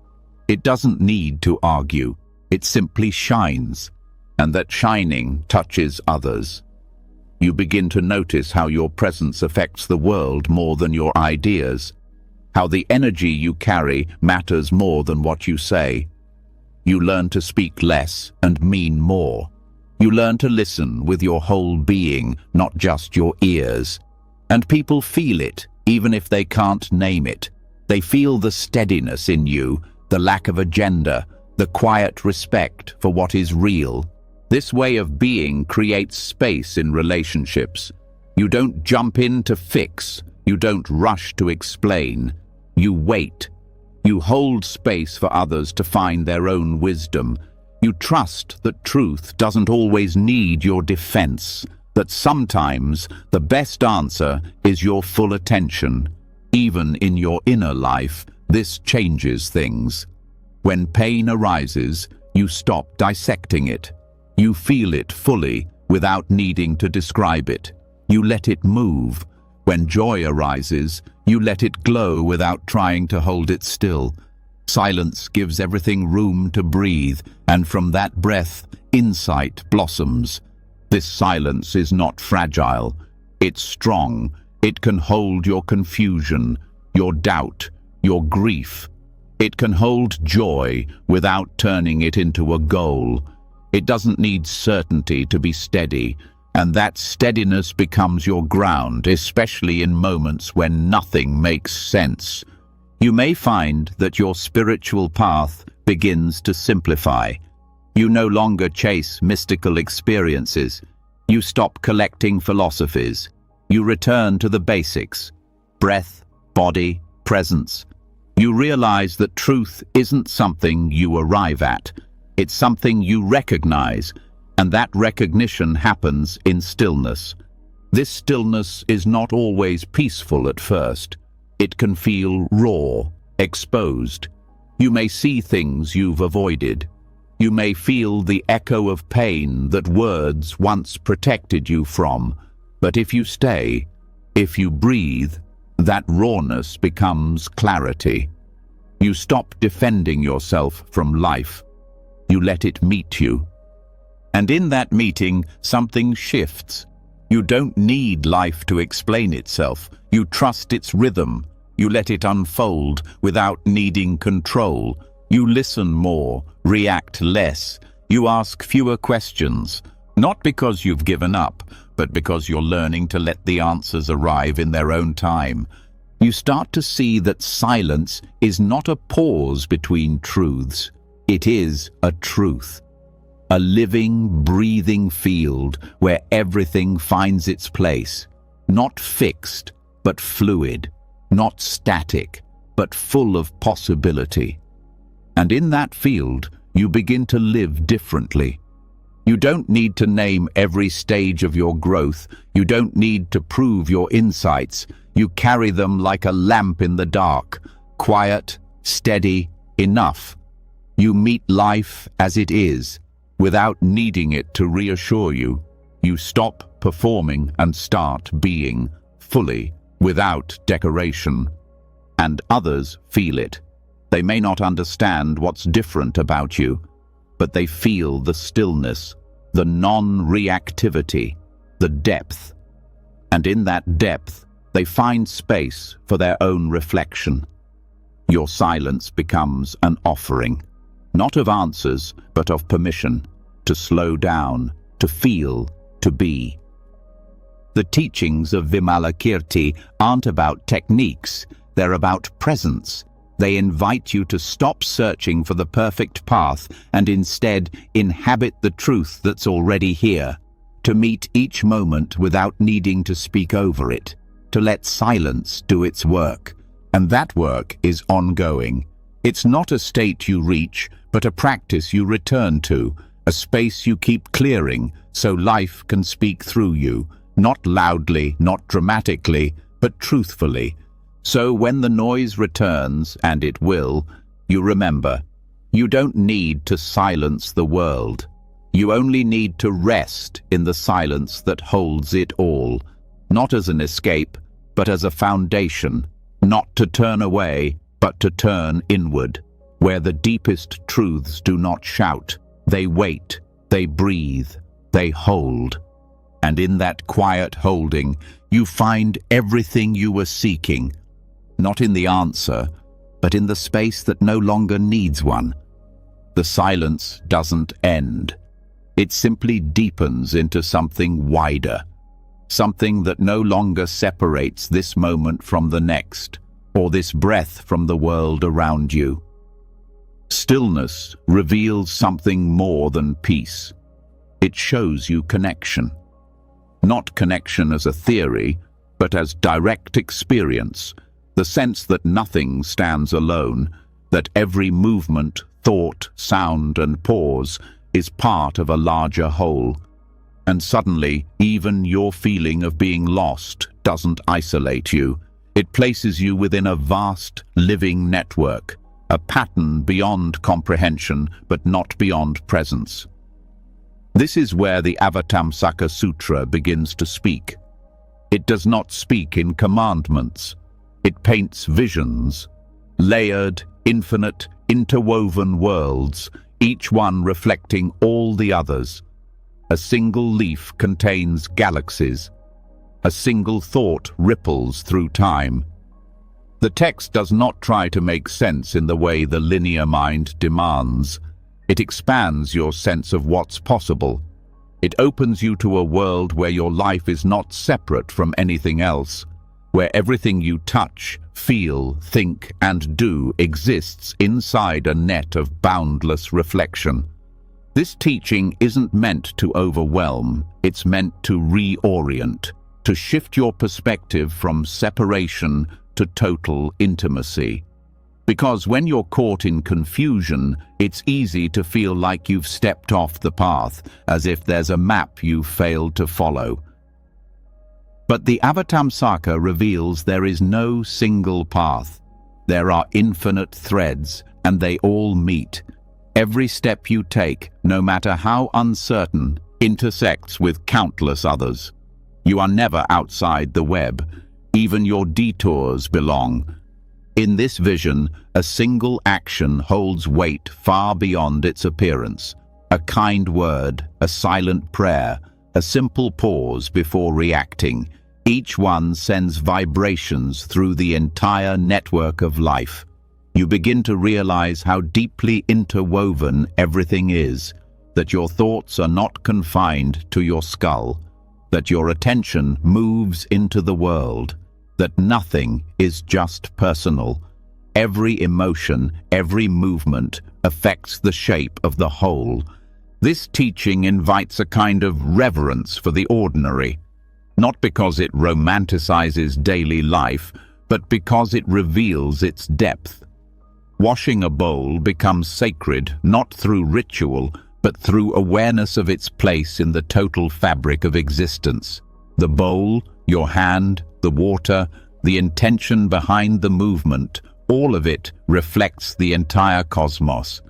It doesn't need to argue. It simply shines, and that shining touches others. You begin to notice how your presence affects the world more than your ideas, how the energy you carry matters more than what you say. You learn to speak less and mean more. You learn to listen with your whole being, not just your ears. And people feel it, even if they can't name it. They feel the steadiness in you, the lack of agenda, the quiet respect for what is real. This way of being creates space in relationships. You don't jump in to fix. You don't rush to explain. You wait. You hold space for others to find their own wisdom. You trust that truth doesn't always need your defense, that sometimes the best answer is your full attention. Even in your inner life, this changes things. When pain arises, you stop dissecting it. You feel it fully without needing to describe it. You let it move. When joy arises, you let it glow without trying to hold it still. Silence gives everything room to breathe, and from that breath, insight blossoms. This silence is not fragile. It's strong. It can hold your confusion, your doubt, your grief. It can hold joy without turning it into a goal. It doesn't need certainty to be steady, and that steadiness becomes your ground, especially in moments when nothing makes sense. You may find that your spiritual path begins to simplify. You no longer chase mystical experiences. You stop collecting philosophies. You return to the basics: breath, body, presence. You realize that truth isn't something you arrive at. It's something you recognize, and that recognition happens in stillness. This stillness is not always peaceful at first. It can feel raw, exposed. You may see things you've avoided. You may feel the echo of pain that words once protected you from. But if you stay, if you breathe, that rawness becomes clarity. You stop defending yourself from life. You let it meet you. And in that meeting, something shifts. You don't need life to explain itself. You trust its rhythm. You let it unfold without needing control. You listen more, react less. You ask fewer questions, not because you've given up, but because you're learning to let the answers arrive in their own time. You start to see that silence is not a pause between truths. It is a truth. A living, breathing field where everything finds its place. Not fixed, but fluid. Not static, but full of possibility. And in that field, you begin to live differently. You don't need to name every stage of your growth. You don't need to prove your insights. You carry them like a lamp in the dark, quiet, steady, enough. You meet life as it is, without needing it to reassure you. You stop performing and start being, fully, without decoration. And others feel it. They may not understand what's different about you, but they feel the stillness, the non-reactivity, the depth. And in that depth, they find space for their own reflection. Your silence becomes an offering, not of answers, but of permission, to slow down, to feel, to be. The teachings of Vimalakirti aren't about techniques, they're about presence. They invite you to stop searching for the perfect path and instead inhabit the truth that's already here, to meet each moment without needing to speak over it, to let silence do its work. And that work is ongoing. It's not a state you reach, but a practice you return to, a space you keep clearing so life can speak through you, not loudly, not dramatically, but truthfully. So when the noise returns, and it will, you remember, you don't need to silence the world. You only need to rest in the silence that holds it all, not as an escape, but as a foundation, not to turn away, but to turn inward. where the deepest truths do not shout. They wait, they breathe, they hold. And in that quiet holding, you find everything you were seeking, not in the answer, but in the space that no longer needs one. The silence doesn't end. It simply deepens into something wider, something that no longer separates this moment from the next, or this breath from the world around you. Stillness reveals something more than peace. It shows you connection. Not connection as a theory, but as direct experience, the sense that nothing stands alone, that every movement, thought, sound, and pause is part of a larger whole. And suddenly, even your feeling of being lost doesn't isolate you. It places you within a vast, living network, a pattern beyond comprehension, but not beyond presence. This is where the Avatamsaka Sutra begins to speak. It does not speak in commandments. It paints visions, layered, infinite, interwoven worlds, each one reflecting all the others. A single leaf contains galaxies. A single thought ripples through time. The text does not try to make sense in the way the linear mind demands. It expands your sense of what's possible. It opens you to a world where your life is not separate from anything else, where everything you touch, feel, think, and do exists inside a net of boundless reflection. This teaching isn't meant to overwhelm, it's meant to reorient, to shift your perspective from separation to total intimacy. Because when you're caught in confusion, it's easy to feel like you've stepped off the path, as if there's a map you've failed to follow. But the Avatamsaka reveals there is no single path. There are infinite threads, and they all meet. Every step you take, no matter how uncertain, intersects with countless others. You are never outside the web. Even your detours belong. In this vision, a single action holds weight far beyond its appearance. A kind word, a silent prayer, a simple pause before reacting. Each one sends vibrations through the entire network of life. You begin to realize how deeply interwoven everything is, that your thoughts are not confined to your skull, that your attention moves into the world, that nothing is just personal. Every emotion, every movement affects the shape of the whole. This teaching invites a kind of reverence for the ordinary, not because it romanticizes daily life, but because it reveals its depth. Washing a bowl becomes sacred not through ritual, but through awareness of its place in the total fabric of existence. The bowl, your hand, the water, the intention behind the movement, all of it reflects the entire cosmos.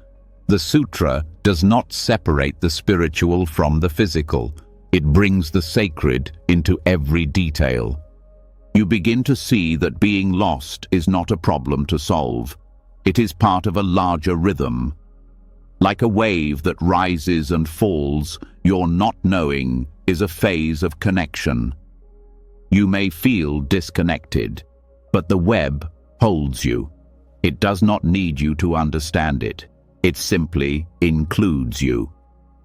The sutra does not separate the spiritual from the physical. It brings the sacred into every detail. You begin to see that being lost is not a problem to solve. It is part of a larger rhythm. Like a wave that rises and falls, your not knowing is a phase of connection. You may feel disconnected, but the web holds you. It does not need you to understand it. It simply includes you.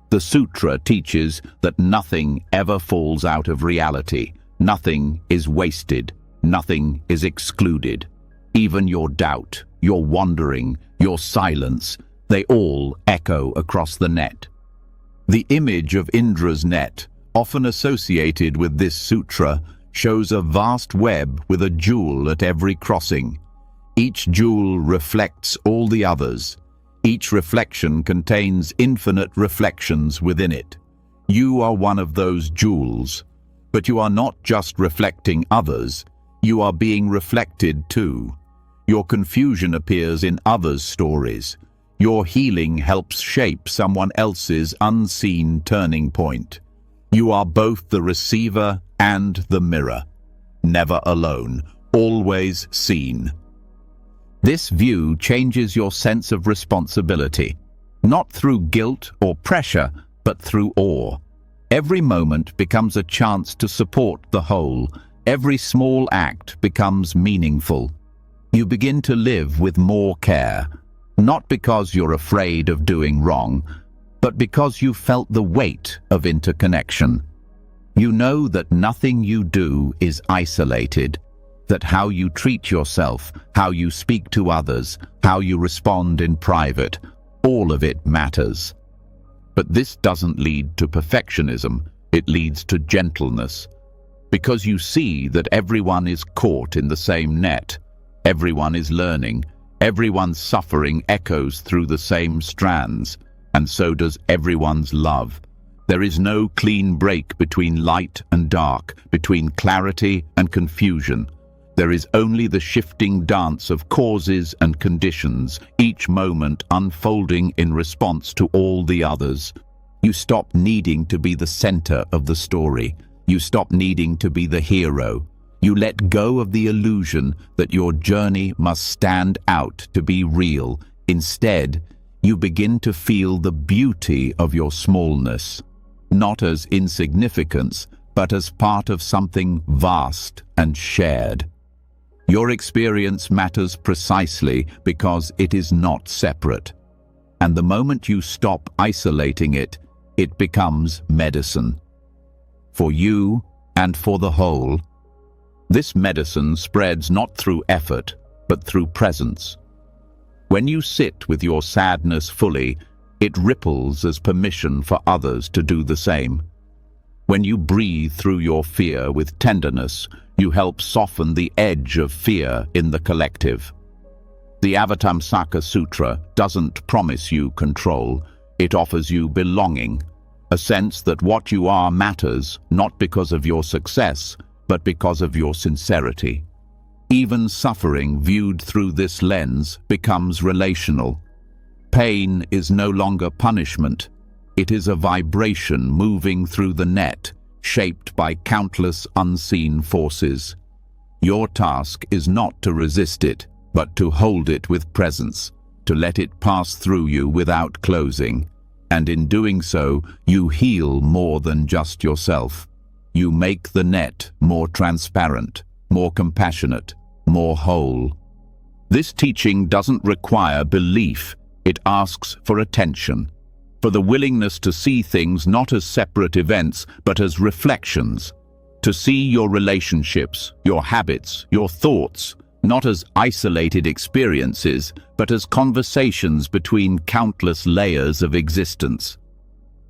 The sutra teaches that nothing ever falls out of reality. Nothing is wasted. Nothing is excluded. Even your doubt, your wandering, your silence, they all echo across the net. The image of Indra's net, often associated with this sutra, shows a vast web with a jewel at every crossing. Each jewel reflects all the others. Each reflection contains infinite reflections within it. You are one of those jewels, but you are not just reflecting others, you are being reflected too. Your confusion appears in others' stories. Your healing helps shape someone else's unseen turning point. You are both the receiver and the mirror. Never alone, always seen. This view changes your sense of responsibility, not through guilt or pressure, but through awe. Every moment becomes a chance to support the whole. Every small act becomes meaningful. You begin to live with more care, not because you're afraid of doing wrong, but because you felt the weight of interconnection. You know that nothing you do is isolated, that how you treat yourself, how you speak to others, how you respond in private, all of it matters. But this doesn't lead to perfectionism, it leads to gentleness. Because you see that everyone is caught in the same net, everyone is learning, everyone's suffering echoes through the same strands, and so does everyone's love. There is no clean break between light and dark, between clarity and confusion. There is only the shifting dance of causes and conditions, each moment unfolding in response to all the others. You stop needing to be the center of the story. You stop needing to be the hero. You let go of the illusion that your journey must stand out to be real. Instead, you begin to feel the beauty of your smallness, not as insignificance, but as part of something vast and shared. Your experience matters precisely because it is not separate. And the moment you stop isolating it, it becomes medicine. For you and for the whole. This medicine spreads not through effort, but through presence. When you sit with your sadness fully, it ripples as permission for others to do the same. When you breathe through your fear with tenderness, you help soften the edge of fear in the collective. The Avatamsaka Sutra doesn't promise you control, it offers you belonging, a sense that what you are matters not because of your success, but because of your sincerity. Even suffering viewed through this lens becomes relational. Pain is no longer punishment. It is a vibration moving through the net, shaped by countless unseen forces. Your task is not to resist it, but to hold it with presence, to let it pass through you without closing. And in doing so, you heal more than just yourself. You make the net more transparent, more compassionate, more whole. This teaching doesn't require belief, it asks for attention, for the willingness to see things not as separate events, but as reflections, to see your relationships, your habits, your thoughts, not as isolated experiences, but as conversations between countless layers of existence.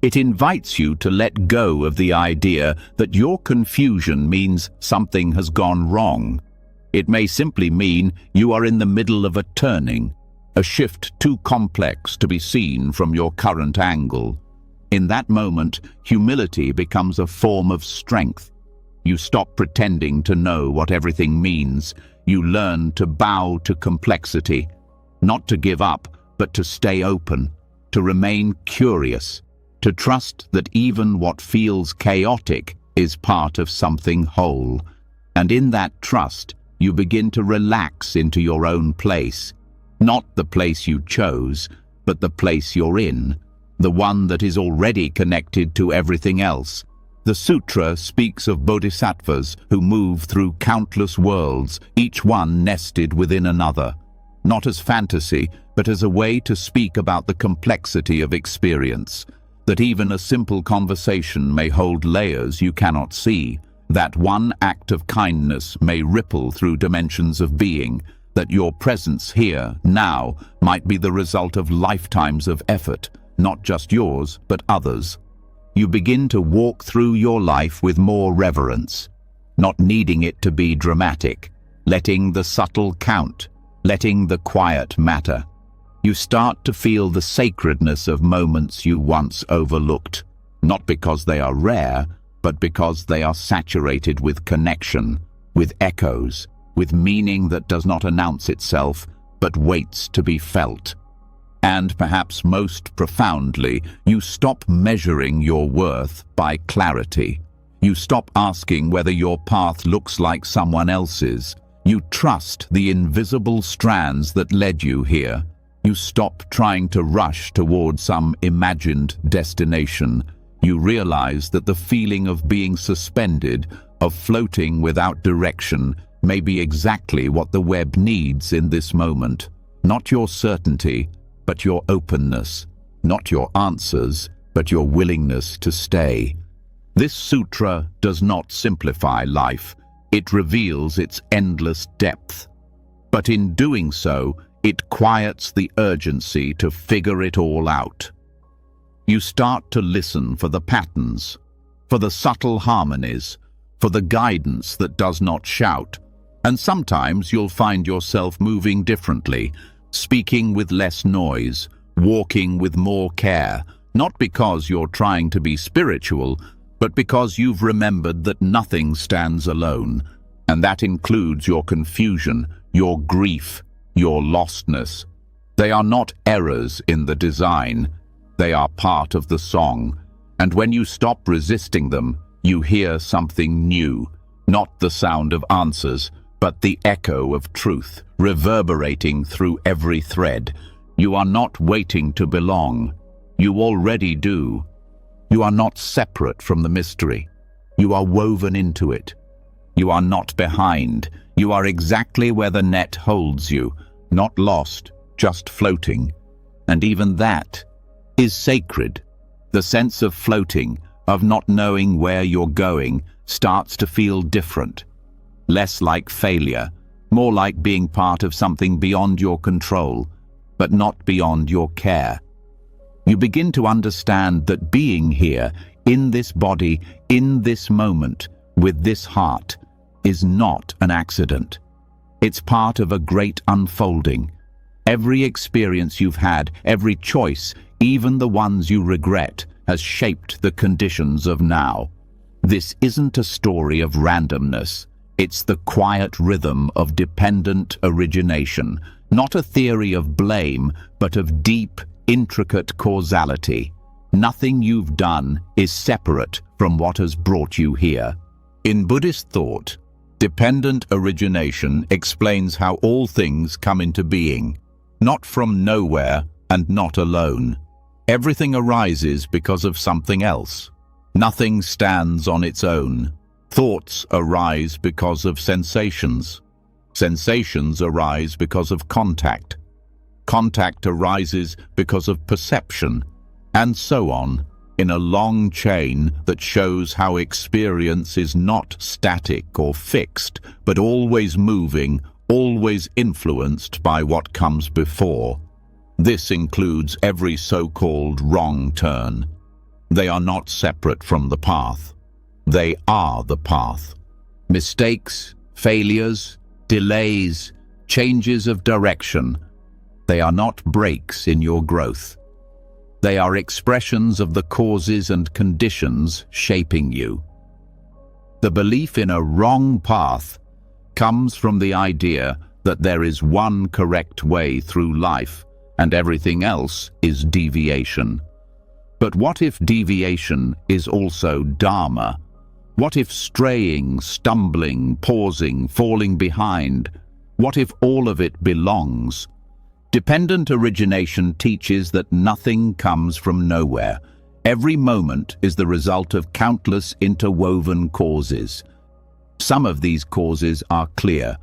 It invites you to let go of the idea that your confusion means something has gone wrong. It may simply mean you are in the middle of a turning, a shift too complex to be seen from your current angle. In that moment, humility becomes a form of strength. You stop pretending to know what everything means. You learn to bow to complexity, not to give up, but to stay open, to remain curious, to trust that even what feels chaotic is part of something whole. And in that trust, you begin to relax into your own place. Not the place you chose, but the place you're in, the one that is already connected to everything else. The sutra speaks of bodhisattvas who move through countless worlds, each one nested within another, not as fantasy, but as a way to speak about the complexity of experience, that even a simple conversation may hold layers you cannot see, that one act of kindness may ripple through dimensions of being, that your presence here, now, might be the result of lifetimes of effort, not just yours, but others. You begin to walk through your life with more reverence, not needing it to be dramatic, letting the subtle count, letting the quiet matter. You start to feel the sacredness of moments you once overlooked, not because they are rare, but because they are saturated with connection, with echoes, with meaning that does not announce itself, but waits to be felt. And perhaps most profoundly, you stop measuring your worth by clarity. You stop asking whether your path looks like someone else's. You trust the invisible strands that led you here. You stop trying to rush towards some imagined destination. You realize that the feeling of being suspended, of floating without direction, may be exactly what the web needs in this moment. Not your certainty, but your openness. Not your answers, but your willingness to stay. This sutra does not simplify life. It reveals its endless depth. But in doing so, it quiets the urgency to figure it all out. You start to listen for the patterns, for the subtle harmonies, for the guidance that does not shout. And sometimes you'll find yourself moving differently, speaking with less noise, walking with more care, not because you're trying to be spiritual, but because you've remembered that nothing stands alone, and that includes your confusion, your grief, your lostness. They are not errors in the design. They are part of the song, and when you stop resisting them, you hear something new, not the sound of answers, but the echo of truth, reverberating through every thread. You are not waiting to belong. You already do. You are not separate from the mystery. You are woven into it. You are not behind. You are exactly where the net holds you, not lost, just floating. And even that is sacred. The sense of floating, of not knowing where you're going, starts to feel different. Less like failure, more like being part of something beyond your control, but not beyond your care. You begin to understand that being here, in this body, in this moment, with this heart, is not an accident. It's part of a great unfolding. Every experience you've had, every choice, even the ones you regret, has shaped the conditions of now. This isn't a story of randomness. It's the quiet rhythm of dependent origination, not a theory of blame, but of deep, intricate causality. Nothing you've done is separate from what has brought you here. In Buddhist thought, dependent origination explains how all things come into being, not from nowhere and not alone. Everything arises because of something else. Nothing stands on its own. Thoughts arise because of sensations. Sensations arise because of contact. Contact arises because of perception, and so on, in a long chain that shows how experience is not static or fixed, but always moving, always influenced by what comes before. This includes every so-called wrong turn. They are not separate from the path. They are the path. Mistakes, failures, delays, changes of direction, they are not breaks in your growth. They are expressions of the causes and conditions shaping you. The belief in a wrong path comes from the idea that there is one correct way through life and everything else is deviation. But what if deviation is also dharma? What if straying, stumbling, pausing, falling behind? What if all of it belongs? Dependent origination teaches that nothing comes from nowhere. Every moment is the result of countless interwoven causes. Some of these causes are clear,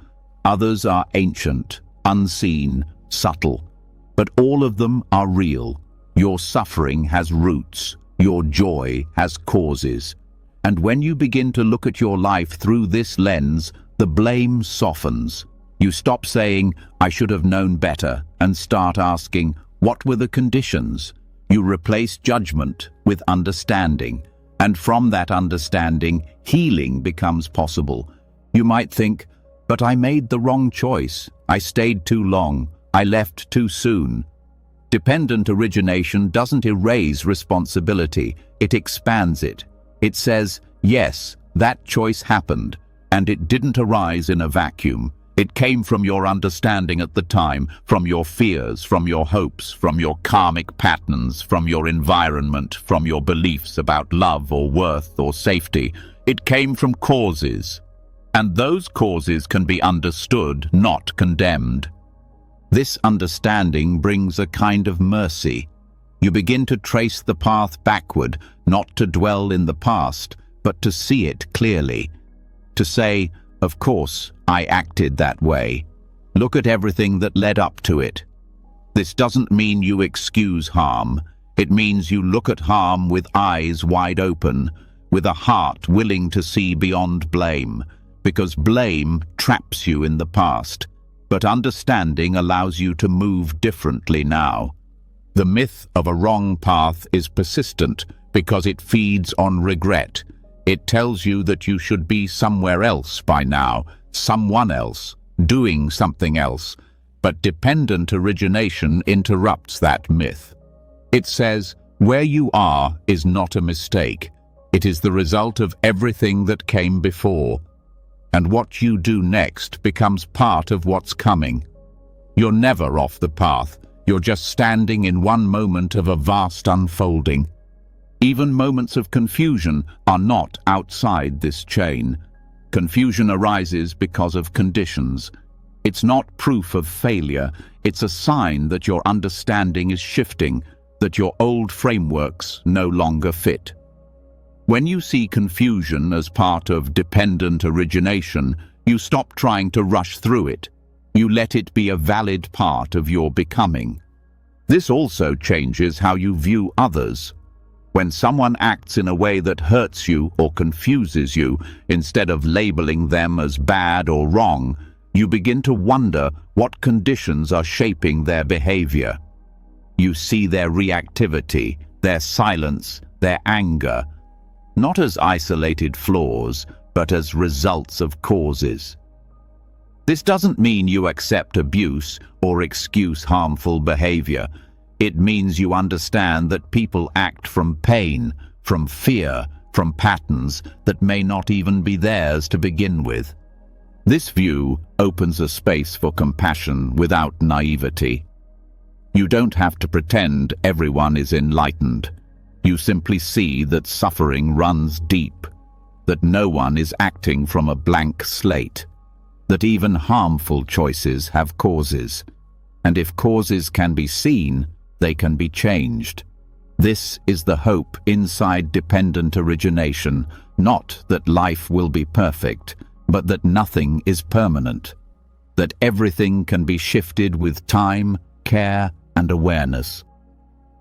others are ancient, unseen, subtle. But all of them are real. Your suffering has roots, your joy has causes. And when you begin to look at your life through this lens, the blame softens. You stop saying, "I should have known better," and start asking, "What were the conditions?" You replace judgment with understanding, and from that understanding, healing becomes possible. You might think, "But I made the wrong choice. I stayed too long. I left too soon." Dependent origination doesn't erase responsibility, it expands it. It says, yes, that choice happened, and it didn't arise in a vacuum. It came from your understanding at the time, from your fears, from your hopes, from your karmic patterns, from your environment, from your beliefs about love or worth or safety. It came from causes. And those causes can be understood, not condemned. This understanding brings a kind of mercy. You begin to trace the path backward, not to dwell in the past, but to see it clearly. To say, of course, I acted that way. Look at everything that led up to it. This doesn't mean you excuse harm. It means you look at harm with eyes wide open, with a heart willing to see beyond blame, because blame traps you in the past, but understanding allows you to move differently now. The myth of a wrong path is persistent because it feeds on regret. It tells you that you should be somewhere else by now, someone else, doing something else. But dependent origination interrupts that myth. It says, where you are is not a mistake. It is the result of everything that came before. And what you do next becomes part of what's coming. You're never off the path. You're just standing in one moment of a vast unfolding. Even moments of confusion are not outside this chain. Confusion arises because of conditions. It's not proof of failure. It's a sign that your understanding is shifting, that your old frameworks no longer fit. When you see confusion as part of dependent origination, you stop trying to rush through it. You let it be a valid part of your becoming. This also changes how you view others. When someone acts in a way that hurts you or confuses you, instead of labeling them as bad or wrong, you begin to wonder what conditions are shaping their behavior. You see their reactivity, their silence, their anger, not as isolated flaws, but as results of causes. This doesn't mean you accept abuse or excuse harmful behavior. It means you understand that people act from pain, from fear, from patterns that may not even be theirs to begin with. This view opens a space for compassion without naivety. You don't have to pretend everyone is enlightened. You simply see that suffering runs deep, that no one is acting from a blank slate, that even harmful choices have causes, and if causes can be seen, they can be changed. This is the hope inside dependent origination, not that life will be perfect, but that nothing is permanent, that everything can be shifted with time, care, and awareness.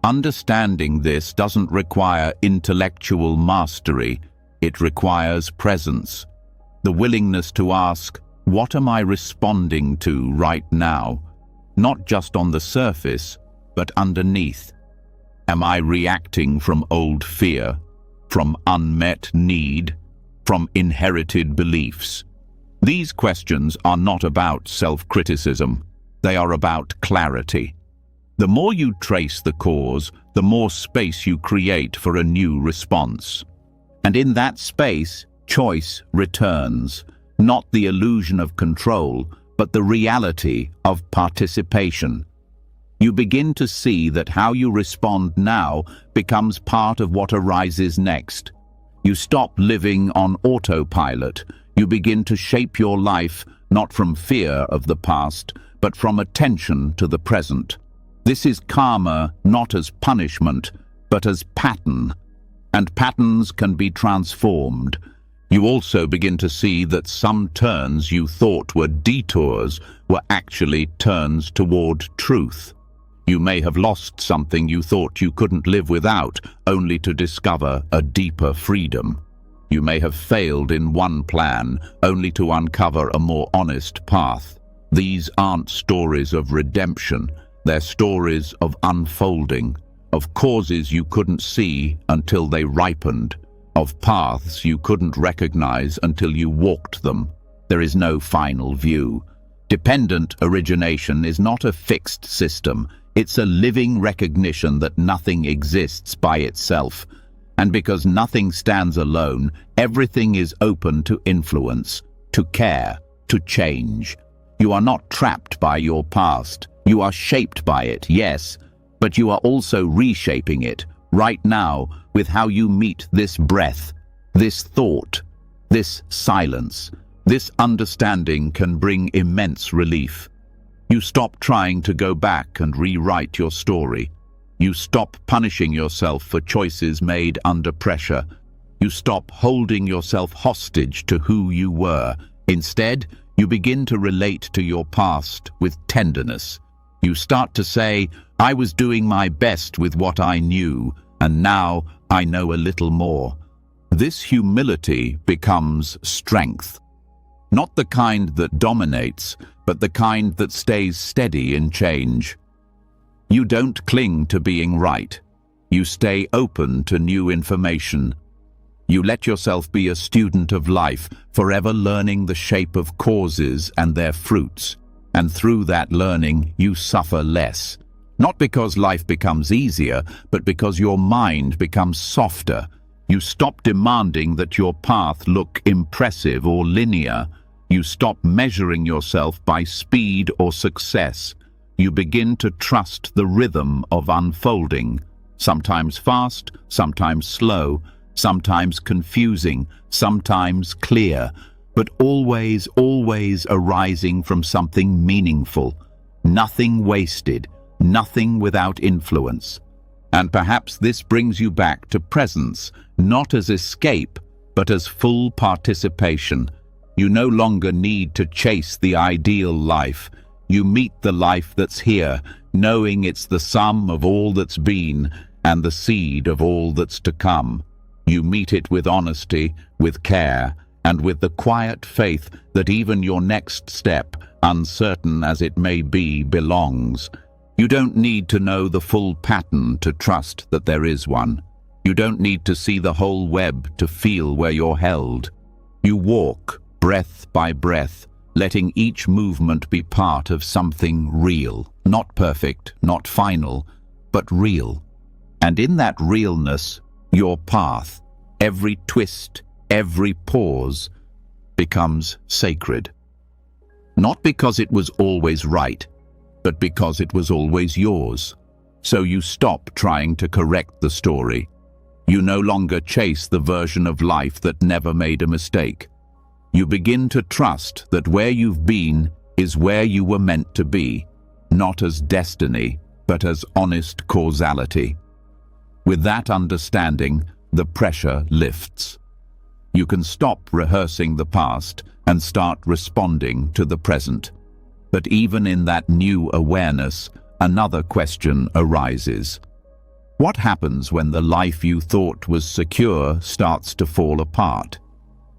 Understanding this doesn't require intellectual mastery, it requires presence, the willingness to ask, what am I responding to right now? Not just on the surface, but underneath. Am I reacting from old fear, from unmet need, from inherited beliefs? These questions are not about self-criticism, they are about clarity. The more you trace the cause, the more space you create for a new response. And in that space, choice returns, not the illusion of control, but the reality of participation. You begin to see that how you respond now becomes part of what arises next. You stop living on autopilot. You begin to shape your life not from fear of the past, but from attention to the present. This is karma not as punishment, but as pattern. And patterns can be transformed. You also begin to see that some turns you thought were detours were actually turns toward truth. You may have lost something you thought you couldn't live without, only to discover a deeper freedom. You may have failed in one plan, only to uncover a more honest path. These aren't stories of redemption. They're stories of unfolding, of causes you couldn't see until they ripened, of paths you couldn't recognize until you walked them. There is no final view. Dependent origination is not a fixed system. It's a living recognition that nothing exists by itself. And because nothing stands alone, everything is open to influence, to care, to change. You are not trapped by your past. You are shaped by it, yes, but you are also reshaping it, right now, with how you meet this breath, this thought, this silence, This understanding can bring immense relief. You stop trying to go back and rewrite your story. You stop punishing yourself for choices made under pressure. You stop holding yourself hostage to who you were. Instead, you begin to relate to your past with tenderness. You start to say, "I was doing my best with what I knew, and now I know a little more." This humility becomes strength. Not the kind that dominates, but the kind that stays steady in change. You don't cling to being right. You stay open to new information. You let yourself be a student of life, forever learning the shape of causes and their fruits. And through that learning, you suffer less. Not because life becomes easier, but because your mind becomes softer. You stop demanding that your path look impressive or linear. You stop measuring yourself by speed or success. You begin to trust the rhythm of unfolding, sometimes fast, sometimes slow, sometimes confusing, sometimes clear, but always arising from something meaningful, nothing wasted, nothing without influence. And perhaps this brings you back to presence, not as escape, but as full participation. You no longer need to chase the ideal life. You meet the life that's here, knowing it's the sum of all that's been and the seed of all that's to come. You meet it with honesty, with care, and with the quiet faith that even your next step, uncertain as it may be, belongs. You don't need to know the full pattern to trust that there is one. You don't need to see the whole web to feel where you're held. You walk, breath by breath, letting each movement be part of something real, not perfect, not final, but real. And in that realness, your path, every twist, every pause, becomes sacred. Not because it was always right, but because it was always yours. So you stop trying to correct the story. You no longer chase the version of life that never made a mistake. You begin to trust that where you've been is where you were meant to be, not as destiny, but as honest causality. With that understanding, the pressure lifts. You can stop rehearsing the past and start responding to the present. But even in that new awareness, another question arises. What happens when the life you thought was secure starts to fall apart?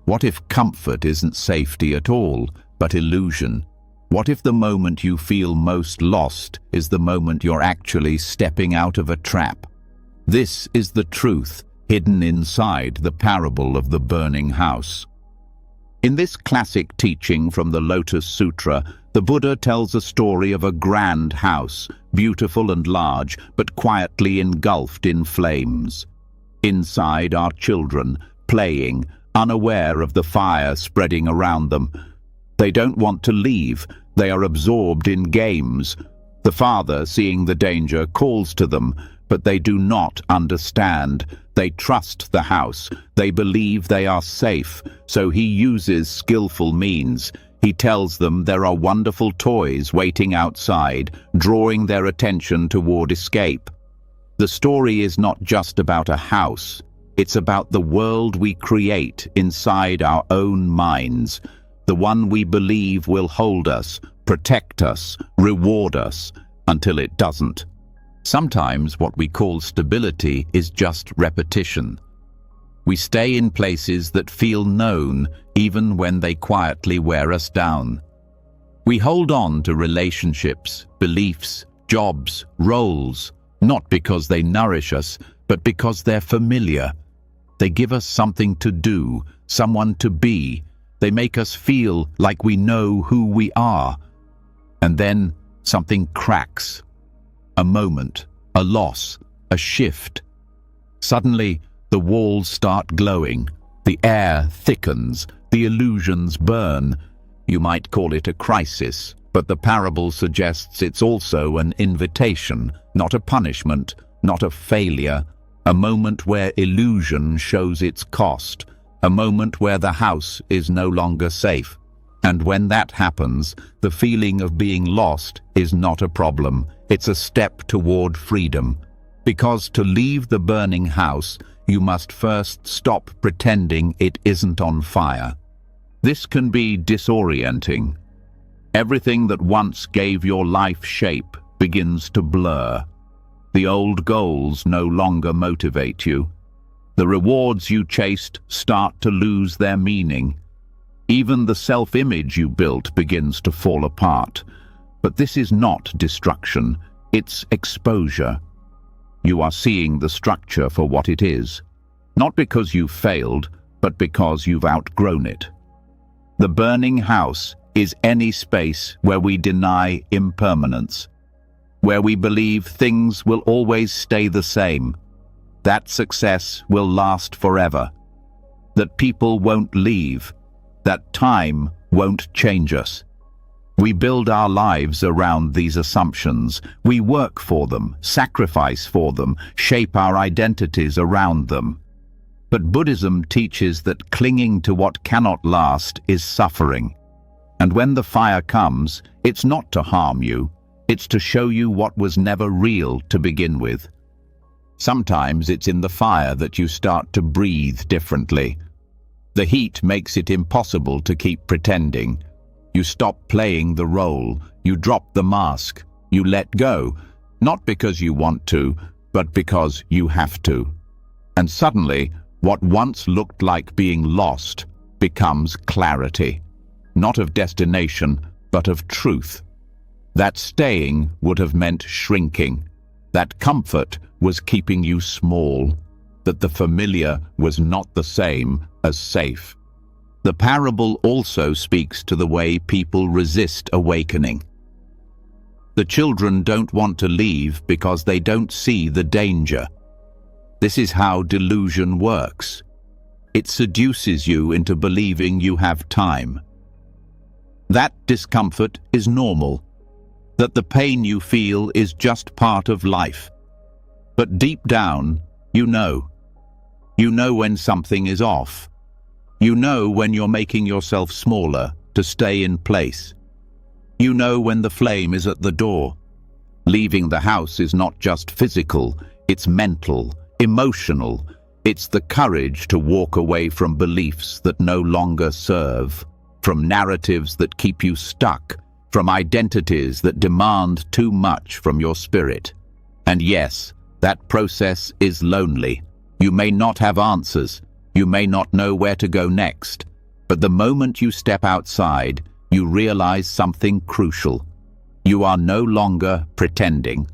What if comfort isn't safety at all, but illusion? What if the moment you feel most lost is the moment you're actually stepping out of a trap? This is the truth hidden inside the parable of the burning house. In this classic teaching from the Lotus Sutra, the Buddha tells a story of a grand house, beautiful and large, but quietly engulfed in flames. Inside are children, playing, unaware of the fire spreading around them. They don't want to leave. They are absorbed in games. The father, seeing the danger, calls to them, but they do not understand. They trust the house. They believe they are safe, so he uses skillful means. He tells them there are wonderful toys waiting outside, drawing their attention toward escape. The story is not just about a house. It's about the world we create inside our own minds, the one we believe will hold us, protect us, reward us, until it doesn't. Sometimes what we call stability is just repetition. We stay in places that feel known even when they quietly wear us down. We hold on to relationships, beliefs, jobs, roles, not because they nourish us, but because they're familiar. They give us something to do, someone to be. They make us feel like we know who we are. And then something cracks. A moment, a loss, a shift. Suddenly, the walls start glowing. The air thickens. The illusions burn. You might call it a crisis, but the parable suggests it's also an invitation, not a punishment, not a failure. A moment where illusion shows its cost, a a moment where the house is no longer safe. And when that happens, the feeling of being lost is not a problem. It's a step toward freedom. Because to leave the burning house, you must first stop pretending it isn't on fire. This can be disorienting. Everything that once gave your life shape begins to blur. The old goals no longer motivate you. The rewards you chased start to lose their meaning. Even the self-image you built begins to fall apart. But this is not destruction, it's exposure. You are seeing the structure for what it is, not because you've failed, but because you've outgrown it. The burning house is any space where we deny impermanence, where we believe things will always stay the same, that success will last forever, that people won't leave, that time won't change us. We build our lives around these assumptions. We work for them, sacrifice for them, shape our identities around them. But Buddhism teaches that clinging to what cannot last is suffering. And when the fire comes, it's not to harm you, it's to show you what was never real to begin with. Sometimes it's in the fire that you start to breathe differently. The heat makes it impossible to keep pretending. You stop playing the role, you drop the mask, you let go, not because you want to, but because you have to. And suddenly, what once looked like being lost becomes clarity, not of destination, but of truth. That staying would have meant shrinking, that comfort was keeping you small, that the familiar was not the same as safe. The parable also speaks to the way people resist awakening. The children don't want to leave because they don't see the danger. This is how delusion works. It seduces you into believing you have time. That discomfort is normal, that the pain you feel is just part of life. But deep down, you know. You know when something is off. You know when you're making yourself smaller to stay in place. You know when the flame is at the door. Leaving the house is not just physical, it's mental, emotional. It's the courage to walk away from beliefs that no longer serve, from narratives that keep you stuck, from identities that demand too much from your spirit. And yes, that process is lonely. You may not have answers. You may not know where to go next. But the moment you step outside, you realize something crucial. You are no longer pretending.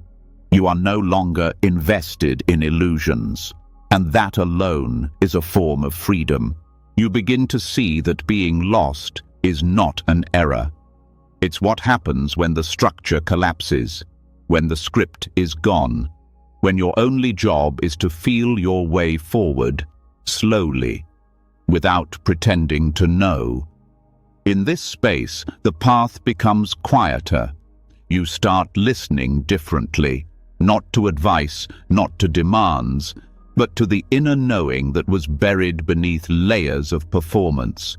You are no longer invested in illusions. And that alone is a form of freedom. You begin to see that being lost is not an error. It's what happens when the structure collapses, when the script is gone, when your only job is to feel your way forward, slowly, without pretending to know. In this space, the path becomes quieter. You start listening differently, not to advice, not to demands, but to the inner knowing that was buried beneath layers of performance.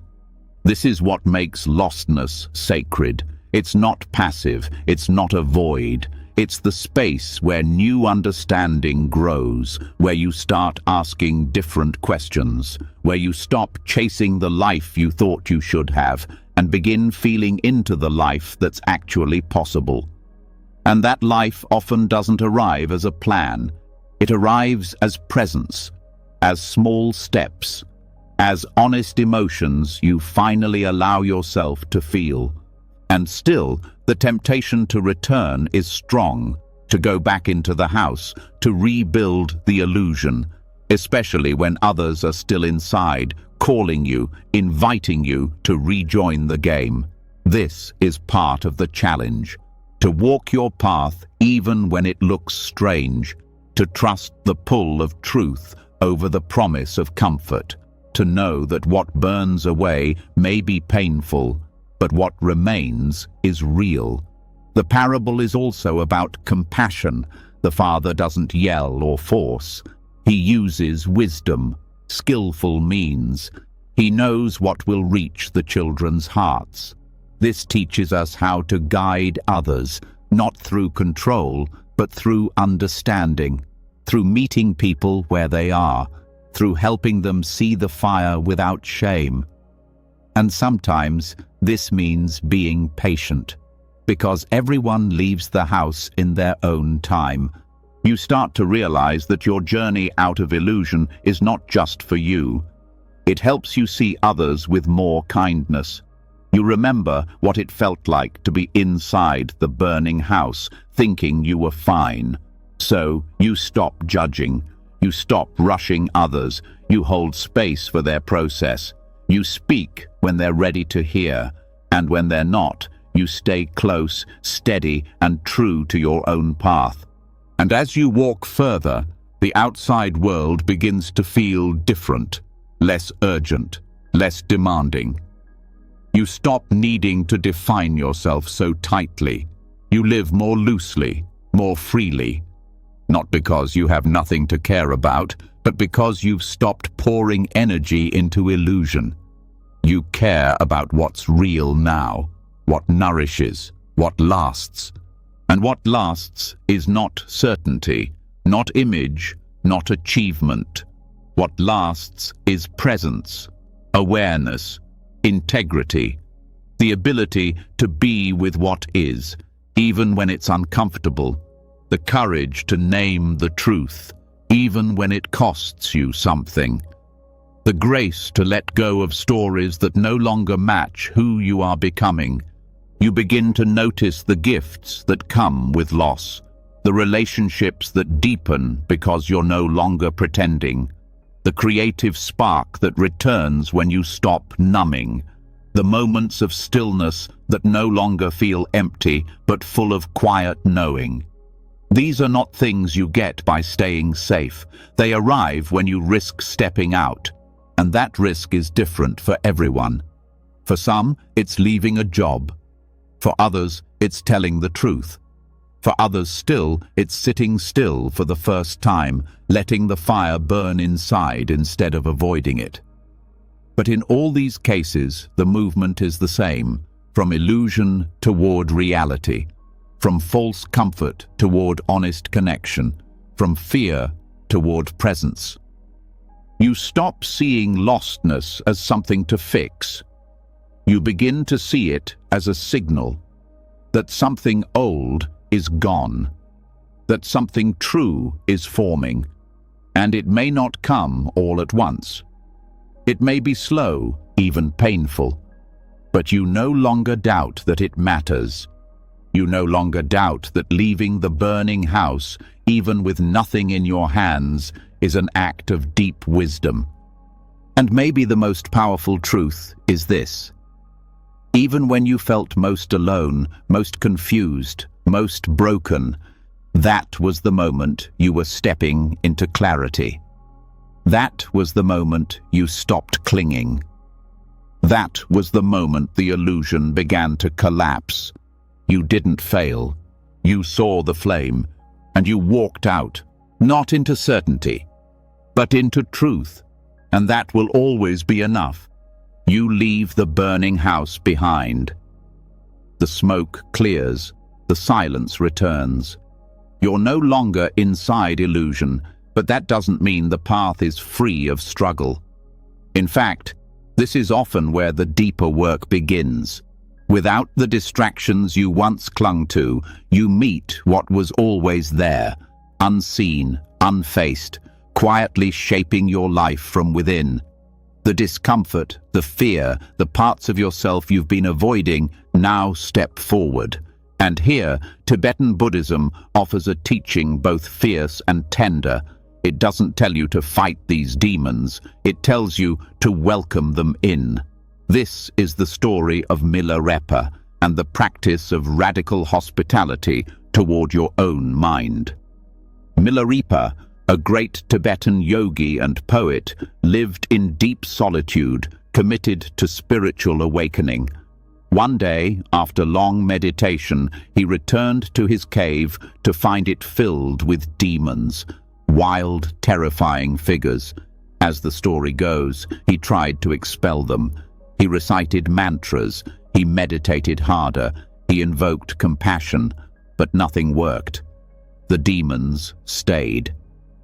This is what makes lostness sacred. It's not passive, it's not a void. It's the space where new understanding grows, where you start asking different questions, where you stop chasing the life you thought you should have and begin feeling into the life that's actually possible. And that life often doesn't arrive as a plan. It arrives as presence, as small steps, as honest emotions you finally allow yourself to feel. And still, the temptation to return is strong, to go back into the house, to rebuild the illusion, especially when others are still inside, calling you, inviting you to rejoin the game. This is part of the challenge, to walk your path even when it looks strange, to trust the pull of truth over the promise of comfort, to know that what burns away may be painful, but what remains is real. The parable is also about compassion. The Father doesn't yell or force. He uses wisdom, skillful means. He knows what will reach the children's hearts. This teaches us how to guide others, not through control, but through understanding, through meeting people where they are, through helping them see the fire without shame. And sometimes this means being patient, because everyone leaves the house in their own time. You start to realize that your journey out of illusion is not just for you. It helps you see others with more kindness. You remember what it felt like to be inside the burning house, thinking you were fine. So you stop judging. You stop rushing others. You hold space for their process. You speak when they're ready to hear, and when they're not, you stay close, steady, and true to your own path. And as you walk further, the outside world begins to feel different, less urgent, less demanding. You stop needing to define yourself so tightly. You live more loosely, more freely. Not because you have nothing to care about, but because you've stopped pouring energy into illusion. You care about what's real now, what nourishes, what lasts. And what lasts is not certainty, not image, not achievement. What lasts is presence, awareness, integrity, the ability to be with what is, even when it's uncomfortable, the courage to name the truth, even when it costs you something, the grace to let go of stories that no longer match who you are becoming. You begin to notice the gifts that come with loss, the relationships that deepen because you're no longer pretending, the creative spark that returns when you stop numbing, the moments of stillness that no longer feel empty but full of quiet knowing. These are not things you get by staying safe. They arrive when you risk stepping out, and that risk is different for everyone. For some, it's leaving a job. For others, it's telling the truth. For others still, it's sitting still for the first time, letting the fire burn inside instead of avoiding it. But in all these cases, the movement is the same, from illusion toward reality, from false comfort toward honest connection, from fear toward presence. You stop seeing lostness as something to fix. You begin to see it as a signal that something old is gone, that something true is forming, and it may not come all at once. It may be slow, even painful, but you no longer doubt that it matters. You no longer doubt that leaving the burning house, even with nothing in your hands, is an act of deep wisdom. And maybe the most powerful truth is this: even when you felt most alone, most confused, most broken, that was the moment you were stepping into clarity. That was the moment you stopped clinging. That was the moment the illusion began to collapse. You didn't fail. You saw the flame, and you walked out, not into certainty, but into truth, and that will always be enough. You leave the burning house behind. The smoke clears, the silence returns. You're no longer inside illusion, but that doesn't mean the path is free of struggle. In fact, this is often where the deeper work begins. Without the distractions you once clung to, you meet what was always there, unseen, unfaced, quietly shaping your life from within. The discomfort, the fear, the parts of yourself you've been avoiding now step forward. And here, Tibetan Buddhism offers a teaching both fierce and tender. It doesn't tell you to fight these demons, it tells you to welcome them in. This is the story of Milarepa and the practice of radical hospitality toward your own mind. Milarepa, a great Tibetan yogi and poet, lived in deep solitude, committed to spiritual awakening. One day, after long meditation, he returned to his cave to find it filled with demons, wild, terrifying figures. As the story goes, he tried to expel them. He recited mantras, he meditated harder, he invoked compassion, but nothing worked. The demons stayed.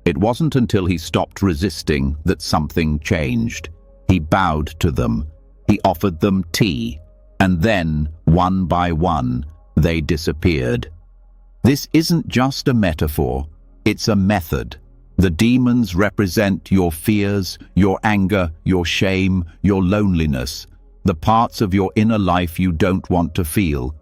It wasn't until he stopped resisting that something changed. He bowed to them. He offered them tea. And then, one by one, they disappeared. This isn't just a metaphor. It's a method. The demons represent your fears, your anger, your shame, your loneliness, the parts of your inner life you don't want to feel.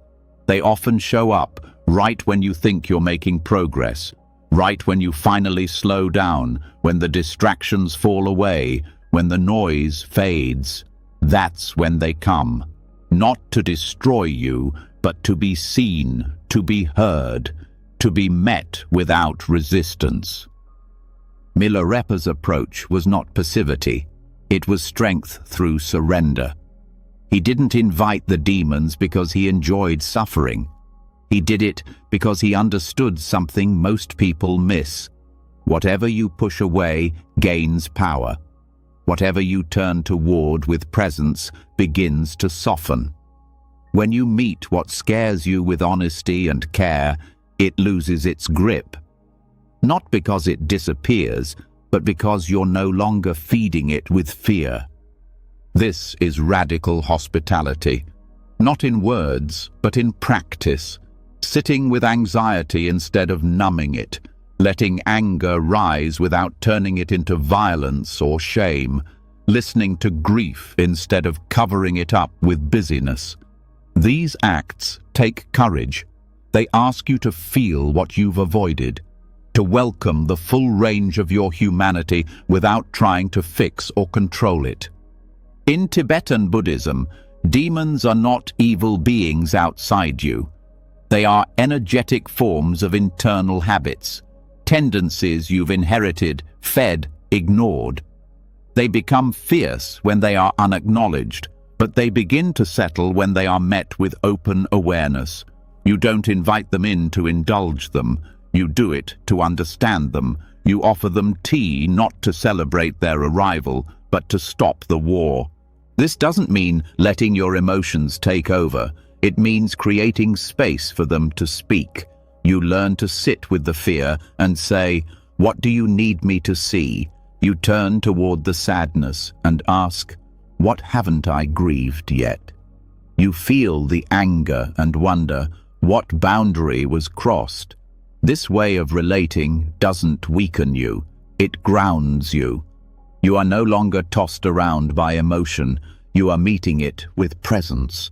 They often show up right when you think you're making progress, right when you finally slow down, when the distractions fall away, when the noise fades. That's when they come. Not to destroy you, but to be seen, to be heard, to be met without resistance. Milarepa's approach was not passivity. It was strength through surrender. He didn't invite the demons because he enjoyed suffering. He did it because he understood something most people miss. Whatever you push away gains power. Whatever you turn toward with presence begins to soften. When you meet what scares you with honesty and care, it loses its grip. Not because it disappears, but because you're no longer feeding it with fear. This is radical hospitality, not in words, but in practice. Sitting with anxiety instead of numbing it, letting anger rise without turning it into violence or shame, listening to grief instead of covering it up with busyness. These acts take courage. They ask you to feel what you've avoided, to welcome the full range of your humanity without trying to fix or control it. In Tibetan Buddhism, demons are not evil beings outside you. They are energetic forms of internal habits, tendencies you've inherited, fed, ignored. They become fierce when they are unacknowledged, but they begin to settle when they are met with open awareness. You don't invite them in to indulge them. You do it to understand them. You offer them tea not to celebrate their arrival, but to stop the war. This doesn't mean letting your emotions take over. It means creating space for them to speak. You learn to sit with the fear and say, "What do you need me to see?" You turn toward the sadness and ask, "What haven't I grieved yet?" You feel the anger and wonder, what boundary was crossed? This way of relating doesn't weaken you. It grounds you. You are no longer tossed around by emotion. You are meeting it with presence.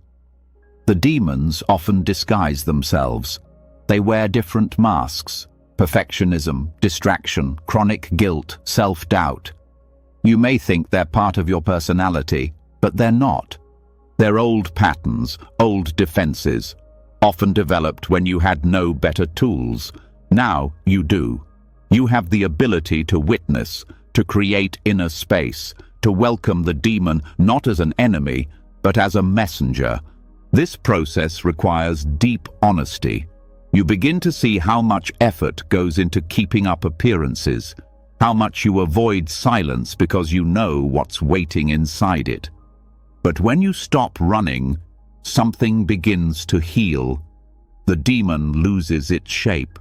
The demons often disguise themselves. They wear different masks: perfectionism, distraction, chronic guilt, self-doubt. You may think they're part of your personality, but they're not. They're old patterns, old defenses, often developed when you had no better tools. Now you do. You have the ability to witness, to create inner space, to welcome the demon not as an enemy, but as a messenger. This process requires deep honesty. You begin to see how much effort goes into keeping up appearances, how much you avoid silence because you know what's waiting inside it. But when you stop running, something begins to heal. The demon loses its shape.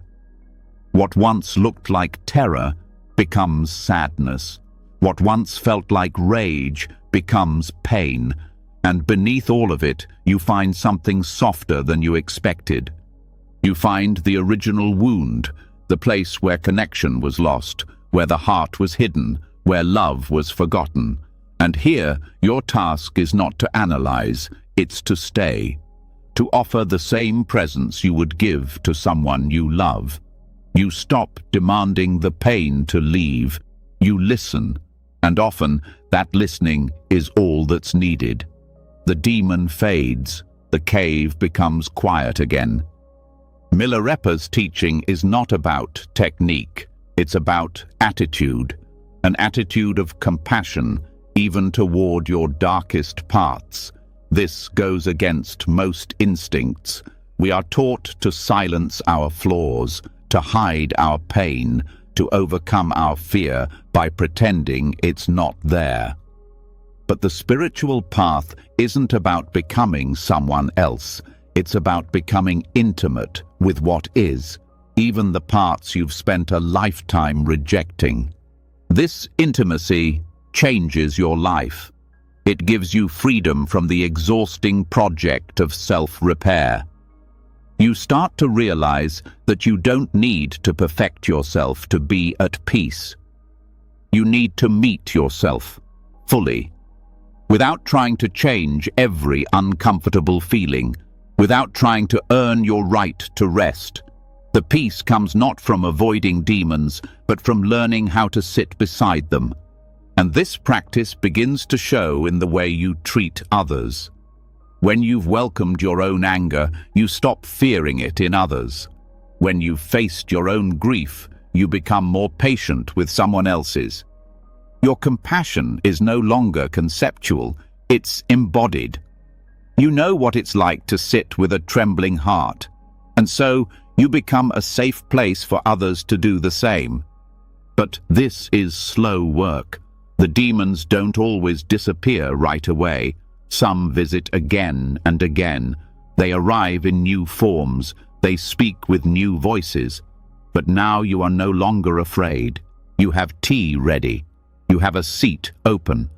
What once looked like terror becomes sadness. What once felt like rage becomes pain. And beneath all of it, you find something softer than you expected. You find the original wound, the place where connection was lost, where the heart was hidden, where love was forgotten. And here, your task is not to analyze, it's to stay, to offer the same presence you would give to someone you love. You stop demanding the pain to leave. You listen, and often that listening is all that's needed. The demon fades, the cave becomes quiet again. Milarepa's teaching is not about technique, it's about attitude, an attitude of compassion, even toward your darkest paths. This goes against most instincts. We are taught to silence our flaws, to hide our pain, to overcome our fear by pretending it's not there. But the spiritual path isn't about becoming someone else. It's about becoming intimate with what is, even the parts you've spent a lifetime rejecting. This intimacy changes your life. It gives you freedom from the exhausting project of self-repair. You start to realize that you don't need to perfect yourself to be at peace. You need to meet yourself fully, without trying to change every uncomfortable feeling, without trying to earn your right to rest. The peace comes not from avoiding demons, but from learning how to sit beside them. And this practice begins to show in the way you treat others. When you've welcomed your own anger, you stop fearing it in others. When you've faced your own grief, you become more patient with someone else's. Your compassion is no longer conceptual, it's embodied. You know what it's like to sit with a trembling heart, and so you become a safe place for others to do the same. But this is slow work. The demons don't always disappear right away. Some visit again and again. They arrive in new forms. They speak with new voices. But now you are no longer afraid. You have tea ready. You have a seat open.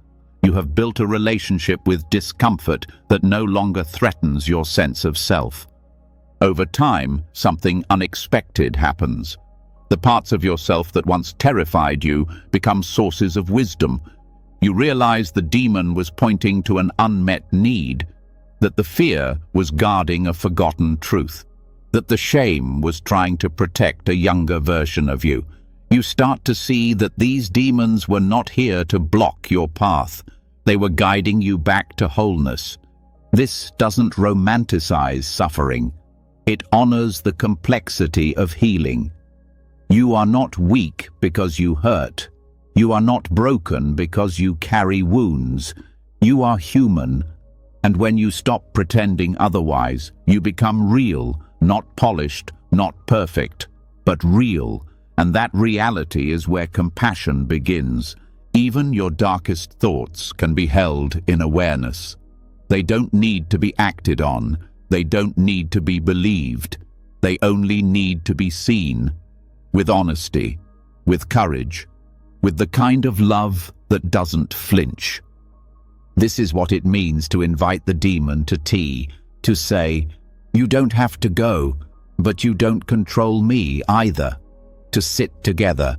You have built a relationship with discomfort that no longer threatens your sense of self. Over time, something unexpected happens. The parts of yourself that once terrified you become sources of wisdom. You realize the demon was pointing to an unmet need, that the fear was guarding a forgotten truth, that the shame was trying to protect a younger version of you. You start to see that these demons were not here to block your path. They were guiding you back to wholeness. This doesn't romanticize suffering. It honors the complexity of healing. You are not weak because you hurt. You are not broken because you carry wounds. You are human, and when you stop pretending otherwise, you become real, not polished, not perfect, but real, and that reality is where compassion begins. Even your darkest thoughts can be held in awareness. They don't need to be acted on. They don't need to be believed. They only need to be seen, with honesty, with courage, with the kind of love that doesn't flinch. This is what it means to invite the demon to tea, to say, "You don't have to go, but you don't control me either." To sit together,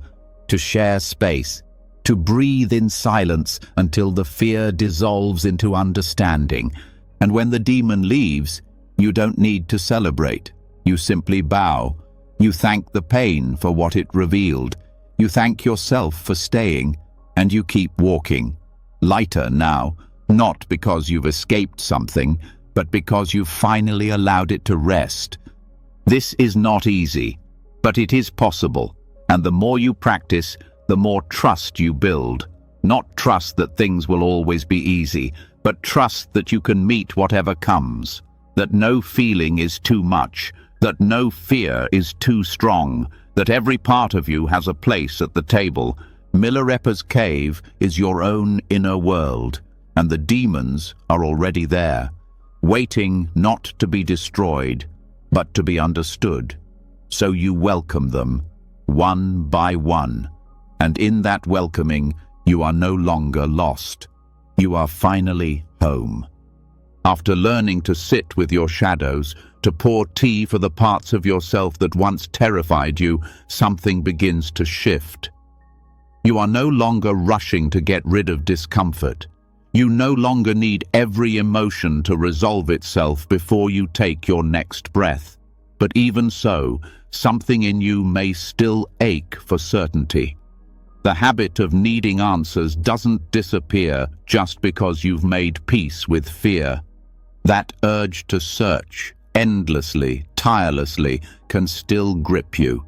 to share space, to breathe in silence until the fear dissolves into understanding. And when the demon leaves, you don't need to celebrate. You simply bow. You thank the pain for what it revealed. You thank yourself for staying, and you keep walking. Lighter now, not because you've escaped something, but because you've finally allowed it to rest. This is not easy, but it is possible, and the more you practice, the more trust you build. Not trust that things will always be easy, but trust that you can meet whatever comes, that no feeling is too much, that no fear is too strong, that every part of you has a place at the table. Milarepa's cave is your own inner world, and the demons are already there, waiting not to be destroyed, but to be understood. So you welcome them, one by one, and in that welcoming, you are no longer lost. You are finally home. After learning to sit with your shadows, to pour tea for the parts of yourself that once terrified you, something begins to shift. You are no longer rushing to get rid of discomfort. You no longer need every emotion to resolve itself before you take your next breath. But even so, something in you may still ache for certainty. The habit of needing answers doesn't disappear just because you've made peace with fear. That urge to search, endlessly, tirelessly, can still grip you.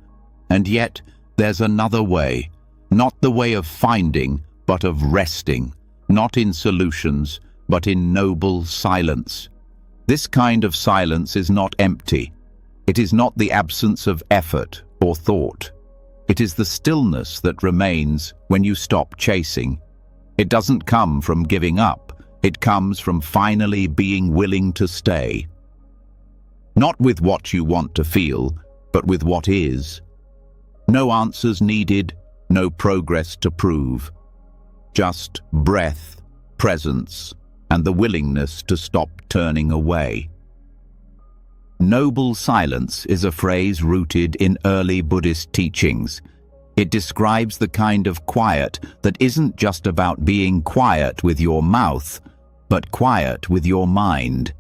And yet, there's another way. Not the way of finding, but of resting. Not in solutions, but in noble silence. This kind of silence is not empty. It is not the absence of effort or thought. It is the stillness that remains when you stop chasing. It doesn't come from giving up. It comes from finally being willing to stay. Not with what you want to feel, but with what is. No answers needed, no progress to prove. Just breath, presence, and the willingness to stop turning away. Noble silence is a phrase rooted in early Buddhist teachings. It describes the kind of quiet that isn't just about being quiet with your mouth, but quiet with your mind.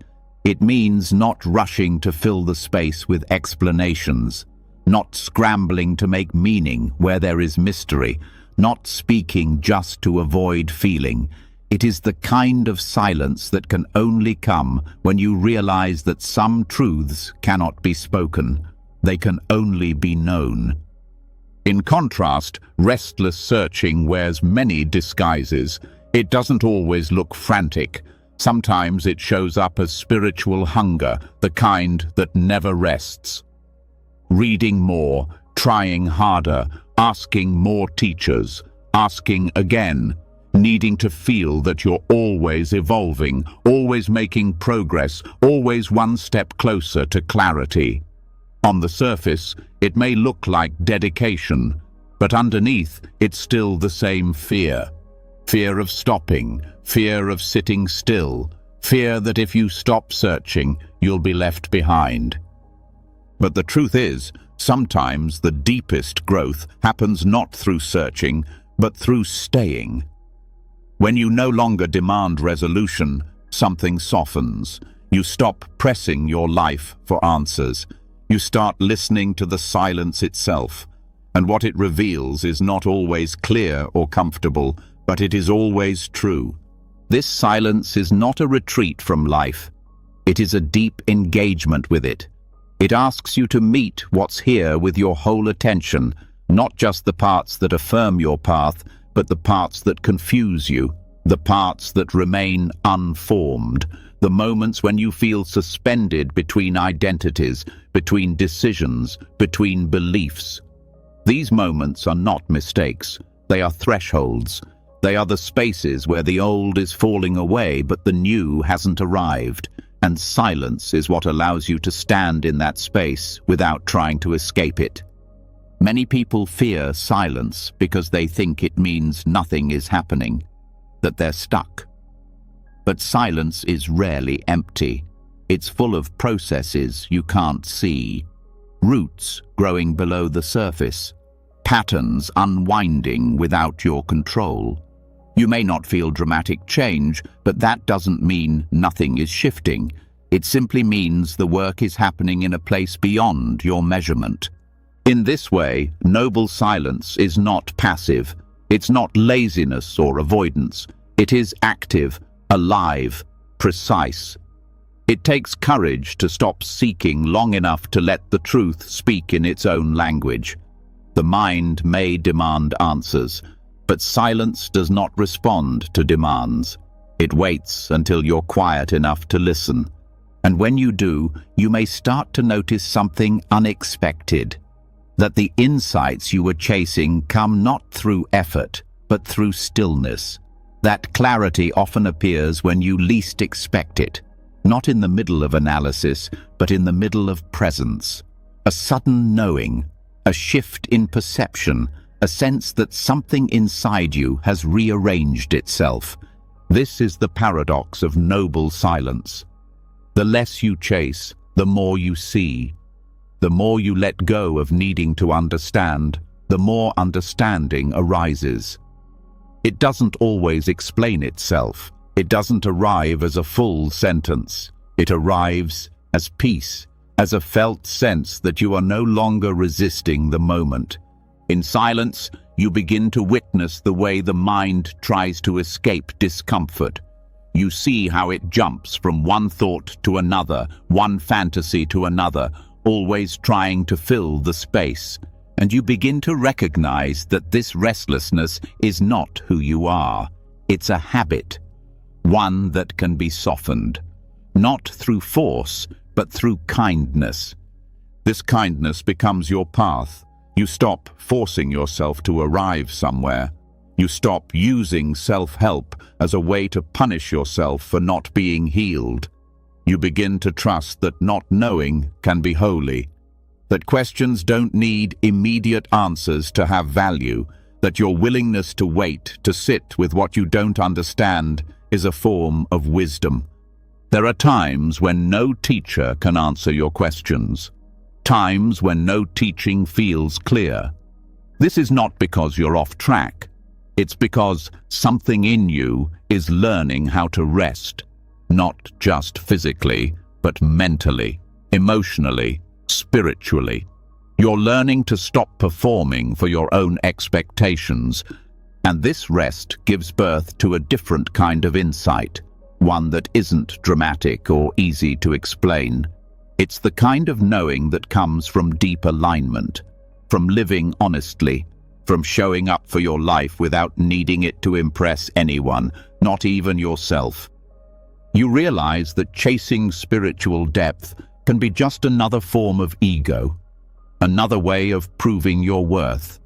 It means not rushing to fill the space with explanations, not scrambling to make meaning where there is mystery, not speaking just to avoid feeling. It is the kind of silence that can only come when you realize that some truths cannot be spoken. They can only be known. In contrast, restless searching wears many disguises. It doesn't always look frantic. Sometimes it shows up as spiritual hunger, the kind that never rests. Reading more, trying harder, asking more teachers, asking again, needing to feel that you're always evolving, always making progress, always one step closer to clarity. On the surface, it may look like dedication, but underneath, it's still the same fear. Fear of stopping, fear of sitting still, fear that if you stop searching, you'll be left behind. But the truth is, sometimes the deepest growth happens not through searching, but through staying. When you no longer demand resolution, something softens. You stop pressing your life for answers. You start listening to the silence itself. And what it reveals is not always clear or comfortable, but it is always true. This silence is not a retreat from life. It is a deep engagement with it. It asks you to meet what's here with your whole attention, not just the parts that affirm your path, but the parts that confuse you, the parts that remain unformed, the moments when you feel suspended between identities, between decisions, between beliefs. These moments are not mistakes. They are thresholds. They are the spaces where the old is falling away, but the new hasn't arrived. And silence is what allows you to stand in that space without trying to escape it. Many people fear silence because they think it means nothing is happening, that they're stuck. But silence is rarely empty. It's full of processes you can't see. Roots growing below the surface. Patterns unwinding without your control. You may not feel dramatic change, but that doesn't mean nothing is shifting. It simply means the work is happening in a place beyond your measurement. In this way, noble silence is not passive. It's not laziness or avoidance. It is active, alive, precise. It takes courage to stop seeking long enough to let the truth speak in its own language. The mind may demand answers, but silence does not respond to demands. It waits until you're quiet enough to listen. And when you do, you may start to notice something unexpected. That the insights you were chasing come not through effort, but through stillness. That clarity often appears when you least expect it, not in the middle of analysis, but in the middle of presence. A sudden knowing, a shift in perception, a sense that something inside you has rearranged itself. This is the paradox of noble silence. The less you chase, the more you see. The more you let go of needing to understand, the more understanding arises. It doesn't always explain itself. It doesn't arrive as a full sentence. It arrives as peace, as a felt sense that you are no longer resisting the moment. In silence, you begin to witness the way the mind tries to escape discomfort. You see how it jumps from one thought to another, one fantasy to another, always trying to fill the space. And you begin to recognize that this restlessness is not who you are. It's a habit, one that can be softened, not through force, but through kindness. This kindness becomes your path, You stop forcing yourself to arrive somewhere. You stop using self-help as a way to punish yourself for not being healed. You begin to trust that not knowing can be holy, that questions don't need immediate answers to have value, that your willingness to wait, to sit with what you don't understand, is a form of wisdom. There are times when no teacher can answer your questions, times when no teaching feels clear. This is not because you're off track. It's because something in you is learning how to rest, not just physically, but mentally, emotionally, spiritually. You're learning to stop performing for your own expectations, and this rest gives birth to a different kind of insight, one that isn't dramatic or easy to explain. It's the kind of knowing that comes from deep alignment, from living honestly, from showing up for your life without needing it to impress anyone, not even yourself. You realize that chasing spiritual depth can be just another form of ego, another way of proving your worth.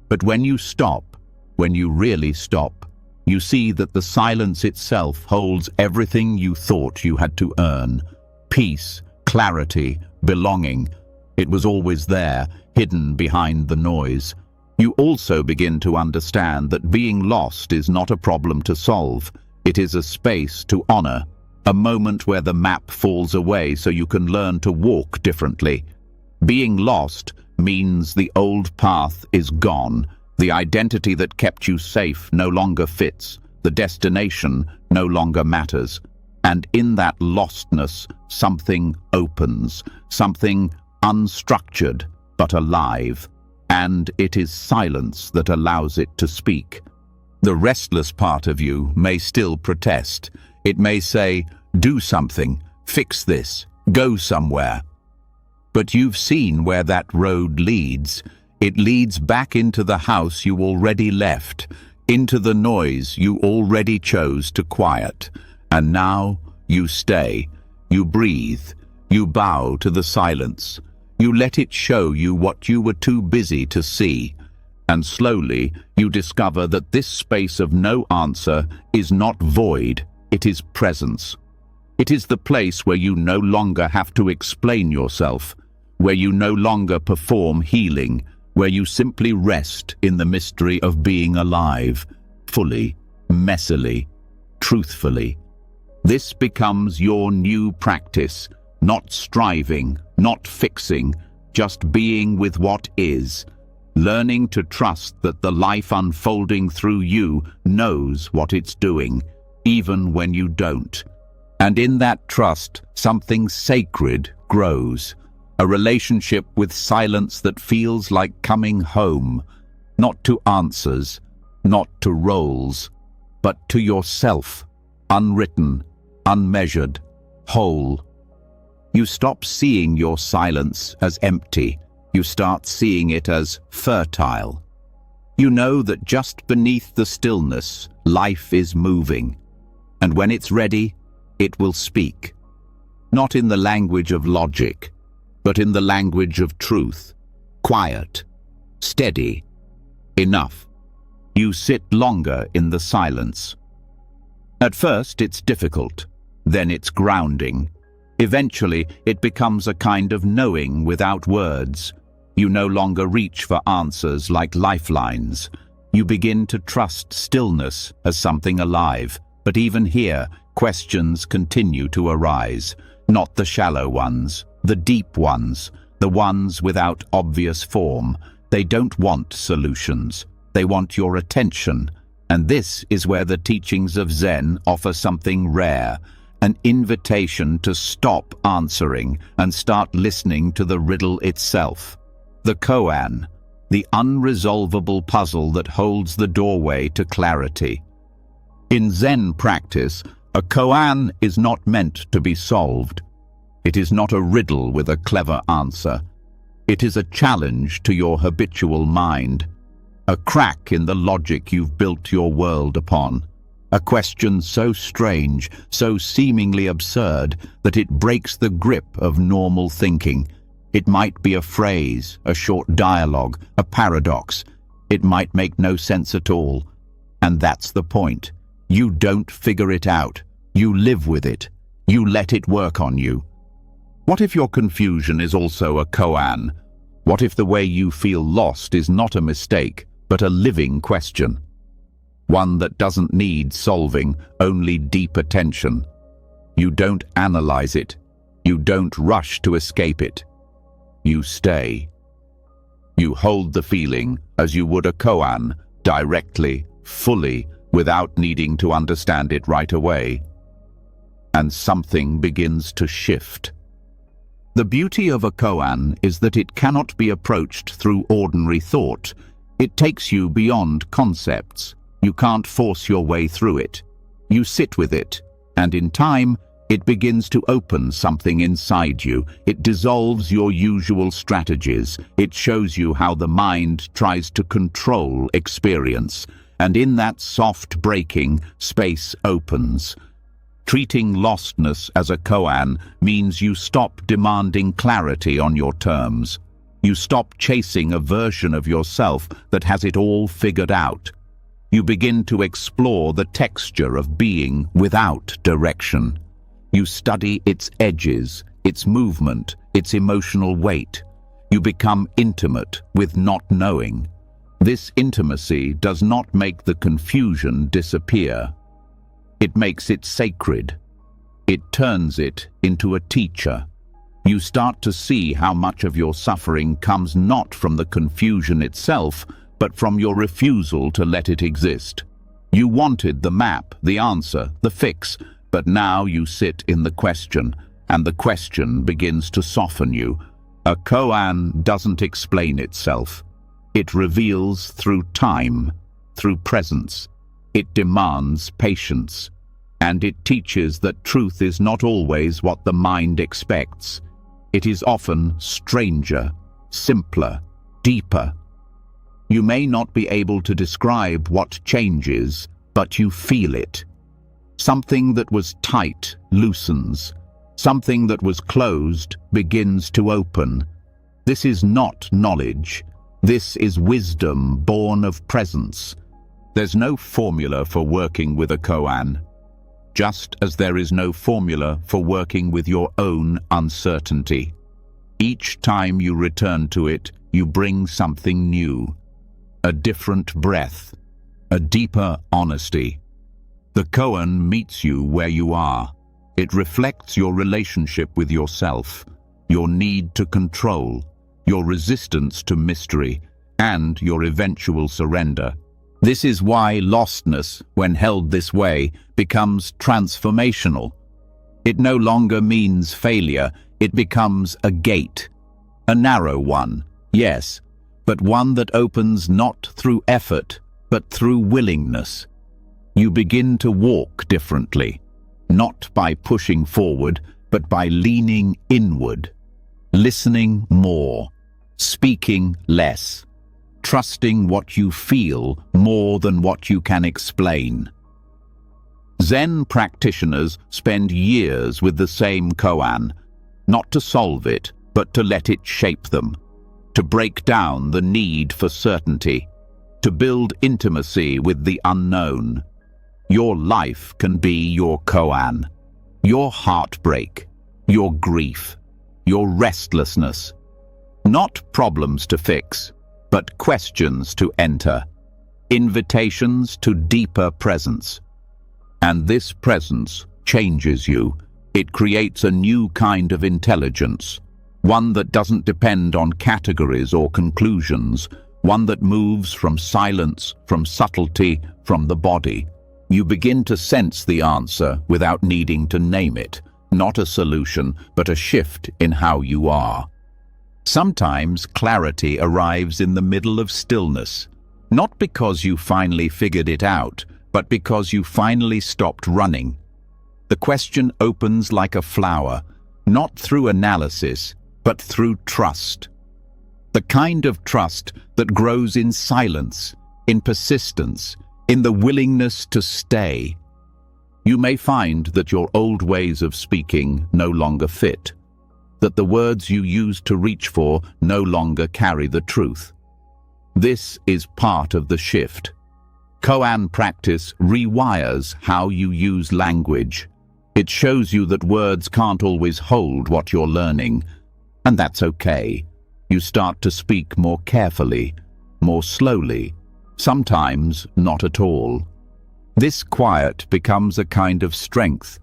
But when you stop, when you really stop, you see that the silence itself holds everything you thought you had to earn. Peace, clarity, belonging. It was always there, hidden behind the noise. You also begin to understand that being lost is not a problem to solve. It is a space to honor, a moment where the map falls away so you can learn to walk differently. Being lost means the old path is gone. The identity that kept you safe no longer fits. The destination no longer matters. And in that lostness, something opens, something unstructured but alive. And it is silence that allows it to speak. The restless part of you may still protest. It may say, do something, fix this, go somewhere. But you've seen where that road leads. It leads back into the house you already left, into the noise you already chose to quiet. And now you stay, you breathe, you bow to the silence. You let it show you what you were too busy to see. And slowly you discover that this space of no answer is not void, it is presence. It is the place where you no longer have to explain yourself, where you no longer perform healing, where you simply rest in the mystery of being alive, fully, messily, truthfully. This becomes your new practice, not striving, not fixing, just being with what is, learning to trust that the life unfolding through you knows what it's doing, even when you don't. And in that trust, something sacred grows, a relationship with silence that feels like coming home, not to answers, not to roles, but to yourself, unwritten, unmeasured, whole. You stop seeing your silence as empty. You start seeing it as fertile. You know that just beneath the stillness, life is moving. And when it's ready, it will speak. Not in the language of logic, but in the language of truth. Quiet, steady, enough. You sit longer in the silence. At first, it's difficult. Then it's grounding. Eventually, it becomes a kind of knowing without words. You no longer reach for answers like lifelines. You begin to trust stillness as something alive. But even here, questions continue to arise. Not the shallow ones, the deep ones, the ones without obvious form. They don't want solutions. They want your attention. And this is where the teachings of Zen offer something rare, an invitation to stop answering and start listening to the riddle itself. The koan, the unresolvable puzzle that holds the doorway to clarity. In Zen practice, a koan is not meant to be solved. It is not a riddle with a clever answer. It is a challenge to your habitual mind, a crack in the logic you've built your world upon. A question so strange, so seemingly absurd, that it breaks the grip of normal thinking. It might be a phrase, a short dialogue, a paradox. It might make no sense at all. And that's the point. You don't figure it out. You live with it. You let it work on you. What if your confusion is also a koan? What if the way you feel lost is not a mistake, but a living question? One that doesn't need solving, only deep attention. You don't analyze it. You don't rush to escape it. You stay. You hold the feeling as you would a koan, directly, fully, without needing to understand it right away. And something begins to shift. The beauty of a koan is that it cannot be approached through ordinary thought. It takes you beyond concepts. You can't force your way through it. You sit with it, and in time, it begins to open something inside you. It dissolves your usual strategies. It shows you how the mind tries to control experience. And in that soft breaking, space opens. Treating lostness as a koan means you stop demanding clarity on your terms. You stop chasing a version of yourself that has it all figured out. You begin to explore the texture of being without direction. You study its edges, its movement, its emotional weight. You become intimate with not knowing. This intimacy does not make the confusion disappear. It makes it sacred. It turns it into a teacher. You start to see how much of your suffering comes not from the confusion itself, but from your refusal to let it exist. You wanted the map, the answer, the fix, but now you sit in the question, and the question begins to soften you. A koan doesn't explain itself. It reveals through time, through presence. It demands patience, and it teaches that truth is not always what the mind expects. It is often stranger, simpler, deeper. You may not be able to describe what changes, but you feel it. Something that was tight loosens. Something that was closed begins to open. This is not knowledge. This is wisdom born of presence. There's no formula for working with a koan, just as there is no formula for working with your own uncertainty. Each time you return to it, you bring something new. A different breath, a deeper honesty. The koan meets you where you are. It reflects your relationship with yourself, your need to control, your resistance to mystery, and your eventual surrender. This is why lostness, when held this way, becomes transformational. It no longer means failure, it becomes a gate. A narrow one, yes, but one that opens not through effort, but through willingness. You begin to walk differently, not by pushing forward, but by leaning inward, listening more, speaking less, trusting what you feel more than what you can explain. Zen practitioners spend years with the same koan, not to solve it, but to let it shape them, to break down the need for certainty, to build intimacy with the unknown. Your life can be your koan, your heartbreak, your grief, your restlessness. Not problems to fix, but questions to enter, invitations to deeper presence. And this presence changes you. It creates a new kind of intelligence, one that doesn't depend on categories or conclusions, one that moves from silence, from subtlety, from the body. You begin to sense the answer without needing to name it, not a solution, but a shift in how you are. Sometimes clarity arrives in the middle of stillness, not because you finally figured it out, but because you finally stopped running. The question opens like a flower, not through analysis, but through trust. The kind of trust that grows in silence, in persistence, in the willingness to stay. You may find that your old ways of speaking no longer fit. that the words you used to reach for no longer carry the truth. This is part of the shift. Koan practice rewires how you use language. It shows you that words can't always hold what you're learning, and that's okay. You start to speak more carefully, more slowly, sometimes not at all. This quiet becomes a kind of strength,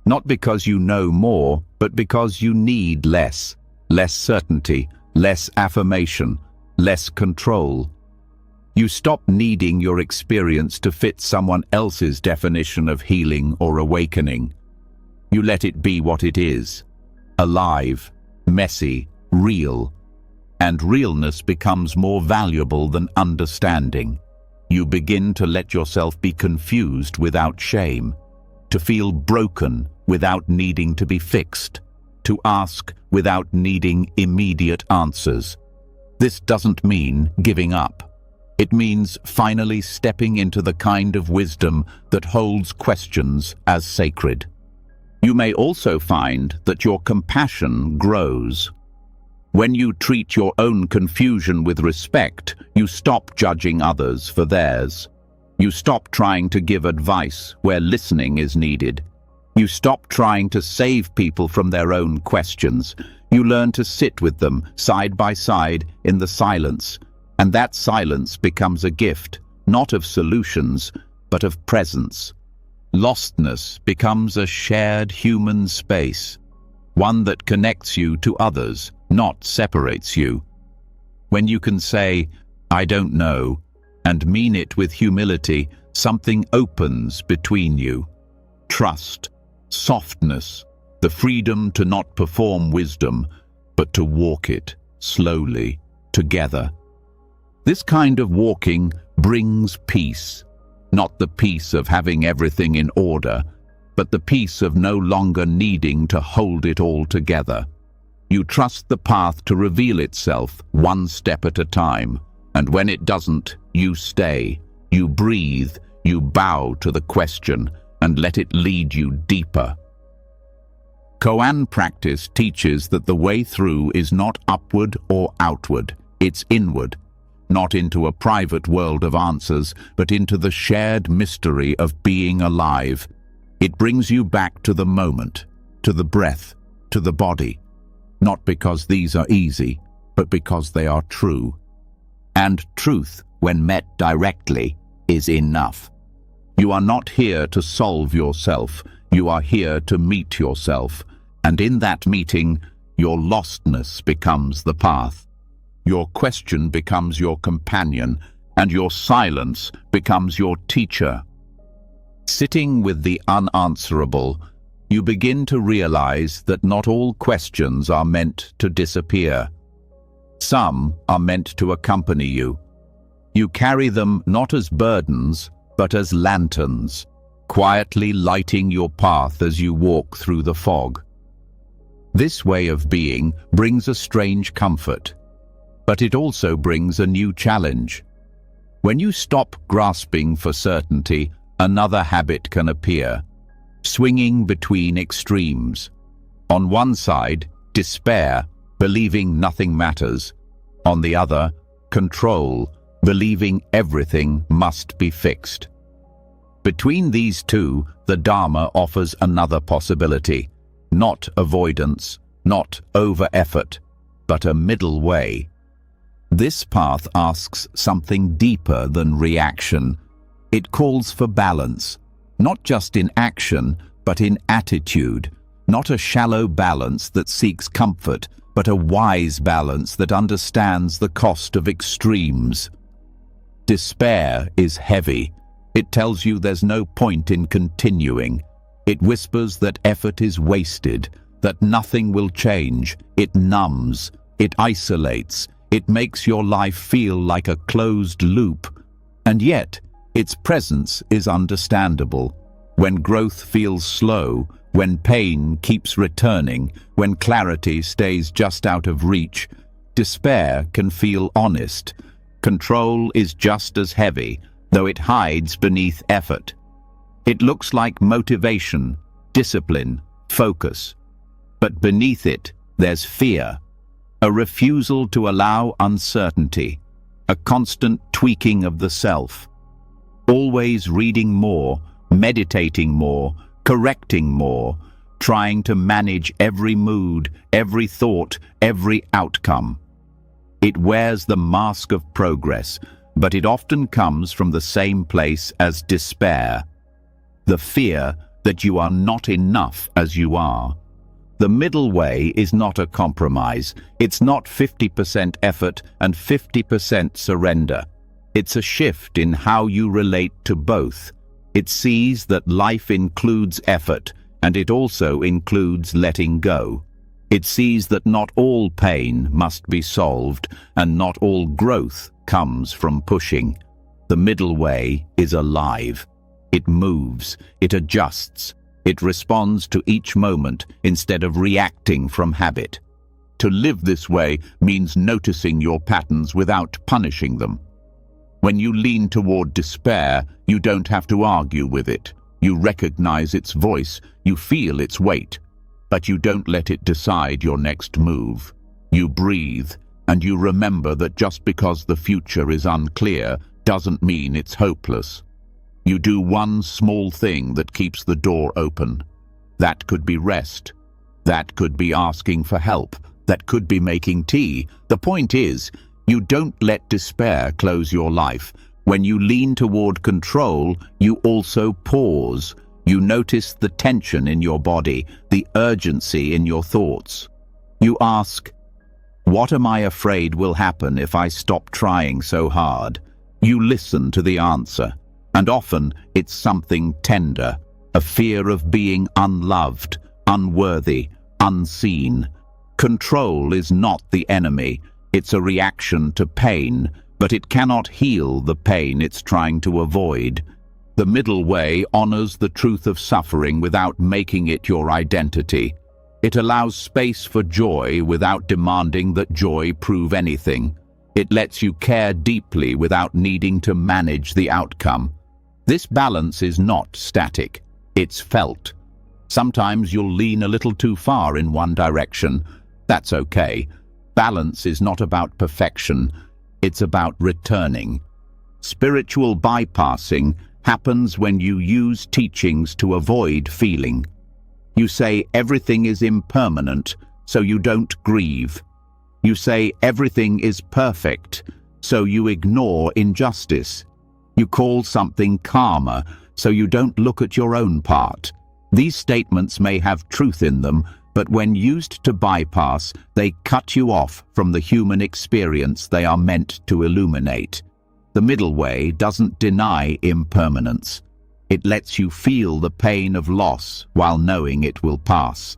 not because you know more, but because you need less certainty, less affirmation, less control. You stop needing your experience to fit someone else's definition of healing or awakening. You let it be what it is, alive, messy, real, and realness becomes more valuable than understanding. You begin to let yourself be confused without shame, to feel broken without needing to be fixed, to ask without needing immediate answers. This doesn't mean giving up. It means finally stepping into the kind of wisdom that holds questions as sacred. You may also find that your compassion grows. When you treat your own confusion with respect, you stop judging others for theirs. You stop trying to give advice where listening is needed. You stop trying to save people from their own questions. You learn to sit with them side by side in the silence, and that silence becomes a gift, not of solutions, but of presence. Lostness becomes a shared human space, one that connects you to others, not separates you. When you can say, "I don't know," and mean it with humility, something opens between you. Trust, softness, the freedom to not perform wisdom, but to walk it slowly, together. This kind of walking brings peace, not the peace of having everything in order, but the peace of no longer needing to hold it all together. You trust the path to reveal itself one step at a time, and when it doesn't, you stay, you breathe, you bow to the question, and let it lead you deeper. Koan practice teaches that the way through is not upward or outward, it's inward, not into a private world of answers, but into the shared mystery of being alive. It brings you back to the moment, to the breath, to the body, not because these are easy, but because they are true. And truth, when met directly, is enough. You are not here to solve yourself, you are here to meet yourself, and in that meeting, your lostness becomes the path. Your question becomes your companion, and your silence becomes your teacher. Sitting with the unanswerable, you begin to realize that not all questions are meant to disappear. Some are meant to accompany you. You carry them not as burdens, but as lanterns, quietly lighting your path as you walk through the fog. This way of being brings a strange comfort, but it also brings a new challenge. When you stop grasping for certainty, another habit can appear, swinging between extremes. On one side, despair, believing nothing matters. On the other, control, believing everything must be fixed. Between these two, the Dharma offers another possibility, not avoidance, not over-effort, but a middle way. This path asks something deeper than reaction. It calls for balance, not just in action, but in attitude, not a shallow balance that seeks comfort, but a wise balance that understands the cost of extremes. Despair is heavy. It tells you there's no point in continuing. It whispers that effort is wasted, that nothing will change. It numbs, it isolates, it makes your life feel like a closed loop. And yet, its presence is understandable. When growth feels slow, when pain keeps returning, when clarity stays just out of reach, despair can feel honest. Control is just as heavy, though it hides beneath effort. It looks like motivation, discipline, focus. But beneath it, There's fear, a refusal to allow uncertainty, a constant tweaking of the self, always reading more, meditating more, correcting more, trying to manage every mood, every thought, every outcome. It wears the mask of progress, but it often comes from the same place as despair, the fear that you are not enough as you are. The middle way is not a compromise. It's not 50% effort and 50% surrender. It's a shift in how you relate to both. It sees that life includes effort, and it also includes letting go. It sees that not all pain must be solved, and not all growth comes from pushing. The middle way is alive. It moves, it adjusts, it responds to each moment instead of reacting from habit. To live this way means noticing your patterns without punishing them. When you lean toward despair, you don't have to argue with it. You recognize its voice, you feel its weight, but you don't let it decide your next move. You breathe, and you remember that just because the future is unclear doesn't mean it's hopeless. You do one small thing that keeps the door open. That could be rest. That could be asking for help. That could be making tea. The point is, you don't let despair close your life. When you lean toward control, you also pause. You notice the tension in your body, the urgency in your thoughts. You ask, what am I afraid will happen if I stop trying so hard? You listen to the answer. And often it's something tender, a fear of being unloved, unworthy, unseen. Control is not the enemy. It's a reaction to pain, but it cannot heal the pain it's trying to avoid. The middle way honors the truth of suffering without making it your identity. It allows space for joy without demanding that joy prove anything. It lets you care deeply without needing to manage the outcome. This balance is not static, it's felt. Sometimes you'll lean a little too far in one direction. That's okay. Balance is not about perfection, it's about returning. Spiritual bypassing happens when you use teachings to avoid feeling. You say everything is impermanent, so you don't grieve. You say everything is perfect, so you ignore injustice. You call something karma, so you don't look at your own part. These statements may have truth in them, but when used to bypass, they cut you off from the human experience they are meant to illuminate. The middle way doesn't deny impermanence. It lets you feel the pain of loss while knowing it will pass.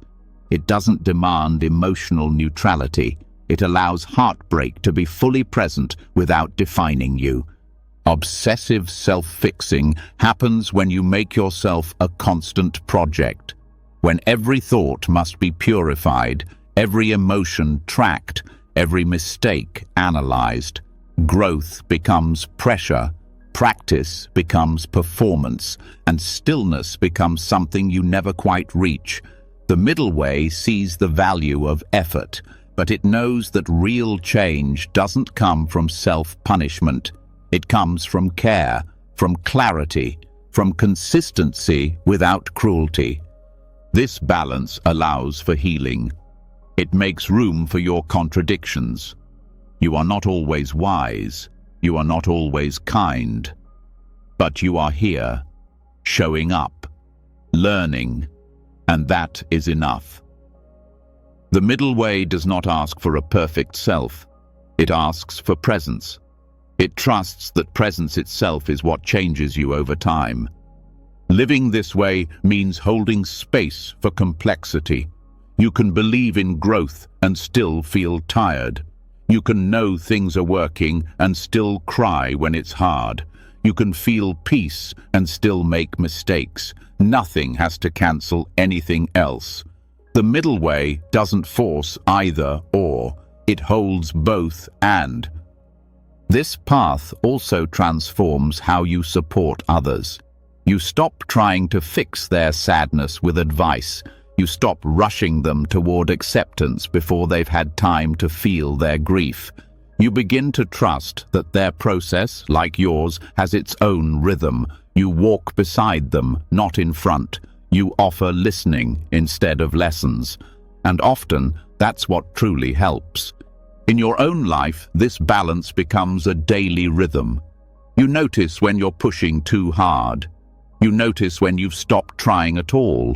It doesn't demand emotional neutrality. It allows heartbreak to be fully present without defining you. Obsessive self-fixing happens when you make yourself a constant project, when every thought must be purified, every emotion tracked, every mistake analyzed. Growth becomes pressure, practice becomes performance, and stillness becomes something you never quite reach. The middle way sees the value of effort, but it knows that real change doesn't come from self-punishment. It comes from care, from clarity, from consistency without cruelty. This balance allows for healing. It makes room for your contradictions. You are not always wise. You are not always kind. But you are here, showing up, learning, and that is enough. The middle way does not ask for a perfect self. It asks for presence. It trusts that presence itself is what changes you over time. Living this way means holding space for complexity. You can believe in growth and still feel tired. You can know things are working and still cry when it's hard. You can feel peace and still make mistakes. Nothing has to cancel anything else. The middle way doesn't force either or. It holds both and. This path also transforms how you support others. You stop trying to fix their sadness with advice. You stop rushing them toward acceptance before they've had time to feel their grief. You begin to trust that their process, like yours, has its own rhythm. You walk beside them, not in front. You offer listening instead of lessons. And often, that's what truly helps. In your own life, this balance becomes a daily rhythm. You notice when you're pushing too hard. You notice when you've stopped trying at all.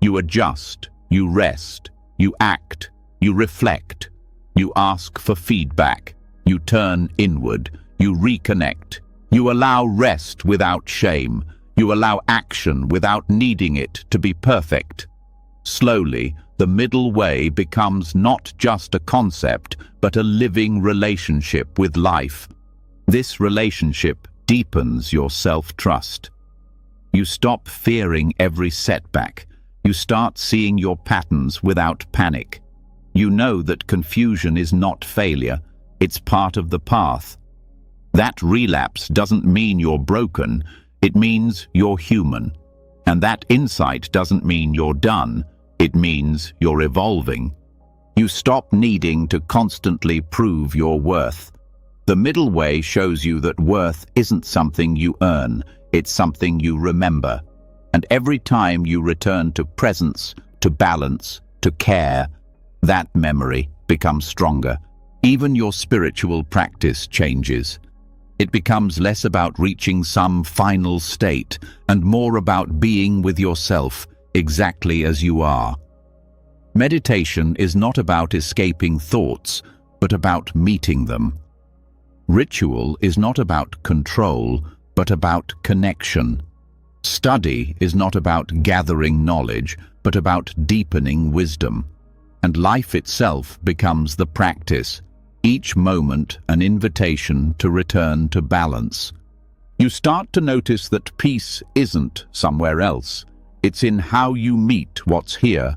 You adjust, you rest, you act, you reflect. You ask for feedback. You turn inward. You reconnect. You allow rest without shame. You allow action without needing it to be perfect. Slowly, the middle way becomes not just a concept, but a living relationship with life. This relationship deepens your self-trust. You stop fearing every setback. You start seeing your patterns without panic. You know that confusion is not failure. It's part of the path. That relapse doesn't mean you're broken. It means you're human. And that insight doesn't mean you're done. It means you're evolving. You stop needing to constantly prove your worth. The middle way shows you that worth isn't something you earn. It's something you remember. And every time you return to presence, to balance, to care, that memory becomes stronger. Even your spiritual practice changes. It becomes less about reaching some final state and more about being with yourself exactly as you are. Meditation is not about escaping thoughts, but about meeting them. Ritual is not about control, but about connection. Study is not about gathering knowledge, but about deepening wisdom. And life itself becomes the practice, each moment an invitation to return to balance. You start to notice that peace isn't somewhere else. It's in how you meet what's here,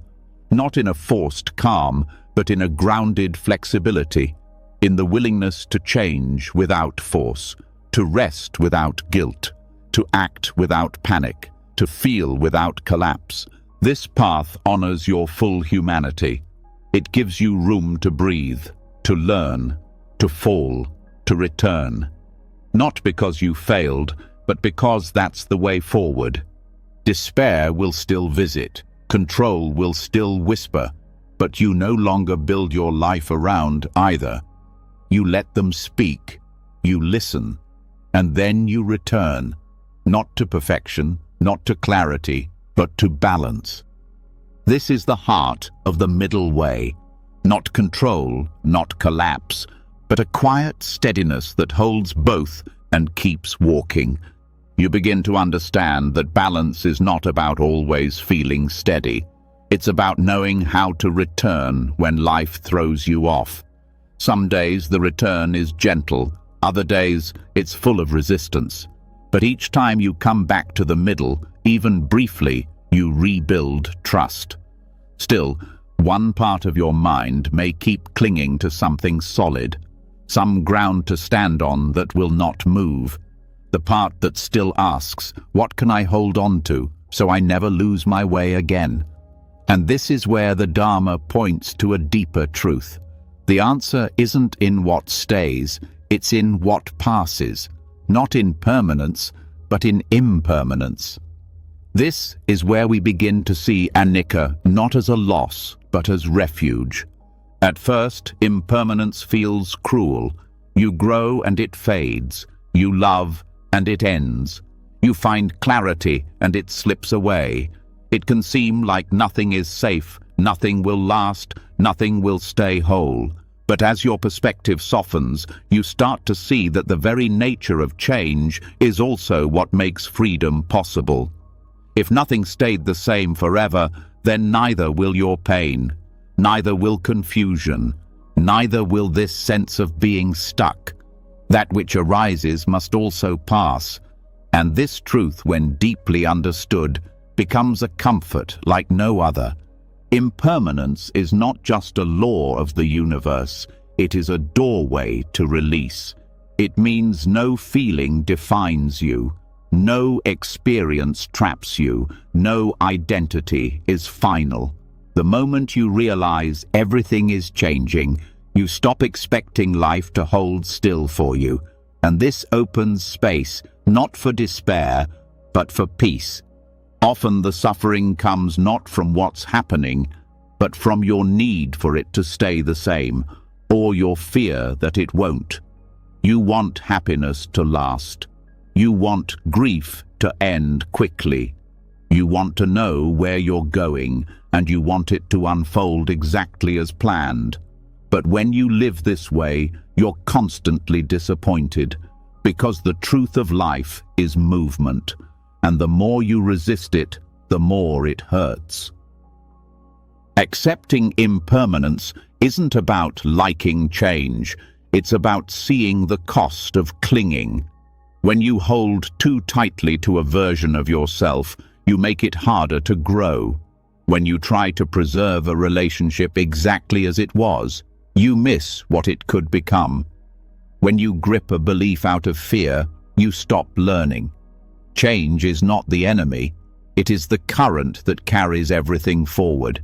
not in a forced calm, but in a grounded flexibility, in the willingness to change without force, to rest without guilt, to act without panic, to feel without collapse. This path honors your full humanity. It gives you room to breathe, to learn, to fall, to return. Not because you failed, but because that's the way forward. Despair will still visit, control will still whisper, but you no longer build your life around either. You let them speak, you listen, and then you return, not to perfection, not to clarity, but to balance. This is the heart of the middle way. Not control, not collapse, but a quiet steadiness that holds both and keeps walking. You begin to understand that balance is not about always feeling steady. It's about knowing how to return when life throws you off. Some days the return is gentle, other days it's full of resistance. But each time you come back to the middle, even briefly, you rebuild trust. Still, one part of your mind may keep clinging to something solid, some ground to stand on that will not move. The part that still asks, what can I hold on to so I never lose my way again? And this is where the Dharma points to a deeper truth. The answer isn't in what stays, it's in what passes, not in permanence, but in impermanence. This is where we begin to see anicca not as a loss, but as refuge. At first, impermanence feels cruel. You grow and it fades. You love and it ends. You find clarity and it slips away. It can seem like nothing is safe, nothing will last, nothing will stay whole. But as your perspective softens, you start to see that the very nature of change is also what makes freedom possible. If nothing stayed the same forever, then neither will your pain, neither will confusion, neither will this sense of being stuck. That which arises must also pass, and this truth, when deeply understood, becomes a comfort like no other. Impermanence is not just a law of the universe, it is a doorway to release. It means no feeling defines you, No experience traps you. No identity is final. The moment you realize everything is changing, you stop expecting life to hold still for you. And this opens space, not for despair, but for peace. Often the suffering comes not from what's happening, but from your need for it to stay the same, or your fear that it won't. You want happiness to last. You want grief to end quickly. You want to know where you're going, and you want it to unfold exactly as planned. But when you live this way, you're constantly disappointed, because the truth of life is movement, and the more you resist it, the more it hurts. Accepting impermanence isn't about liking change. It's about seeing the cost of clinging. When you hold too tightly to a version of yourself, you make it harder to grow. When you try to preserve a relationship exactly as it was, you miss what it could become. When you grip a belief out of fear, you stop learning. Change is not the enemy. It is the current that carries everything forward.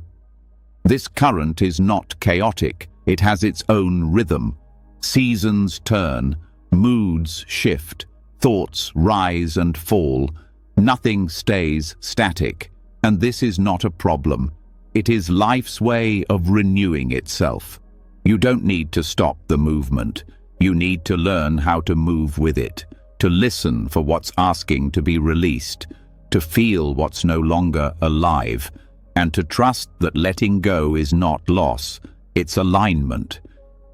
This current is not chaotic. It has its own rhythm. Seasons turn, moods shift, thoughts rise and fall. Nothing stays static, and this is not a problem. It is life's way of renewing itself. You don't need to stop the movement. You need to learn how to move with it, to listen for what's asking to be released, to feel what's no longer alive, and to trust that letting go is not loss, it's alignment.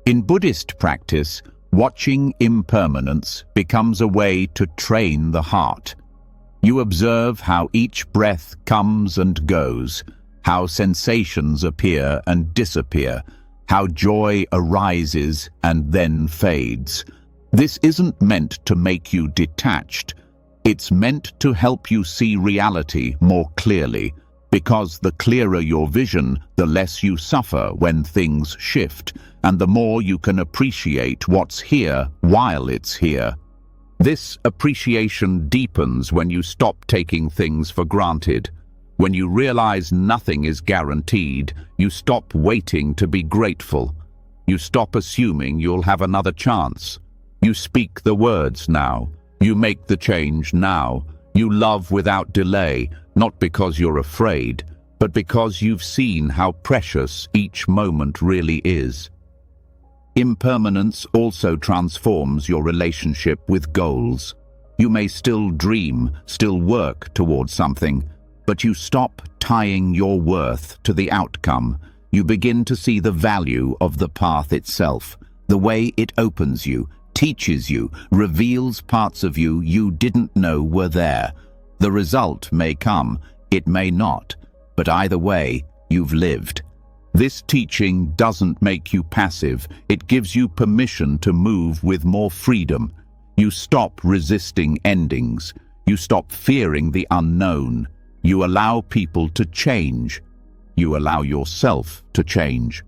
In Buddhist practice, watching impermanence becomes a way to train the heart. You observe how each breath comes and goes, how sensations appear and disappear, how joy arises and then fades. This isn't meant to make you detached. It's meant to help you see reality more clearly, because the clearer your vision, the less you suffer when things shift, and the more you can appreciate what's here while it's here. This appreciation deepens when you stop taking things for granted. When you realize nothing is guaranteed, you stop waiting to be grateful. You stop assuming you'll have another chance. You speak the words now. You make the change now. You love without delay, not because you're afraid, but because you've seen how precious each moment really is. Impermanence also transforms your relationship with goals. You may still dream, still work towards something, but you stop tying your worth to the outcome. You begin to see the value of the path itself, the way it opens you, teaches you, reveals parts of you you didn't know were there. The result may come, it may not, but either way, you've lived. This teaching doesn't make you passive, it gives you permission to move with more freedom. You stop resisting endings. You stop fearing the unknown. You allow people to change. You allow yourself to change.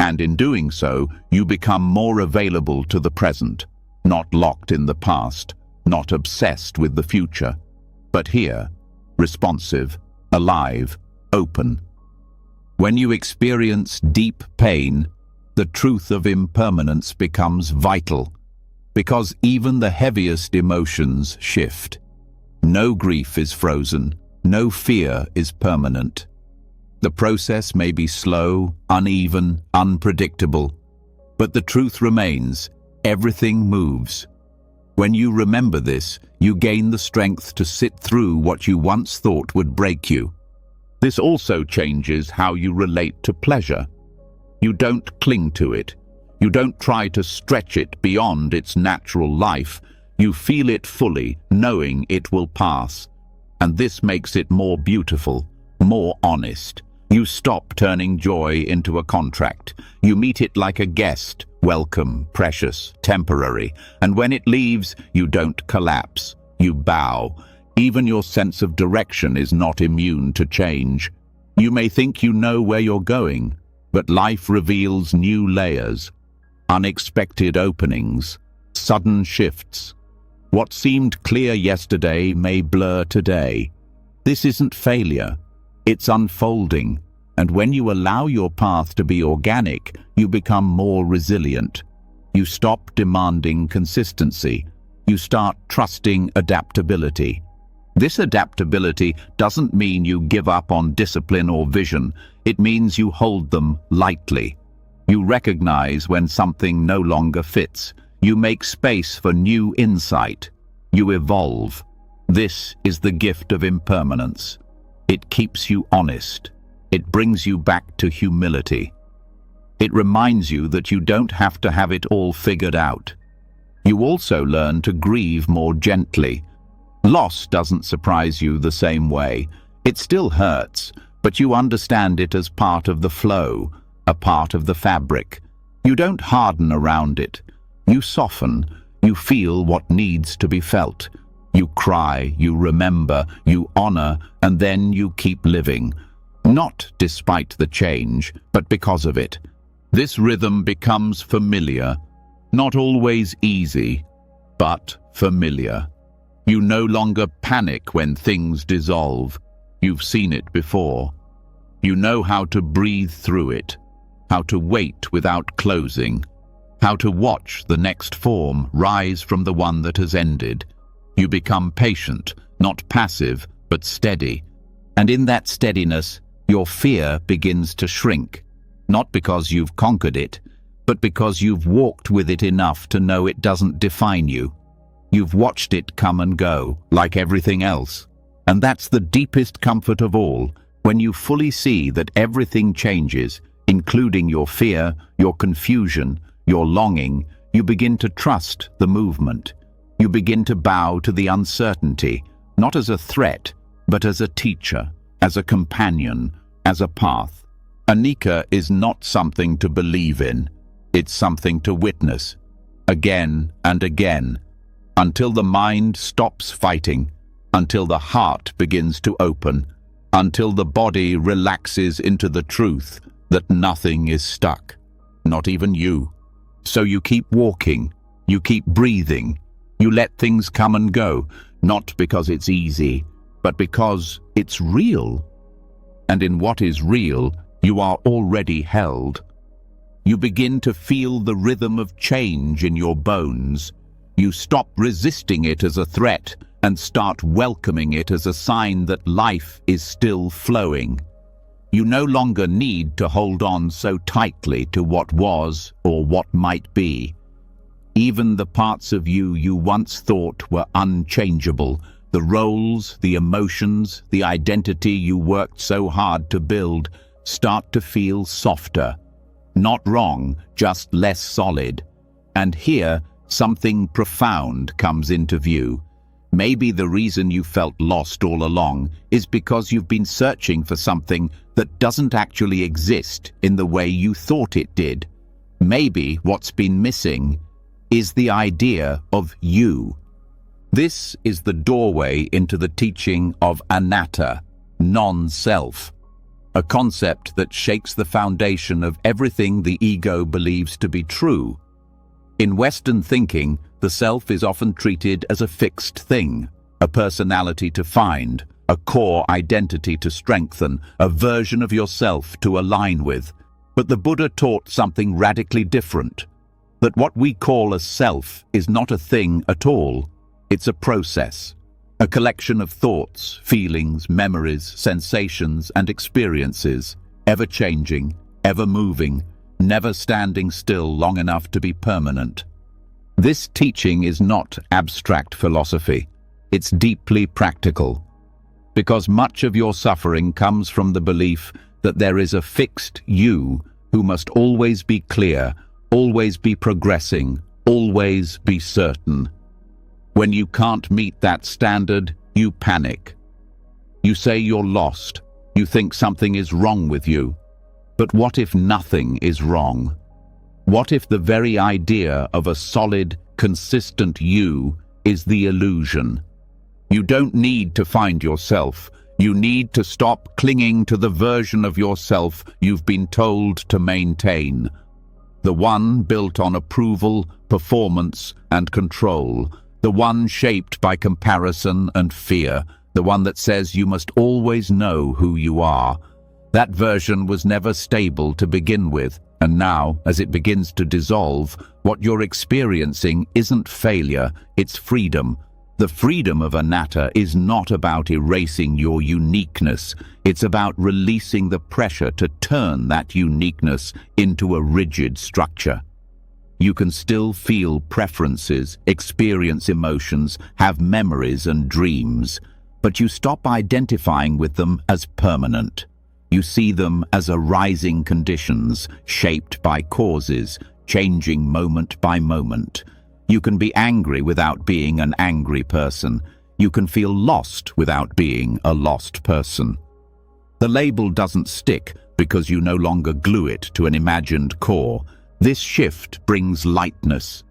And in doing so, you become more available to the present, not locked in the past, not obsessed with the future, but here, responsive, alive, open. When you experience deep pain, the truth of impermanence becomes vital, because even the heaviest emotions shift. No grief is frozen, no fear is permanent. The process may be slow, uneven, unpredictable, but the truth remains, everything moves. When you remember this, you gain the strength to sit through what you once thought would break you. This also changes how you relate to pleasure. You don't cling to it. You don't try to stretch it beyond its natural life. You feel it fully, knowing it will pass. And this makes it more beautiful, more honest. You stop turning joy into a contract. You meet it like a guest, welcome, precious, temporary. And when it leaves, you don't collapse. You bow. Even your sense of direction is not immune to change. You may think you know where you're going, but life reveals new layers, unexpected openings, sudden shifts. What seemed clear yesterday may blur today. This isn't failure, it's unfolding, and when you allow your path to be organic, you become more resilient. You stop demanding consistency. You start trusting adaptability. This adaptability doesn't mean you give up on discipline or vision. It means you hold them lightly. You recognize when something no longer fits. You make space for new insight. You evolve. This is the gift of impermanence. It keeps you honest. It brings you back to humility. It reminds you that you don't have to have it all figured out. You also learn to grieve more gently. Loss doesn't surprise you the same way. It still hurts, but you understand it as part of the flow, a part of the fabric. You don't harden around it. You soften. You feel what needs to be felt. You cry, you remember, you honor, and then you keep living. Not despite the change, but because of it. This rhythm becomes familiar, not always easy, but familiar. You no longer panic when things dissolve. You've seen it before. You know how to breathe through it, how to wait without closing, how to watch the next form rise from the one that has ended. You become patient, not passive, but steady. And in that steadiness, your fear begins to shrink, not because you've conquered it, but because you've walked with it enough to know it doesn't define you. You've watched it come and go, like everything else. And that's the deepest comfort of all, when you fully see that everything changes, including your fear, your confusion, your longing. You begin to trust the movement. You begin to bow to the uncertainty, not as a threat, but as a teacher, as a companion, as a path. Anicca is not something to believe in. It's something to witness, again and again, until the mind stops fighting, until the heart begins to open, until the body relaxes into the truth that nothing is stuck, not even you. So you keep walking, you keep breathing, you let things come and go, not because it's easy, but because it's real. And in what is real, you are already held. You begin to feel the rhythm of change in your bones. You stop resisting it as a threat and start welcoming it as a sign that life is still flowing. You no longer need to hold on so tightly to what was or what might be. Even the parts of you you once thought were unchangeable, the roles, the emotions, the identity you worked so hard to build, start to feel softer. Not wrong, just less solid. And here, something profound comes into view. Maybe the reason you felt lost all along is because you've been searching for something that doesn't actually exist in the way you thought it did. Maybe what's been missing is the idea of you. This is the doorway into the teaching of anatta, non-self, a concept that shakes the foundation of everything the ego believes to be true. In Western thinking, the self is often treated as a fixed thing, a personality to find, a core identity to strengthen, a version of yourself to align with. But the Buddha taught something radically different, that what we call a self is not a thing at all. It's a process, a collection of thoughts, feelings, memories, sensations, and experiences, ever changing, ever moving, never standing still long enough to be permanent. This teaching is not abstract philosophy. It's deeply practical, because much of your suffering comes from the belief that there is a fixed you who must always be clear, always be progressing, always be certain. When you can't meet that standard, you panic. You say you're lost. You think something is wrong with you. But what if nothing is wrong? What if the very idea of a solid, consistent you is the illusion? You don't need to find yourself. You need to stop clinging to the version of yourself you've been told to maintain. The one built on approval, performance, and control. the one shaped by comparison and fear, the one that says you must always know who you are. That version was never stable to begin with, and now, as it begins to dissolve, what you're experiencing isn't failure, it's freedom. The freedom of anatta is not about erasing your uniqueness. It's about releasing the pressure to turn that uniqueness into a rigid structure. You can still feel preferences, experience emotions, have memories and dreams, but you stop identifying with them as permanent. You see them as arising conditions, shaped by causes, changing moment by moment. You can be angry without being an angry person. You can feel lost without being a lost person. The label doesn't stick because you no longer glue it to an imagined core. This shift brings lightness.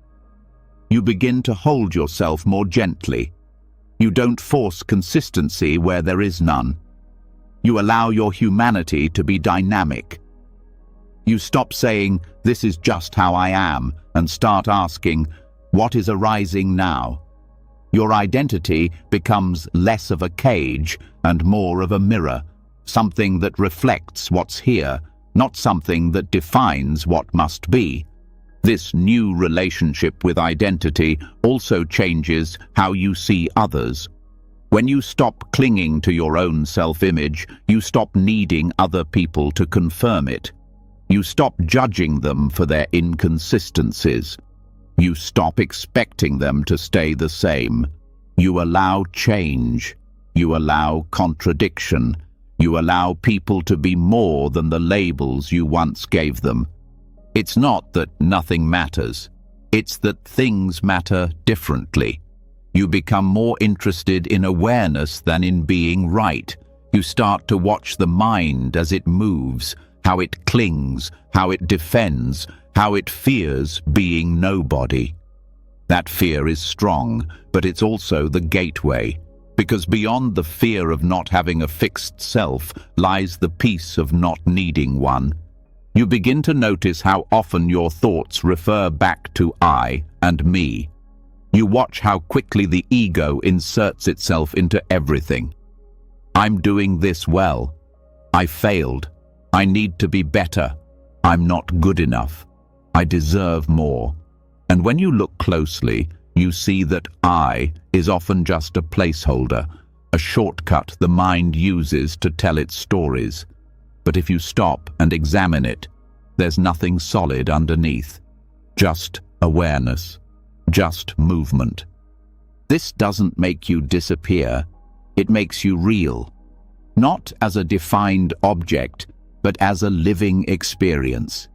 You begin to hold yourself more gently. You don't force consistency where there is none. You allow your humanity to be dynamic. You stop saying, "This is just how I am," and start asking, "What is arising now?" Your identity becomes less of a cage and more of a mirror, something that reflects what's here, not something that defines what must be. This new relationship with identity also changes how you see others. When you stop clinging to your own self-image, you stop needing other people to confirm it. You stop judging them for their inconsistencies. You stop expecting them to stay the same. You allow change. You allow contradiction. You allow people to be more than the labels you once gave them. It's not that nothing matters. It's that things matter differently. You become more interested in awareness than in being right. You start to watch the mind as it moves, how it clings, how it defends, how it fears being nobody. That fear is strong, but it's also the gateway, because beyond the fear of not having a fixed self lies the peace of not needing one. You begin to notice how often your thoughts refer back to I and me. You watch how quickly the ego inserts itself into everything. I'm doing this well. I failed. I need to be better. I'm not good enough. I deserve more. And when you look closely, you see that I is often just a placeholder, a shortcut the mind uses to tell its stories. But if you stop and examine it, there's nothing solid underneath. Just awareness. Just movement. This doesn't make you disappear. It makes you real. Not as a defined object, but as a living experience.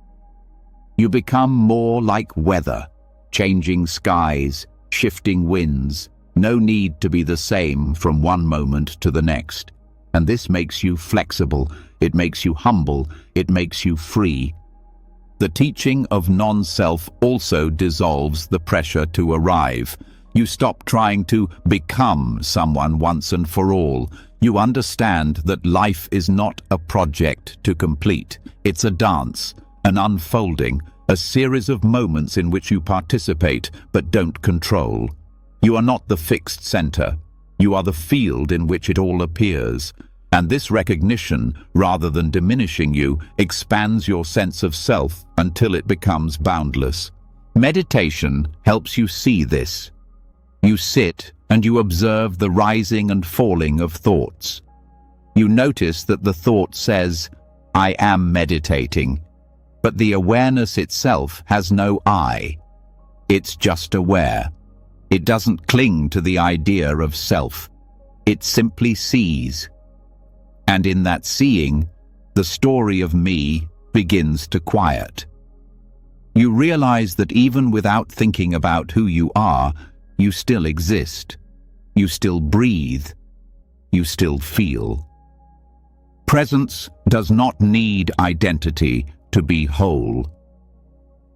You become more like weather, changing skies, shifting winds. No need to be the same from one moment to the next. And this makes you flexible. It makes you humble. It makes you free. The teaching of non-self also dissolves the pressure to arrive. You stop trying to become someone once and for all. You understand that life is not a project to complete. It's a dance, an unfolding, a series of moments in which you participate but don't control. You are not the fixed center. You are the field in which it all appears. And this recognition, rather than diminishing you, expands your sense of self until it becomes boundless. Meditation helps you see this. You sit and you observe the rising and falling of thoughts. You notice that the thought says, "I am meditating," but the awareness itself has no I. It's just aware. It doesn't cling to the idea of self. It simply sees. And in that seeing, the story of me begins to quiet. You realize that even without thinking about who you are, you still exist. You still breathe. You still feel. Presence does not need identity to be whole.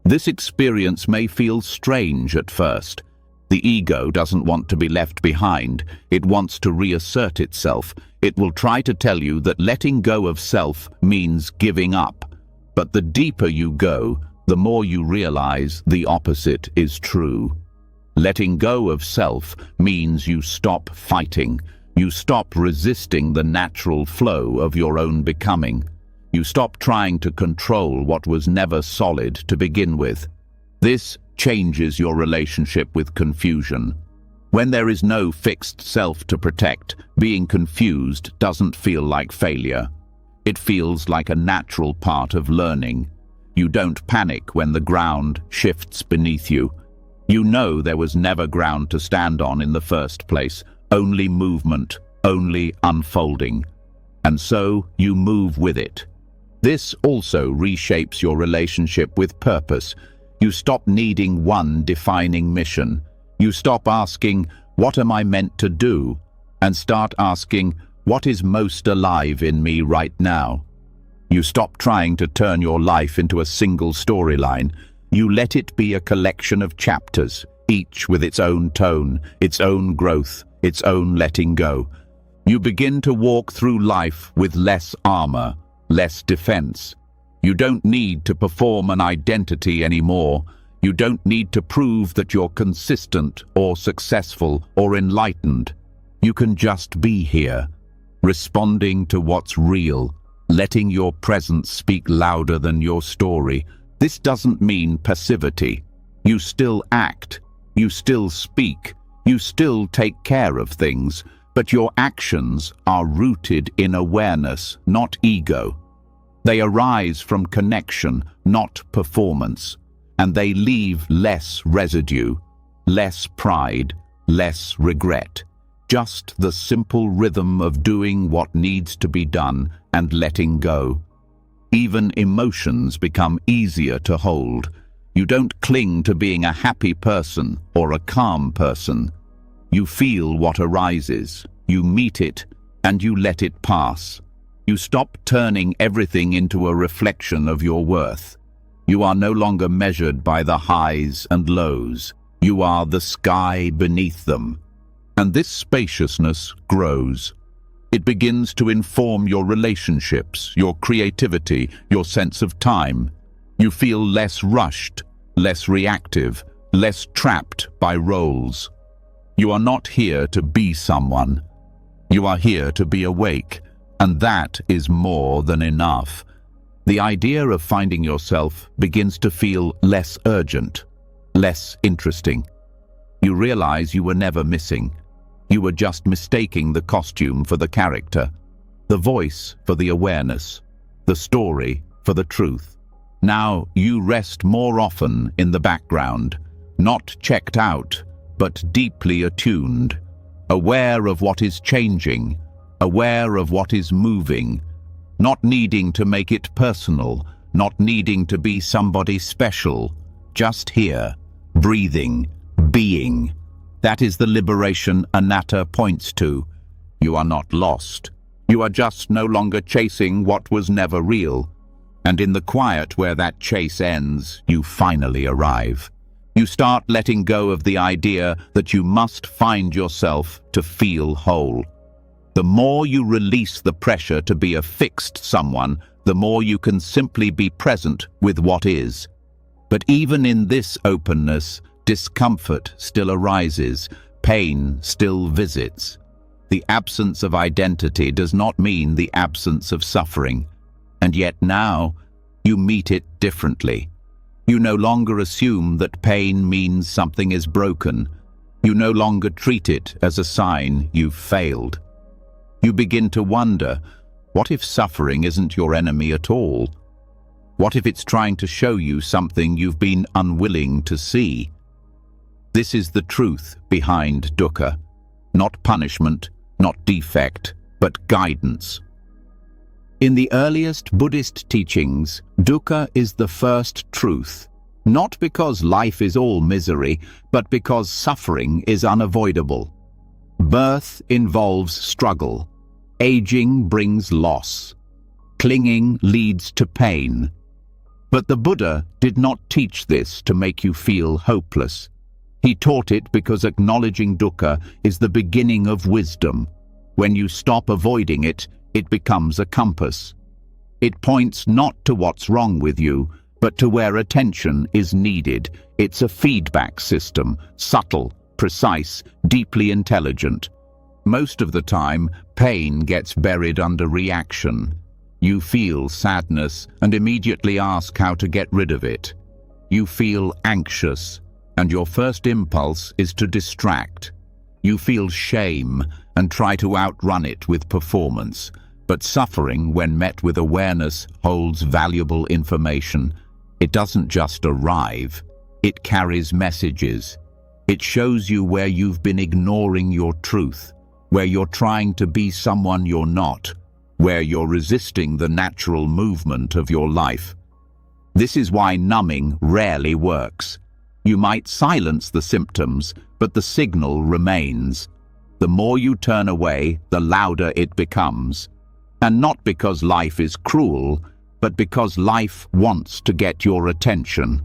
This experience may feel strange at first. The ego doesn't want to be left behind. It wants to reassert itself. It will try to tell you that letting go of self means giving up. But the deeper you go, the more you realize the opposite is true. Letting go of self means you stop fighting. You stop resisting the natural flow of your own becoming. You stop trying to control what was never solid to begin with. This changes your relationship with confusion. When there is no fixed self to protect, being confused doesn't feel like failure. It feels like a natural part of learning. You don't panic when the ground shifts beneath you. You know there was never ground to stand on in the first place, only movement, only unfolding. And so you move with it. This also reshapes your relationship with purpose. You stop needing one defining mission. You stop asking, "What am I meant to do?" and start asking, "What is most alive in me right now?" You stop trying to turn your life into a single storyline. You let it be a collection of chapters, each with its own tone, its own growth, its own letting go. You begin to walk through life with less armor, less defense. You don't need to perform an identity anymore. You don't need to prove that you're consistent or successful or enlightened. You can just be here, responding to what's real, letting your presence speak louder than your story. This doesn't mean passivity. You still act, you still speak, you still take care of things, but your actions are rooted in awareness, not ego. They arise from connection, not performance, and they leave less residue, less pride, less regret. Just the simple rhythm of doing what needs to be done and letting go. Even emotions become easier to hold. You don't cling to being a happy person or a calm person. You feel what arises, you meet it, and you let it pass. You stop turning everything into a reflection of your worth. You are no longer measured by the highs and lows. You are the sky beneath them. And this spaciousness grows. It begins to inform your relationships, your creativity, your sense of time. You feel less rushed, less reactive, less trapped by roles. You are not here to be someone. You are here to be awake, and that is more than enough. The idea of finding yourself begins to feel less urgent, less interesting. You realize you were never missing. You were just mistaking the costume for the character, the voice for the awareness, the story for the truth. Now you rest more often in the background, not checked out, but deeply attuned, aware of what is changing, aware of what is moving, not needing to make it personal, not needing to be somebody special, just here, breathing, being. That is the liberation Anatta points to. You are not lost. You are just no longer chasing what was never real. And in the quiet where that chase ends, you finally arrive. You start letting go of the idea that you must find yourself to feel whole. The more you release the pressure to be a fixed someone, the more you can simply be present with what is. But even in this openness, discomfort still arises, pain still visits. The absence of identity does not mean the absence of suffering. And yet now, you meet it differently. You no longer assume that pain means something is broken. You no longer treat it as a sign you've failed. You begin to wonder, what if suffering isn't your enemy at all? What if it's trying to show you something you've been unwilling to see? This is the truth behind dukkha. Not punishment, not defect, but guidance. In the earliest Buddhist teachings, dukkha is the first truth, not because life is all misery, but because suffering is unavoidable. Birth involves struggle. Aging brings loss. Clinging leads to pain. But the Buddha did not teach this to make you feel hopeless. He taught it because acknowledging dukkha is the beginning of wisdom. When you stop avoiding it, it becomes a compass. It points not to what's wrong with you, but to where attention is needed. It's a feedback system, subtle, precise, deeply intelligent. Most of the time, pain gets buried under reaction. You feel sadness and immediately ask how to get rid of it. You feel anxious, and your first impulse is to distract. You feel shame and try to outrun it with performance. But suffering, when met with awareness, holds valuable information. It doesn't just arrive, it carries messages. It shows you where you've been ignoring your truth, where you're trying to be someone you're not, where you're resisting the natural movement of your life. This is why numbing rarely works. You might silence the symptoms, but the signal remains. The more you turn away, the louder it becomes. And not because life is cruel, but because life wants to get your attention.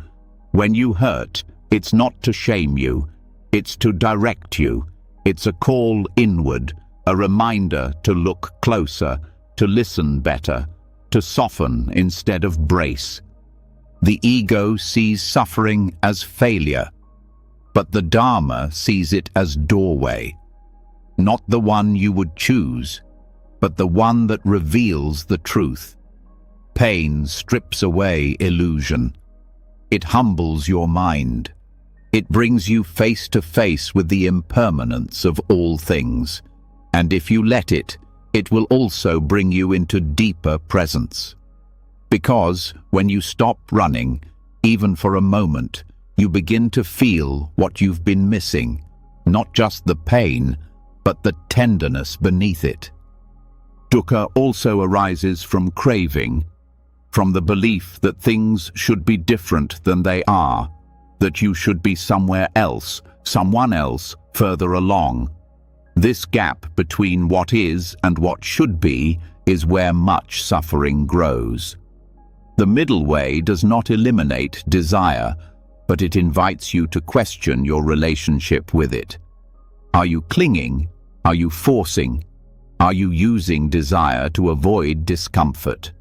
When you hurt, it's not to shame you, it's to direct you. It's a call inward, a reminder to look closer, to listen better, to soften instead of brace. The ego sees suffering as failure, but the Dharma sees it as doorway. Not the one you would choose, but the one that reveals the truth. Pain strips away illusion. It humbles your mind. It brings you face to face with the impermanence of all things. And if you let it, it will also bring you into deeper presence. Because when you stop running, even for a moment, you begin to feel what you've been missing. Not just the pain, but the tenderness beneath it. Dukkha also arises from craving, from the belief that things should be different than they are, that you should be somewhere else, someone else, further along. This gap between what is and what should be is where much suffering grows. The middle way does not eliminate desire, but it invites you to question your relationship with it. Are you clinging? Are you forcing? Are you using desire to avoid discomfort?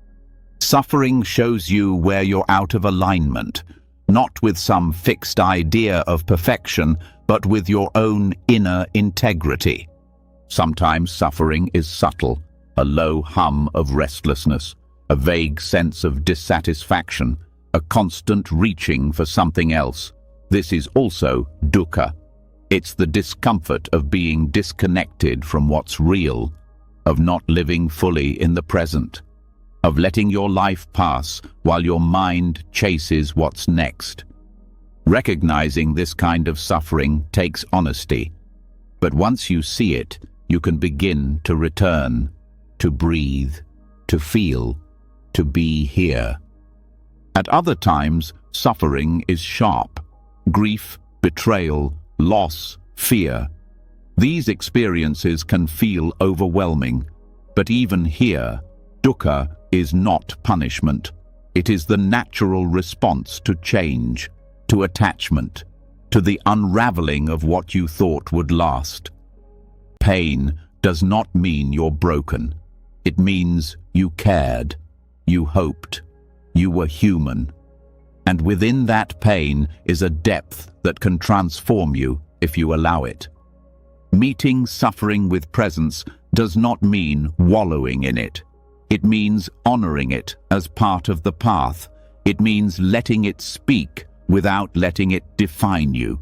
Suffering shows you where you're out of alignment, not with some fixed idea of perfection, but with your own inner integrity. Sometimes suffering is subtle, a low hum of restlessness, a vague sense of dissatisfaction, a constant reaching for something else. This is also dukkha. It's the discomfort of being disconnected from what's real, of not living fully in the present, of letting your life pass while your mind chases what's next. Recognizing this kind of suffering takes honesty, but once you see it, you can begin to return, to breathe, to feel, to be here. At other times, suffering is sharp. Grief, betrayal, loss, fear. These experiences can feel overwhelming, but even here, dukkha is not punishment. It is the natural response to change, to attachment, to the unraveling of what you thought would last. Pain does not mean you're broken. It means you cared, you hoped, you were human. And within that pain is a depth that can transform you if you allow it. Meeting suffering with presence does not mean wallowing in it. It means honoring it as part of the path. It means letting it speak without letting it define you.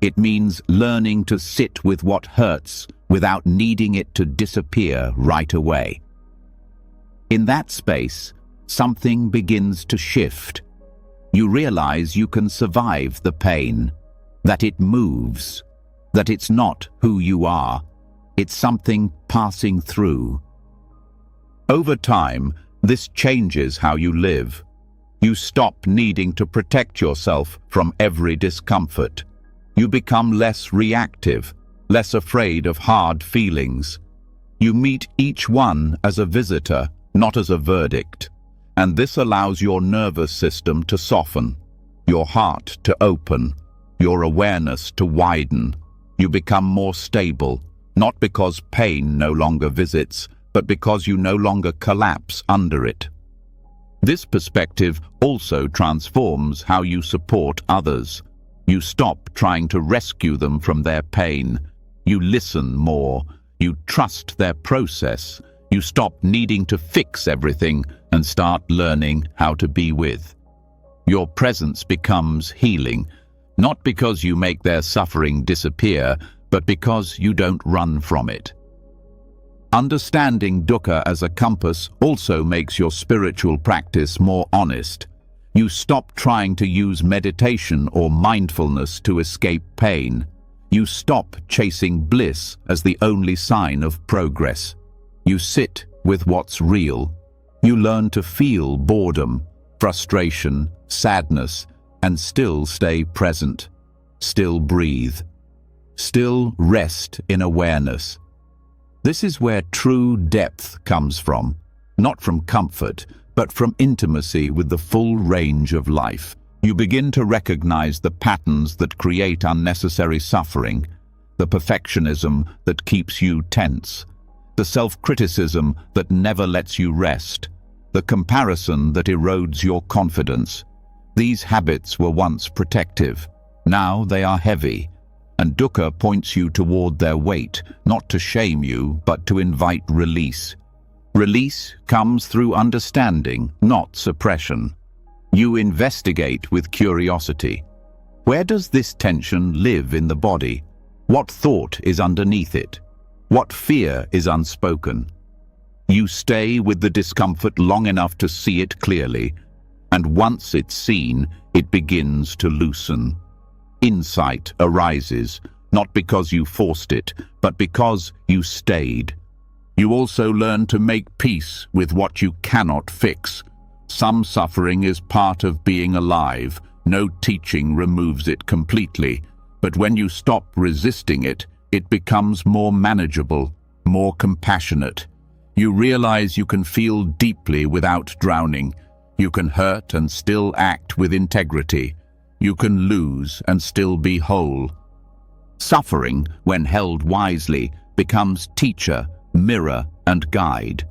It means learning to sit with what hurts without needing it to disappear right away. In that space, something begins to shift. You realize you can survive the pain, that it moves, that it's not who you are, it's something passing through. Over time, this changes how you live. You stop needing to protect yourself from every discomfort. You become less reactive, less afraid of hard feelings. You meet each one as a visitor, not as a verdict. And this allows your nervous system to soften, your heart to open, your awareness to widen. You become more stable, not because pain no longer visits, but because you no longer collapse under it. This perspective also transforms how you support others. You stop trying to rescue them from their pain. You listen more. You trust their process. You stop needing to fix everything and start learning how to be with. Your presence becomes healing, not because you make their suffering disappear, but because you don't run from it. Understanding dukkha as a compass also makes your spiritual practice more honest. You stop trying to use meditation or mindfulness to escape pain. You stop chasing bliss as the only sign of progress. You sit with what's real. You learn to feel boredom, frustration, sadness, and still stay present. Still breathe. Still rest in awareness. This is where true depth comes from, not from comfort, but from intimacy with the full range of life. You begin to recognize the patterns that create unnecessary suffering, the perfectionism that keeps you tense, the self-criticism that never lets you rest, the comparison that erodes your confidence. These habits were once protective. Now they are heavy, and dukkha points you toward their weight, not to shame you, but to invite release. Release comes through understanding, not suppression. You investigate with curiosity. Where does this tension live in the body? What thought is underneath it? What fear is unspoken? You stay with the discomfort long enough to see it clearly, and once it's seen, it begins to loosen. Insight arises, not because you forced it, but because you stayed. You also learn to make peace with what you cannot fix. Some suffering is part of being alive. No teaching removes it completely, but when you stop resisting it, it becomes more manageable, more compassionate. You realize you can feel deeply without drowning. You can hurt and still act with integrity. You can lose and still be whole. Suffering, when held wisely, becomes teacher, mirror, and guide.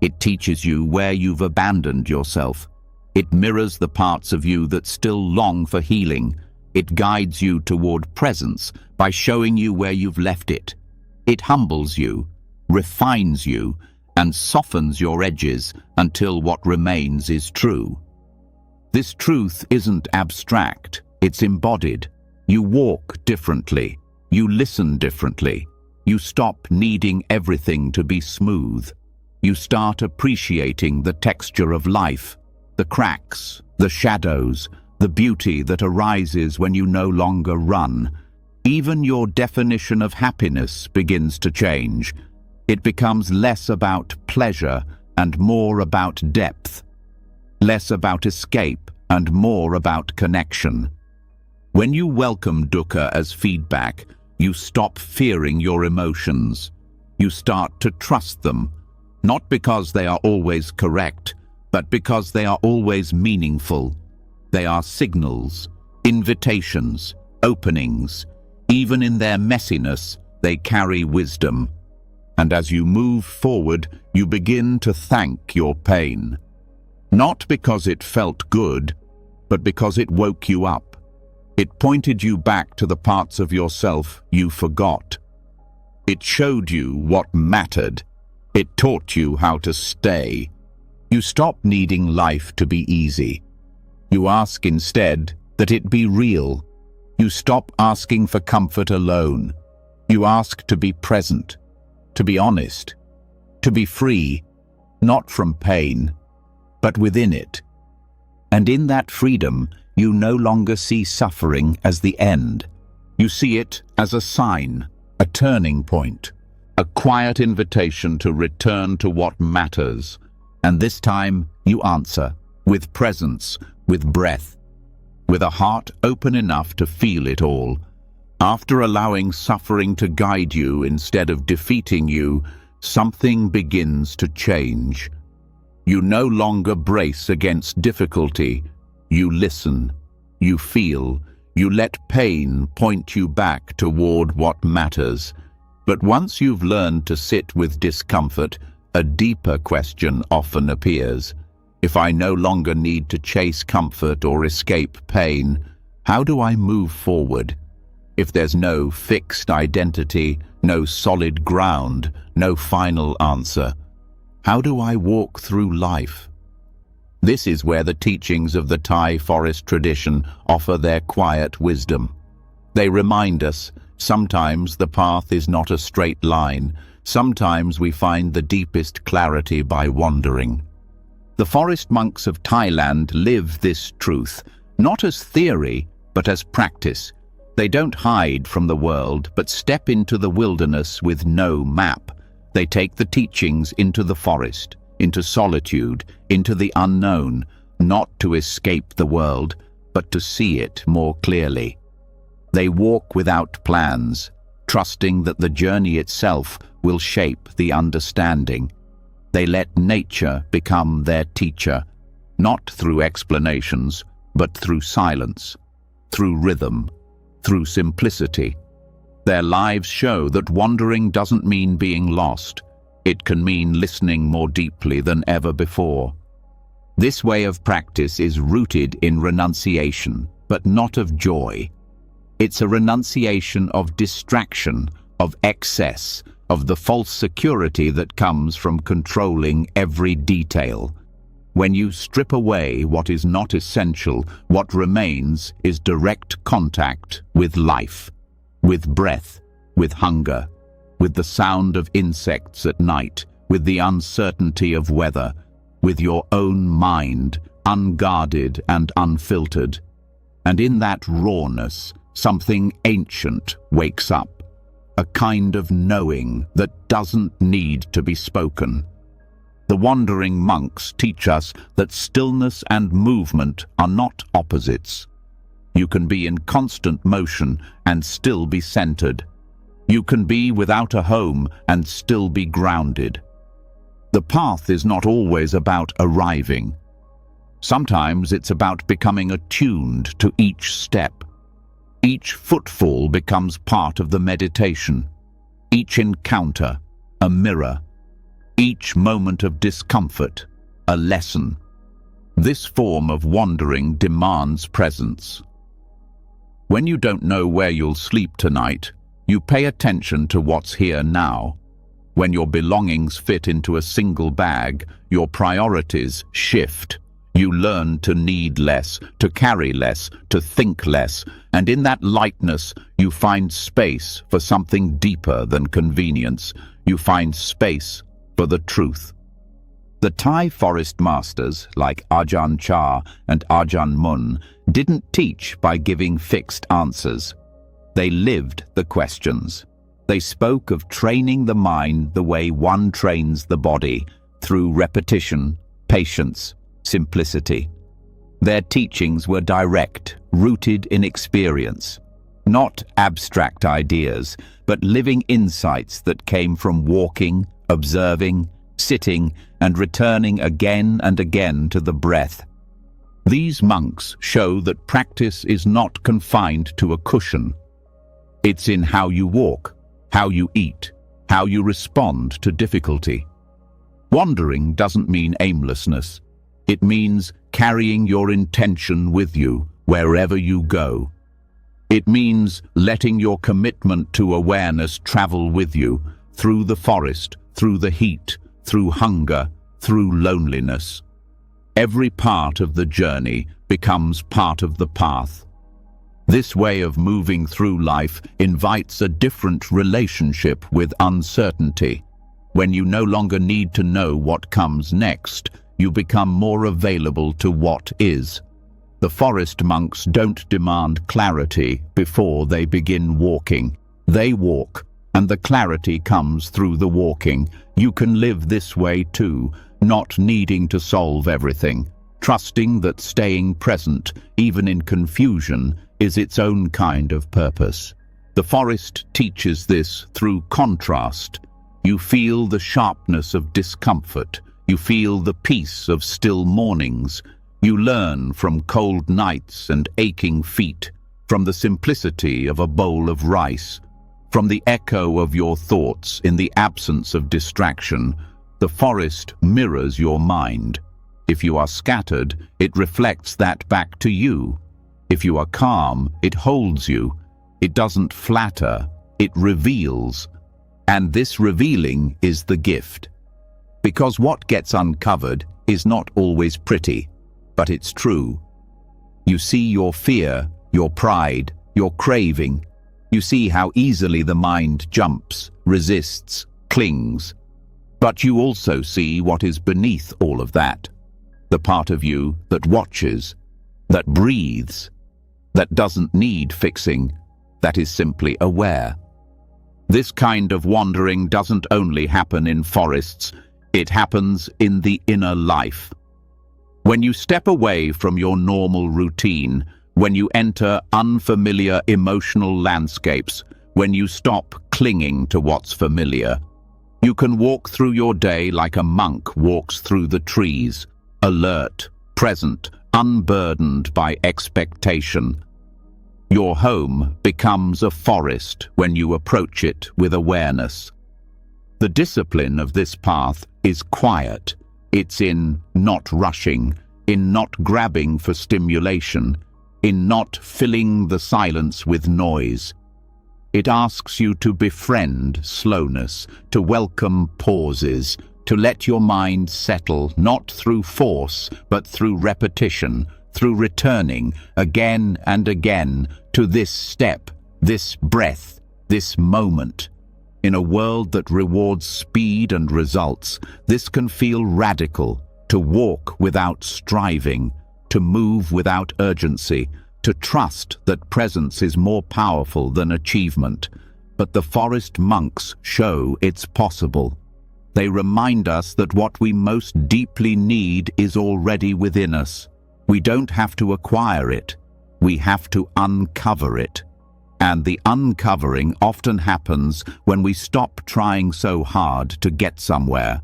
It teaches you where you've abandoned yourself. It mirrors the parts of you that still long for healing. It guides you toward presence by showing you where you've left it. It humbles you, refines you, and softens your edges until what remains is true. This truth isn't abstract, it's embodied. You walk differently. You listen differently. You stop needing everything to be smooth. You start appreciating the texture of life, the cracks, the shadows, the beauty that arises when you no longer run. Even your definition of happiness begins to change. It becomes less about pleasure and more about depth. Less about escape and more about connection. When you welcome dukkha as feedback, you stop fearing your emotions. You start to trust them, not because they are always correct, but because they are always meaningful. They are signals, invitations, openings. Even in their messiness, they carry wisdom. And as you move forward, you begin to thank your pain. Not because it felt good, but because it woke you up. It pointed you back to the parts of yourself you forgot. It showed you what mattered. It taught you how to stay. You stop needing life to be easy. You ask instead that it be real. You stop asking for comfort alone. You ask to be present, to be honest, to be free, not from pain, but within it. And in that freedom, you no longer see suffering as the end. You see it as a sign, a turning point, a quiet invitation to return to what matters. And this time, you answer, with presence, with breath, with a heart open enough to feel it all. After allowing suffering to guide you instead of defeating you, something begins to change. You no longer brace against difficulty. You listen, you feel, you let pain point you back toward what matters. But once you've learned to sit with discomfort, a deeper question often appears. If I no longer need to chase comfort or escape pain, how do I move forward? If there's no fixed identity, no solid ground, no final answer, how do I walk through life? This is where the teachings of the Thai forest tradition offer their quiet wisdom. They remind us, sometimes the path is not a straight line. Sometimes we find the deepest clarity by wandering. The forest monks of Thailand live this truth, not as theory, but as practice. They don't hide from the world, but step into the wilderness with no map. They take the teachings into the forest, into solitude, into the unknown, not to escape the world, but to see it more clearly. They walk without plans, trusting that the journey itself will shape the understanding. They let nature become their teacher, not through explanations, but through silence, through rhythm, through simplicity. Their lives show that wandering doesn't mean being lost. It can mean listening more deeply than ever before. This way of practice is rooted in renunciation, but not of joy. It's a renunciation of distraction, of excess, of the false security that comes from controlling every detail. When you strip away what is not essential, what remains is direct contact with life, with breath, with hunger, with the sound of insects at night, with the uncertainty of weather, with your own mind, unguarded and unfiltered. And in that rawness, something ancient wakes up, a kind of knowing that doesn't need to be spoken. The wandering monks teach us that stillness and movement are not opposites. You can be in constant motion and still be centered. You can be without a home and still be grounded. The path is not always about arriving. Sometimes it's about becoming attuned to each step. Each footfall becomes part of the meditation. Each encounter, a mirror. Each moment of discomfort, a lesson. This form of wandering demands presence. When you don't know where you'll sleep tonight, you pay attention to what's here now. When your belongings fit into a single bag, your priorities shift. You learn to need less, to carry less, to think less, and in that lightness, you find space for something deeper than convenience. You find space for the truth. The Thai forest masters, like Ajahn Chah and Ajahn Mun, didn't teach by giving fixed answers. They lived the questions. They spoke of training the mind the way one trains the body, through repetition, patience, simplicity. Their teachings were direct, rooted in experience. Not abstract ideas, but living insights that came from walking, observing, sitting, and returning again and again to the breath. These monks show that practice is not confined to a cushion. It's in how you walk, how you eat, how you respond to difficulty. Wandering doesn't mean aimlessness. It means carrying your intention with you wherever you go. It means letting your commitment to awareness travel with you through the forest, through the heat, through hunger, through loneliness. Every part of the journey becomes part of the path. This way of moving through life invites a different relationship with uncertainty. When you no longer need to know what comes next, you become more available to what is. The forest monks don't demand clarity before they begin walking. They walk, and the clarity comes through the walking. You can live this way too, not needing to solve everything, trusting that staying present, even in confusion, is its own kind of purpose. The forest teaches this through contrast. You feel the sharpness of discomfort. You feel the peace of still mornings. You learn from cold nights and aching feet, from the simplicity of a bowl of rice, from the echo of your thoughts in the absence of distraction. The forest mirrors your mind. If you are scattered, it reflects that back to you. If you are calm, it holds you. It doesn't flatter, it reveals. And this revealing is the gift. Because what gets uncovered is not always pretty, but it's true. You see your fear, your pride, your craving. You see how easily the mind jumps, resists, clings. But you also see what is beneath all of that. The part of you that watches, that breathes, that doesn't need fixing, that is simply aware. This kind of wandering doesn't only happen in forests, it happens in the inner life. When you step away from your normal routine, when you enter unfamiliar emotional landscapes, when you stop clinging to what's familiar, you can walk through your day like a monk walks through the trees, alert, present, unburdened by expectation. Your home becomes a forest when you approach it with awareness. The discipline of this path is quiet. It's in not rushing, in not grabbing for stimulation, in not filling the silence with noise. It asks you to befriend slowness, to welcome pauses, to let your mind settle not through force, but through repetition, through returning again and again to this step, this breath, this moment. In a world that rewards speed and results, this can feel radical, to walk without striving, to move without urgency, to trust that presence is more powerful than achievement. But the forest monks show it's possible. They remind us that what we most deeply need is already within us. We don't have to acquire it. We have to uncover it. And the uncovering often happens when we stop trying so hard to get somewhere.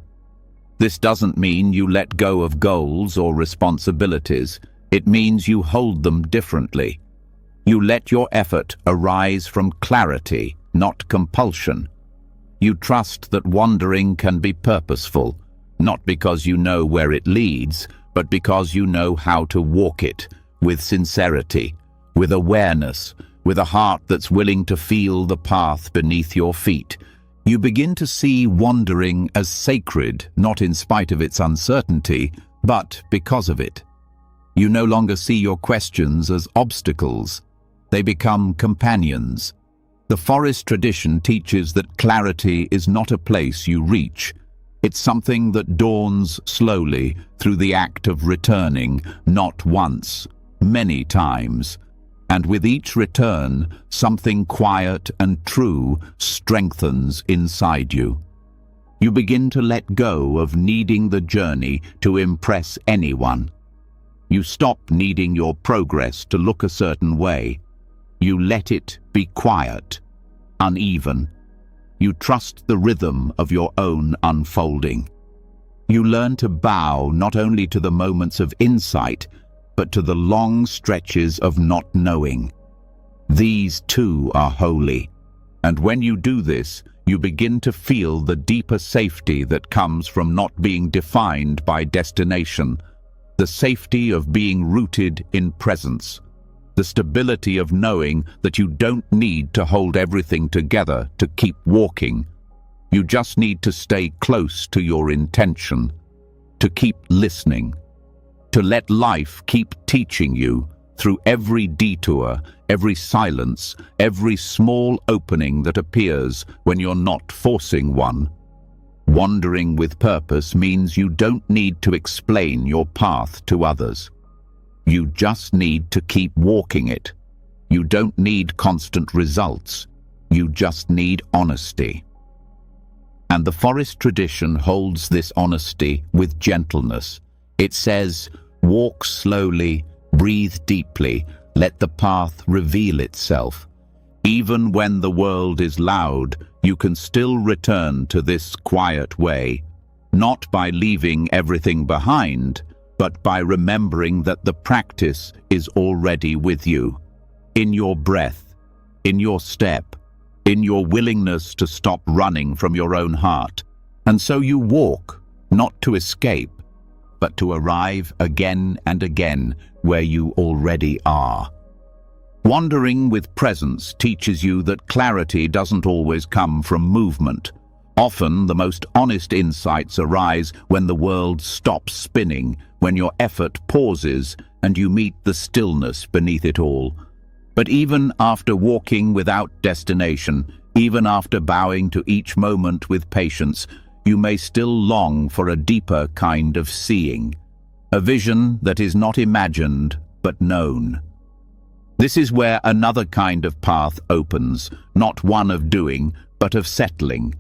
This doesn't mean you let go of goals or responsibilities. It means you hold them differently. You let your effort arise from clarity, not compulsion. You trust that wandering can be purposeful, not because you know where it leads, but because you know how to walk it, with sincerity, with awareness, with a heart that's willing to feel the path beneath your feet. You begin to see wandering as sacred, not in spite of its uncertainty, but because of it. You no longer see your questions as obstacles. They become companions. The forest tradition teaches that clarity is not a place you reach. It's something that dawns slowly through the act of returning, not once, many times. And with each return, something quiet and true strengthens inside you. You begin to let go of needing the journey to impress anyone. You stop needing your progress to look a certain way. You let it be quiet, uneven. You trust the rhythm of your own unfolding. You learn to bow not only to the moments of insight, but to the long stretches of not knowing. These too are holy. And when you do this, you begin to feel the deeper safety that comes from not being defined by destination, the safety of being rooted in presence, the stability of knowing that you don't need to hold everything together to keep walking. You just need to stay close to your intention, to keep listening, to let life keep teaching you through every detour, every silence, every small opening that appears when you're not forcing one. Wandering with purpose means you don't need to explain your path to others. You just need to keep walking it. You don't need constant results. You just need honesty. And the forest tradition holds this honesty with gentleness. It says, walk slowly, breathe deeply, let the path reveal itself. Even when the world is loud, you can still return to this quiet way, not by leaving everything behind, but by remembering that the practice is already with you, in your breath, in your step, in your willingness to stop running from your own heart. And so you walk, not to escape, but to arrive again and again where you already are. Wandering with presence teaches you that clarity doesn't always come from movement. Often, the most honest insights arise when the world stops spinning, when your effort pauses and you meet the stillness beneath it all. But even after walking without destination, even after bowing to each moment with patience, you may still long for a deeper kind of seeing, a vision that is not imagined but known. This is where another kind of path opens, not one of doing, but of settling.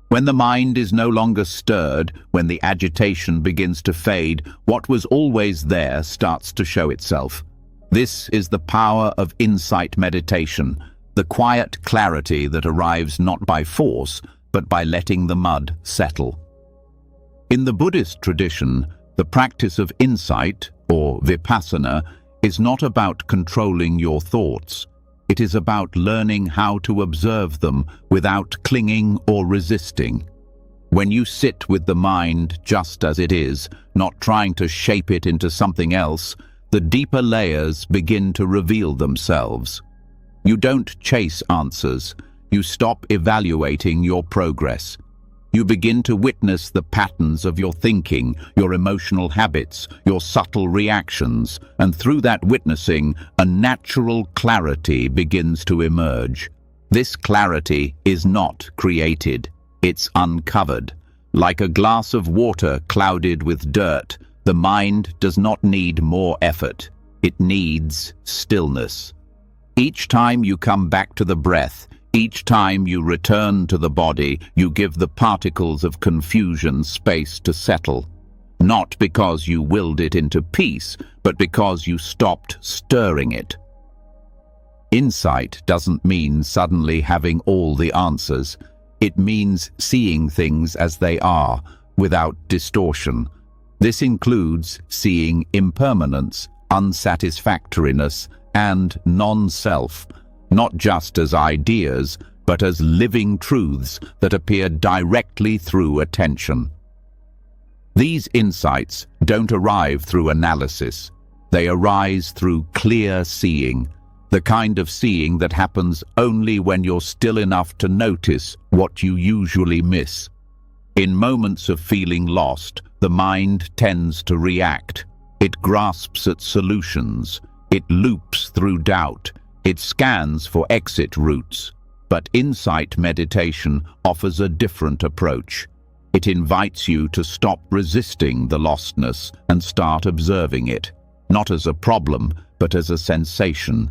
When the mind is no longer stirred, when the agitation begins to fade, what was always there starts to show itself. This is the power of insight meditation, the quiet clarity that arrives not by force, but by letting the mud settle. In the Buddhist tradition, the practice of insight, or vipassana, is not about controlling your thoughts. It is about learning how to observe them without clinging or resisting. When you sit with the mind just as it is, not trying to shape it into something else, the deeper layers begin to reveal themselves. You don't chase answers. You stop evaluating your progress. You begin to witness the patterns of your thinking, your emotional habits, your subtle reactions, and through that witnessing, a natural clarity begins to emerge. This clarity is not created, it's uncovered. Like a glass of water clouded with dirt, the mind does not need more effort. It needs stillness. Each time you come back to the breath, each time you return to the body, you give the particles of confusion space to settle. Not because you willed it into peace, but because you stopped stirring it. Insight doesn't mean suddenly having all the answers. It means seeing things as they are, without distortion. This includes seeing impermanence, unsatisfactoriness, and non-self, not just as ideas, but as living truths that appear directly through attention. These insights don't arrive through analysis. They arise through clear seeing, the kind of seeing that happens only when you're still enough to notice what you usually miss. In moments of feeling lost, the mind tends to react. It grasps at solutions. It loops through doubt. It scans for exit routes. But insight meditation offers a different approach. It invites you to stop resisting the lostness and start observing it, not as a problem, but as a sensation,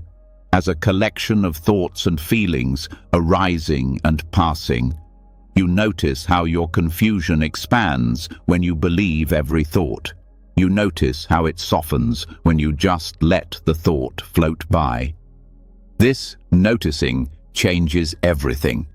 as a collection of thoughts and feelings arising and passing. You notice how your confusion expands when you believe every thought. You notice how it softens when you just let the thought float by. This noticing changes everything.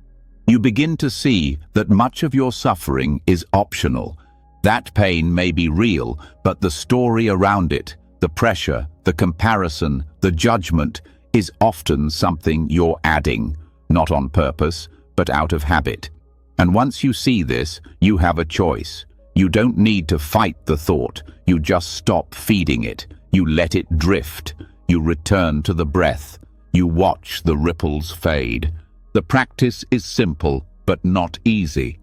You begin to see that much of your suffering is optional. That pain may be real, but the story around it, the pressure, the comparison, the judgment, is often something you're adding, not on purpose, but out of habit. And once you see this, you have a choice. You don't need to fight the thought. You just stop feeding it. You let it drift. You return to the breath. You watch the ripples fade. The practice is simple, but not easy.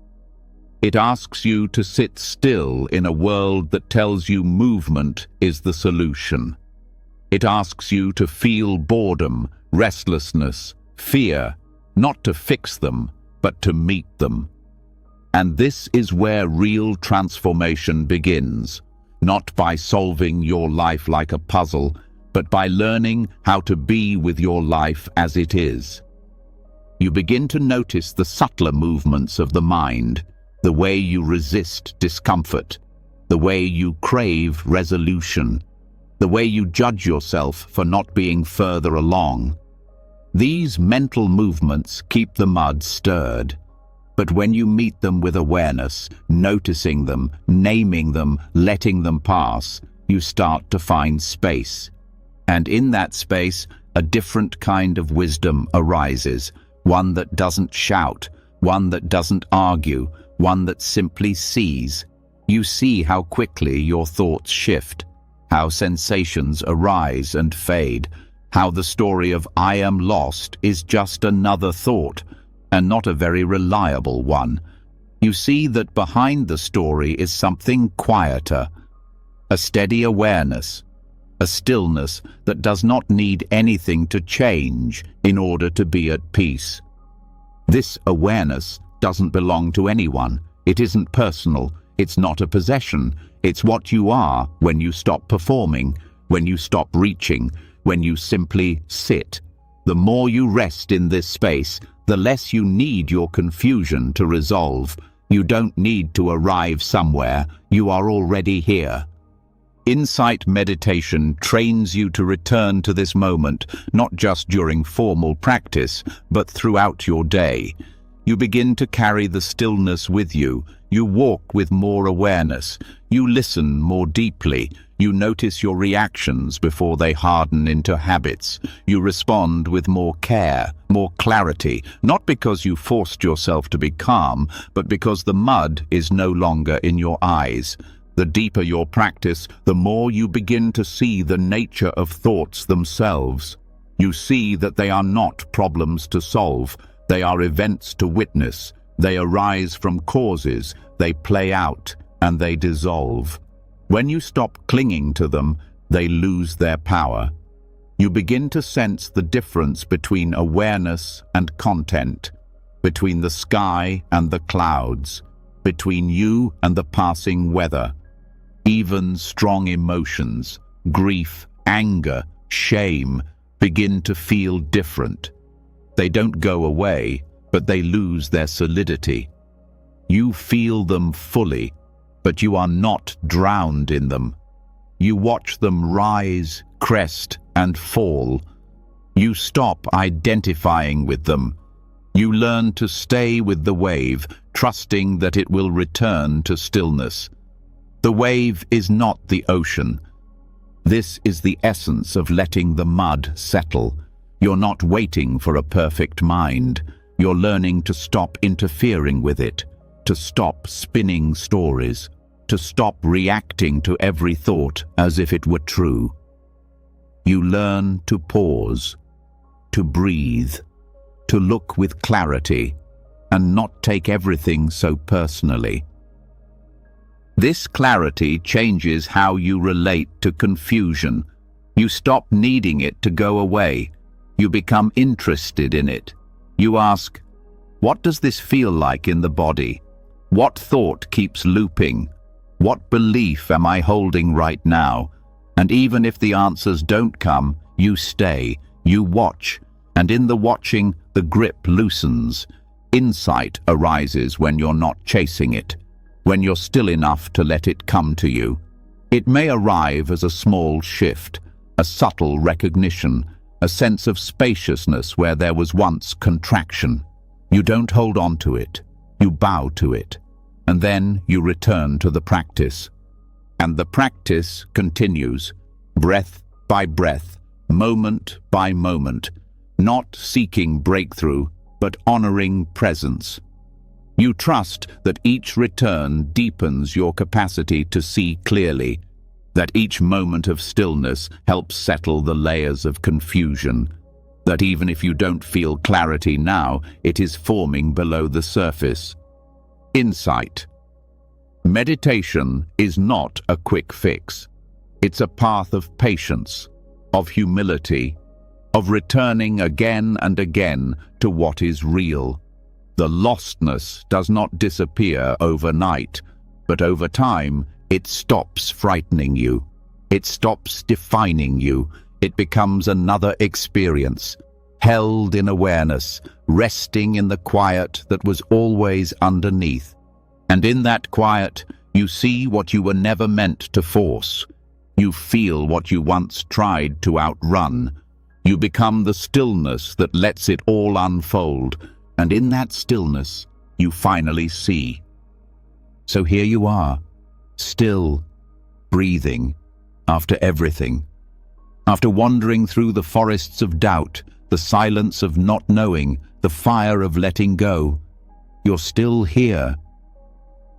It asks you to sit still in a world that tells you movement is the solution. It asks you to feel boredom, restlessness, fear, not to fix them, but to meet them. And this is where real transformation begins, not by solving your life like a puzzle, but by learning how to be with your life as it is. You begin to notice the subtler movements of the mind, the way you resist discomfort, the way you crave resolution, the way you judge yourself for not being further along. These mental movements keep the mud stirred. But when you meet them with awareness, noticing them, naming them, letting them pass, you start to find space. And in that space, a different kind of wisdom arises, one that doesn't shout, one that doesn't argue, one that simply sees. You see how quickly your thoughts shift, how sensations arise and fade, how the story of "I am lost" is just another thought, and not a very reliable one. You see that behind the story is something quieter, a steady awareness, a stillness that does not need anything to change in order to be at peace. This awareness doesn't belong to anyone. It isn't personal. It's not a possession. It's what you are when you stop performing, when you stop reaching, when you simply sit. The more you rest in this space, the less you need your confusion to resolve. You don't need to arrive somewhere. You are already here. Insight meditation trains you to return to this moment, not just during formal practice, but throughout your day. You begin to carry the stillness with you. You walk with more awareness. You listen more deeply. You notice your reactions before they harden into habits. You respond with more care, more clarity, not because you forced yourself to be calm, but because the mud is no longer in your eyes. The deeper your practice, the more you begin to see the nature of thoughts themselves. You see that they are not problems to solve. They are events to witness. They arise from causes, they play out, and they dissolve. When you stop clinging to them, they lose their power. You begin to sense the difference between awareness and content, between the sky and the clouds, between you and the passing weather. Even strong emotions, grief, anger, shame, begin to feel different. They don't go away, but they lose their solidity. You feel them fully, but you are not drowned in them. You watch them rise, crest, and fall. You stop identifying with them. You learn to stay with the wave, trusting that it will return to stillness. The wave is not the ocean. This is the essence of letting the mud settle. You're not waiting for a perfect mind. You're learning to stop interfering with it, to stop spinning stories, to stop reacting to every thought as if it were true. You learn to pause, to breathe, to look with clarity, and not take everything so personally. This clarity changes how you relate to confusion. You stop needing it to go away. You become interested in it. You ask, what does this feel like in the body? What thought keeps looping? What belief am I holding right now? And even if the answers don't come, you stay, you watch, and in the watching, the grip loosens. Insight arises when you're not chasing it, when you're still enough to let it come to you. It may arrive as a small shift, a subtle recognition, a sense of spaciousness where there was once contraction. You don't hold on to it, you bow to it, and then you return to the practice. And the practice continues, breath by breath, moment by moment, not seeking breakthrough, but honoring presence. You trust that each return deepens your capacity to see clearly, that each moment of stillness helps settle the layers of confusion, that even if you don't feel clarity now, it is forming below the surface. Insight. Meditation is not a quick fix. It's a path of patience, of humility, of returning again and again to what is real. The lostness does not disappear overnight, but over time, it stops frightening you. It stops defining you. It becomes another experience, held in awareness, resting in the quiet that was always underneath. And in that quiet, you see what you were never meant to force. You feel what you once tried to outrun. You become the stillness that lets it all unfold, and in that stillness, you finally see. So here you are, still, breathing, after everything. After wandering through the forests of doubt, the silence of not knowing, the fire of letting go, you're still here.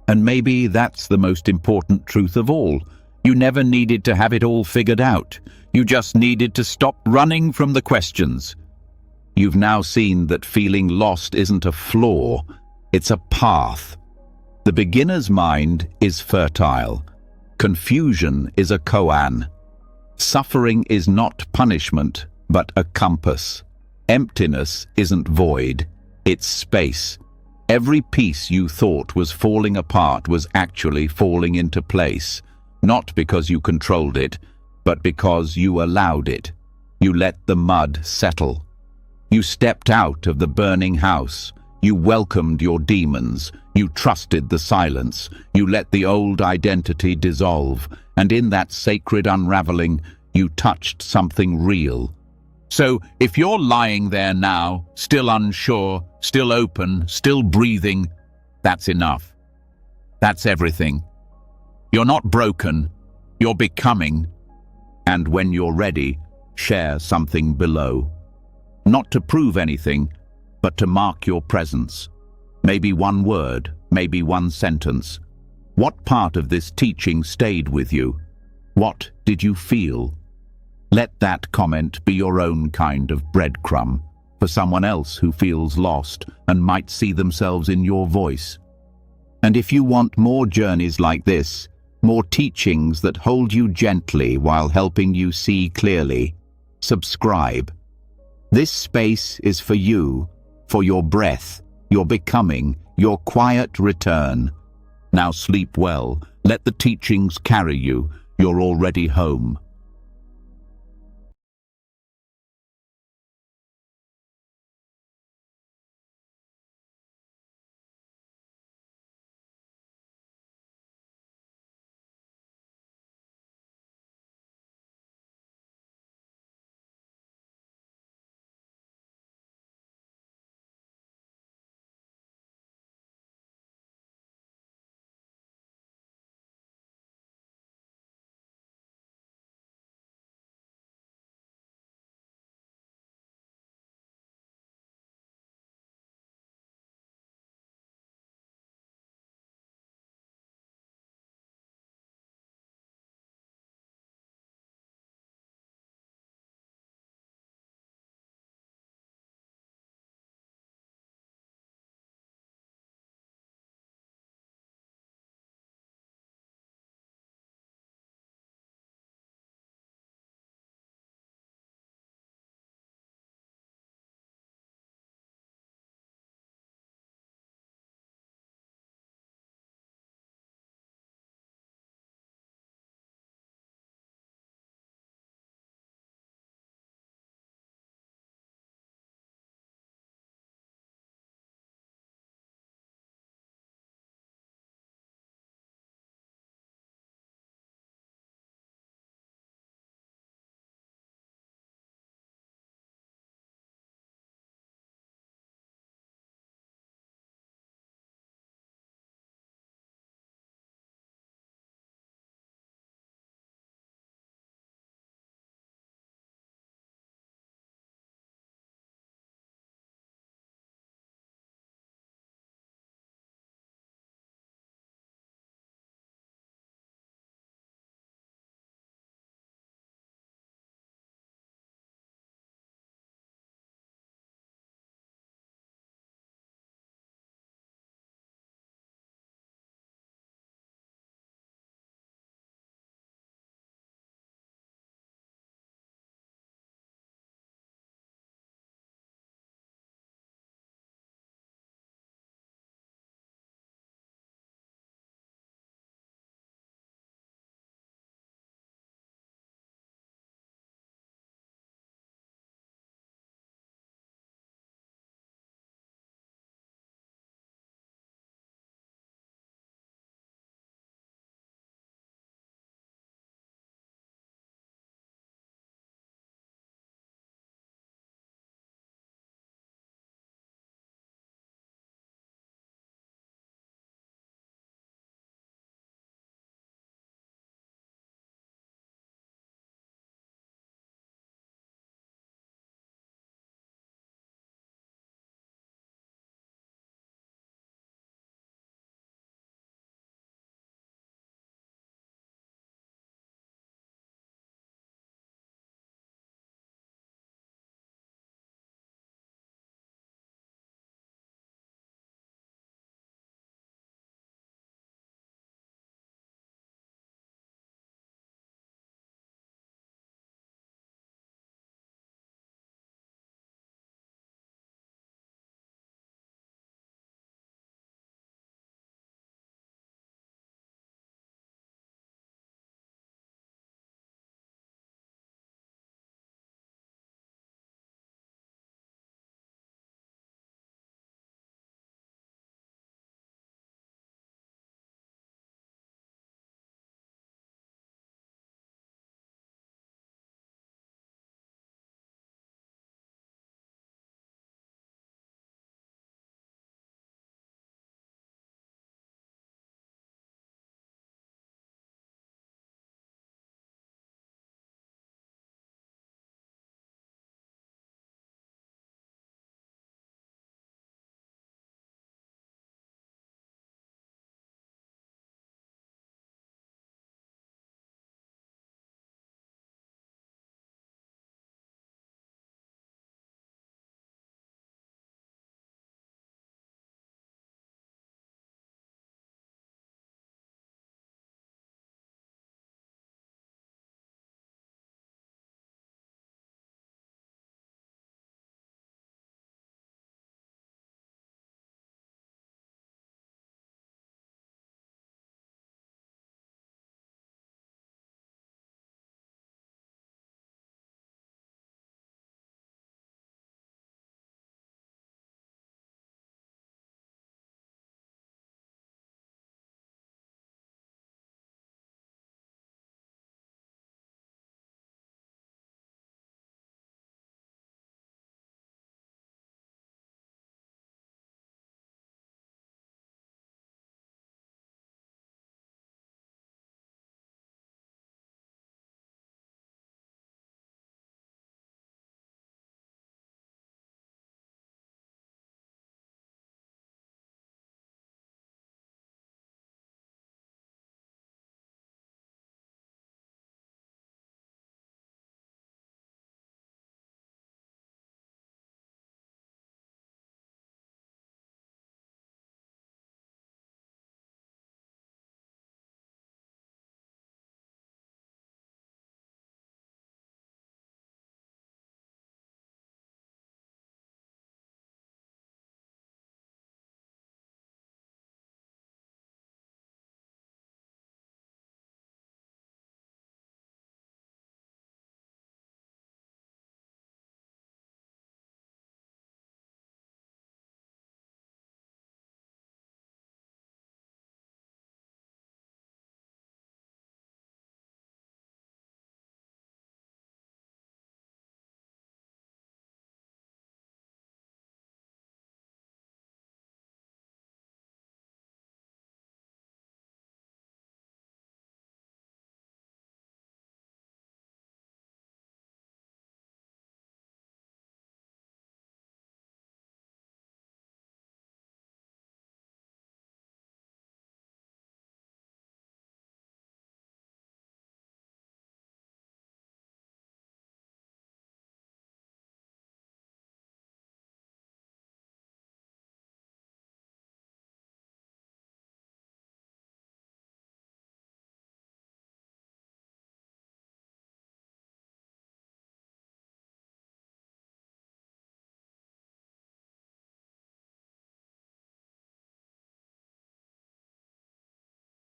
And maybe that's the most important truth of all. You never needed to have it all figured out. You just needed to stop running from the questions. You've now seen that feeling lost isn't a flaw, it's a path. The beginner's mind is fertile. Confusion is a koan. Suffering is not punishment, but a compass. Emptiness isn't void, it's space. Every piece you thought was falling apart was actually falling into place, not because you controlled it, but because you allowed it. You let the mud settle. You stepped out of the burning house. You welcomed your demons. You trusted the silence. You let the old identity dissolve. And in that sacred unraveling, you touched something real. So, if you're lying there now, still unsure, still open, still breathing, that's enough. That's everything. You're not broken. You're becoming. And when you're ready, share something below. Not to prove anything, but to mark your presence. Maybe one word, maybe one sentence. What part of this teaching stayed with you? What did you feel? Let that comment be your own kind of breadcrumb for someone else who feels lost and might see themselves in your voice. And if you want more journeys like this, more teachings that hold you gently while helping you see clearly, subscribe. This space is for you, for your breath, your becoming, your quiet return. Now sleep well, let the teachings carry you, you're already home.